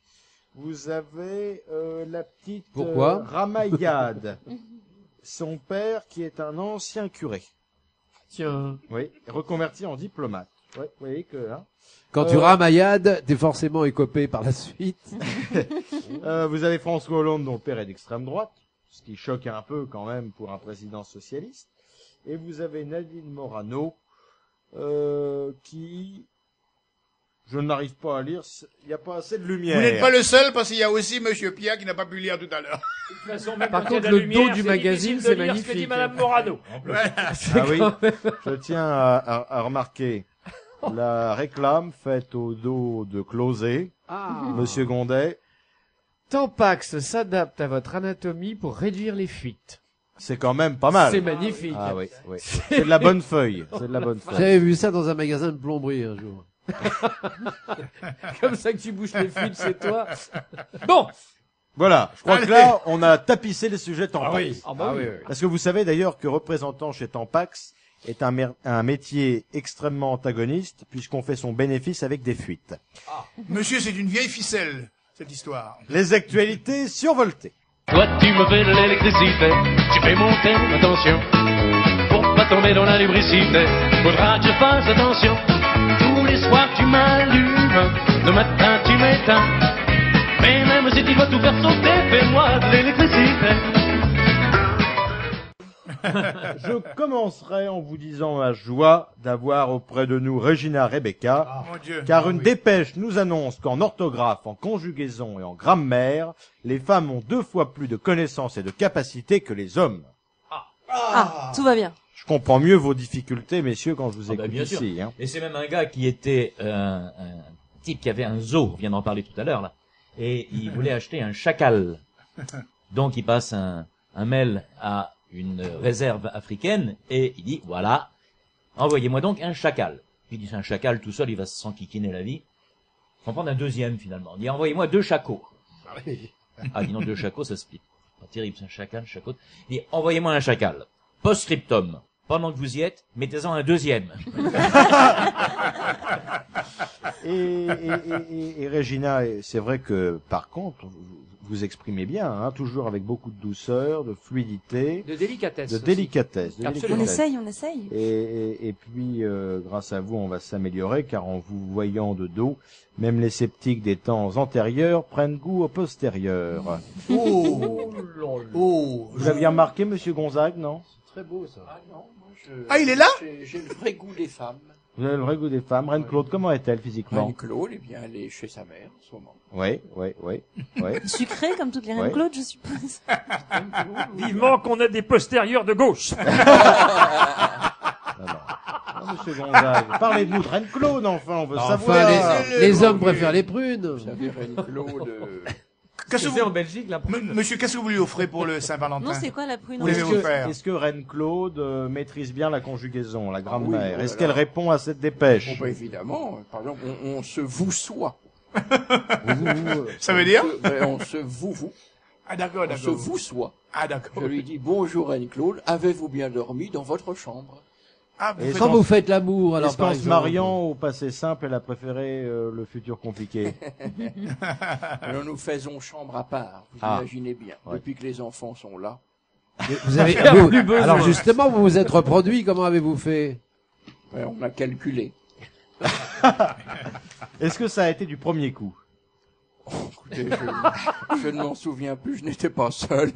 Vous avez la petite Ramayad, son père qui est un ancien curé.
Tiens.
Oui, reconverti en diplomate. Ouais, vous voyez que là.
Quand tu ramayades, t'es forcément écopé par la suite.
Vous avez François Hollande, dont le père est d'extrême droite, ce qui choque un peu quand même pour un président socialiste. Et vous avez Nadine Morano, qui... Je n'arrive pas à lire, il n'y a pas assez de lumière.
Vous n'êtes pas le seul, parce qu'il y a aussi Monsieur Pia qui n'a pas pu lire tout à l'heure.
Par contre, le dos du magazine, c'est magnifique.
Ce que dit Madame Morano.
Ah oui, je tiens à remarquer la réclame faite au dos de Closet, Monsieur Gondet.
Tampax s'adapte à votre anatomie pour réduire les fuites.
C'est quand même pas mal.
C'est magnifique.
Ah oui, oui. C'est de la bonne feuille. C'est de la bonne feuille.
J'avais vu ça dans un magasin de plomberie un jour.
Comme ça que tu bouges les fuites chez toi. Bon.
Voilà. Je crois que là, on a tapissé les sujets Tampax.
Ah oui. Ah bah oui.
Parce que vous savez d'ailleurs que représentant chez Tampax est un métier extrêmement antagoniste puisqu'on fait son bénéfice avec des fuites.
Ah. Monsieur, c'est une vieille ficelle, cette histoire.
Les actualités survoltées.
Toi tu me fais de l'électricité, tu fais monter ma tension. Pour pas tomber dans la lubricité, faudra que je fasse attention. Tous les soirs tu m'allumes, le matin tu m'éteins. Mais même si tu dois tout faire sauter, fais-moi de l'électricité.
Je commencerai en vous disant la joie d'avoir auprès de nous Regina Rebecca, car une dépêche nous annonce qu'en orthographe, en conjugaison et en grammaire, les femmes ont 2 fois plus de connaissances et de capacités que les hommes.
Ah, tout va bien.
Je comprends mieux vos difficultés, messieurs, quand je vous écoute
bien
ici.
sûr.
Hein.
Et c'est même un gars qui était un type qui avait un zoo, on vient d'en parler tout à l'heure là, et il voulait acheter un chacal. Donc il passe un mail à une réserve africaine et il dit voilà, envoyez-moi donc un chacal. Puis il dit c'est un chacal tout seul, il va s'enquiquiner la vie. On va prendre un deuxième finalement. Il dit envoyez-moi 2 chacos. Ah dis non, 2 chacos ça split. Pas terrible, c'est un chacal, chacal. Il dit envoyez-moi un chacal. Post-scriptum. Pendant que vous y êtes, mettez-en un deuxième.
Et Regina, c'est vrai que par contre, vous exprimez bien, hein, toujours avec beaucoup de douceur, de fluidité,
de délicatesse.
De délicatesse.
On essaye.
Et puis, grâce à vous, on va s'améliorer, car en vous voyant de dos, même les sceptiques des temps antérieurs prennent goût au postérieur. Vous l'aviez remarqué, Monsieur Gonzague, non?
Très beau ça.
Ah non, moi
Ah, il est là?
J'ai le vrai goût des femmes.
Vous avez le vrai goût des femmes. Reine-Claude, comment est-elle physiquement?
Reine-Claude, eh bien, elle est chez sa mère en ce moment.
Oui.
Sucrée comme toutes les reines Claude, je suppose.
Vivement qu'on ait des postérieurs de gauche.
Non, Monsieur Gonzague, parlez-nous de Reine-Claude, enfin, on veut savoir.
Les hommes préfèrent les prunes.
Vous savez, Reine-Claude...
Qu'est-ce que vous...
en Belgique, la prune.
Monsieur, qu'est-ce que vous lui offrez pour le Saint-Valentin?
Non, c'est quoi la prune?
Est-ce que Reine-Claude maîtrise bien la conjugaison, la grammaire? Est-ce qu'elle répond à cette dépêche?
Bah, évidemment. Par exemple, on se vousoie.
Ça veut dire?
On se vous.
Ah, d'accord.
On se vousoie.
Ah, d'accord.
Je lui dis, bonjour Reine-Claude, avez-vous bien dormi dans votre chambre?
Ah,
Quand vous faites l'amour, alors
est-ce
par
qu'en se
exemple.
mariant au passé simple, elle a préféré le futur compliqué?
Alors nous faisons chambre à part, vous imaginez bien.
Ouais.
Depuis que les enfants sont là.
Vous avez, alors justement, vous vous êtes reproduit, comment avez-vous fait?
Ouais, on a calculé.
Est-ce que ça a été du premier coup?
Écoutez, je ne m'en souviens plus, je n'étais pas seul.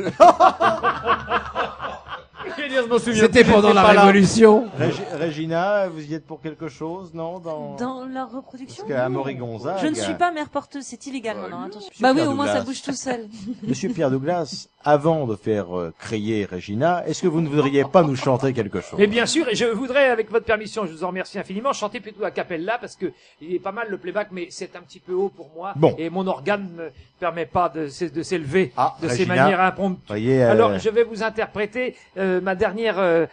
C'était pendant la Révolution.
Régina, vous y êtes pour quelque chose, non?
Dans leur reproduction?
Parce qu'à Amaury Gonzague.
Je ne suis pas mère porteuse, c'est illégal maintenant, attention.
Monsieur
Bah oui,
Pierre
au moins ça
Douglas.
bouge tout seul.
Monsieur Pierre Douglas, avant de faire créer Régina, est-ce que vous ne voudriez pas nous chanter quelque chose?
Et bien sûr, et je voudrais, avec votre permission, je vous en remercie infiniment, chanter plutôt a cappella parce que il est pas mal le playback, mais c'est un petit peu haut pour moi.
Bon.
Et mon organe ne permet pas de s'élever de ces
Régina,
manières impromptues.
voyez,
Alors, je vais vous interpréter ma dernière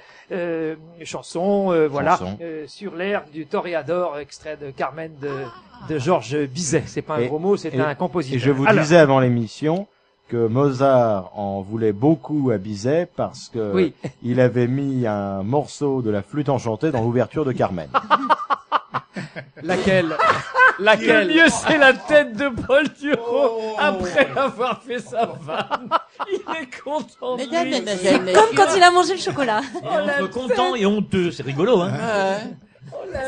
chanson, voilà,
Chanson.
sur l'air du Toréador, extrait de Carmen de Georges Bizet. C'est pas un gros mot, c'est un compositeur.
Et je vous
Alors,
disais avant l'émission que Mozart en voulait beaucoup à Bizet parce que
Oui.
il avait mis un morceau de la flûte enchantée dans l'ouverture de Carmen.
Laquelle?
Laquelle?
Le mieux, c'est la tête de Paul Duro après avoir fait sa vanne. Il est content de
Mesdames,
lui.
mesdemoiselles,
Comme quand il a mangé le chocolat.
Entre content et honteux, c'est rigolo, hein.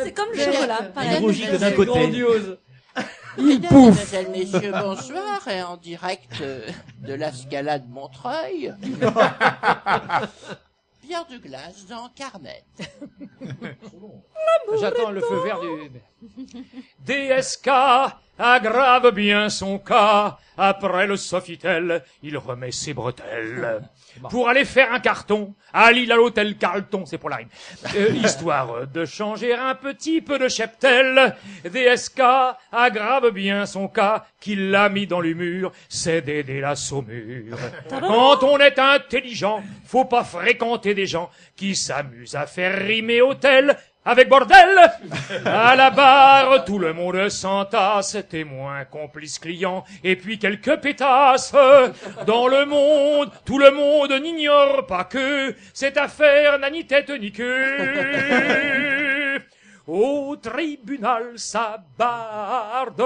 C'est comme le chocolat.
Il
pareil.
rougit que d'un côté.
Grandiose.
Mesdames, mesdemoiselles, messieurs, bonsoir, et en direct de la Scala de Montreuil. Pierre Douglas dans Carmen.
J'attends le feu vert du... DSK aggrave bien son cas. Après le Sofitel, il remet ses bretelles. Pour aller faire un carton à Lille à l'hôtel Carlton, c'est pour la rime. Histoire de changer un petit peu de cheptel. DSK aggrave bien son cas, qu'il l'a mis dans l'humeur, c'est d'aider la saumure. Quand on est intelligent, faut pas fréquenter des gens qui s'amusent à faire rimer hôtel avec bordel. À la barre, tout le monde s'entasse, témoins, complices, clients, et puis quelques pétasses. Dans le monde, tout le monde n'ignore pas que cette affaire n'a ni tête ni queue. Au tribunal, ça barde,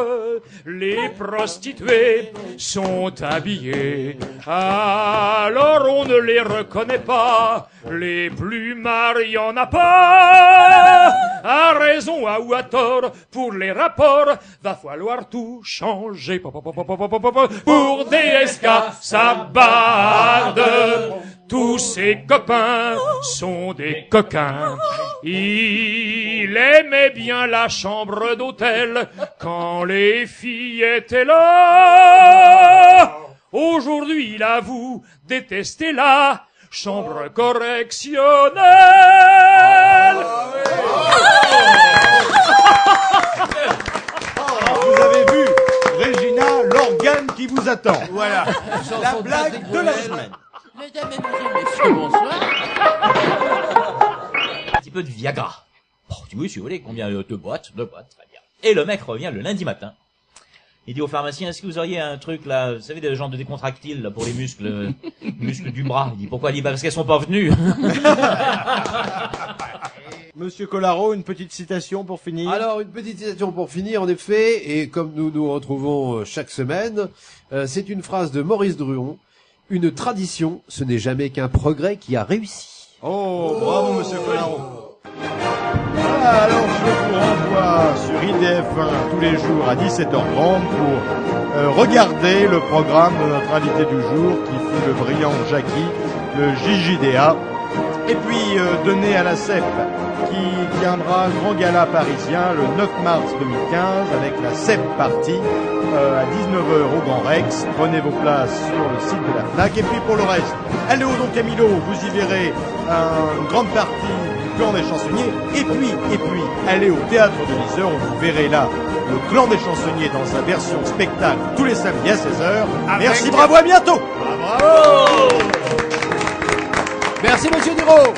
les prostituées sont habillées, alors on ne les reconnaît pas, les plumards, y en a pas. À raison ou à tort, pour les rapports, va falloir tout changer. Pour DSK, ça barde, tous ses copains sont des coquins. Il aimait bien la chambre d'hôtel quand les filles étaient là. Aujourd'hui, il avoue détester la chambre correctionnelle.
Vous avez vu, Régina, l'organe qui vous attend.
Voilà.
La blague de la semaine.
Mesdames, mesdemoiselles, messieurs, bonsoir.
Un petit peu de Viagra. Bon, tu dis, oui, si vous voulez, combien? Deux boîtes, très bien. Et le mec revient le lundi matin. Il dit au pharmacien, est-ce que vous auriez un truc là, vous savez, des genres de décontractiles là, pour les muscles, muscles du bras? Il dit, pourquoi? Il dit, bah, parce qu'elles sont pas venues.
Monsieur Collaro, une petite citation pour finir.
Alors, une petite citation pour finir, en effet, et comme nous nous retrouvons chaque semaine, c'est une phrase de Maurice Druon. Une tradition, ce n'est jamais qu'un progrès qui a réussi.
Oh, bravo, monsieur Collaro. Voilà, alors je vous renvoie sur IDF1 tous les jours à 17h30 pour regarder le programme de notre invité du jour, qui fut le brillant Jackie, le JJDA. Et puis donner à la CEP, qui tiendra un grand gala parisien le 9 mars 2015 avec la CEP Party à 19h au Grand Rex. Prenez vos places sur le site de la FNAC. Et puis pour le reste, allez au Don Camilo, vous y verrez une grande partie du clan des chansonniers. Et puis, allez au théâtre de Liseur, où vous verrez là le clan des chansonniers dans sa version spectacle tous les samedis à 16h. Merci, bravo, à bientôt.
Merci, monsieur Duro.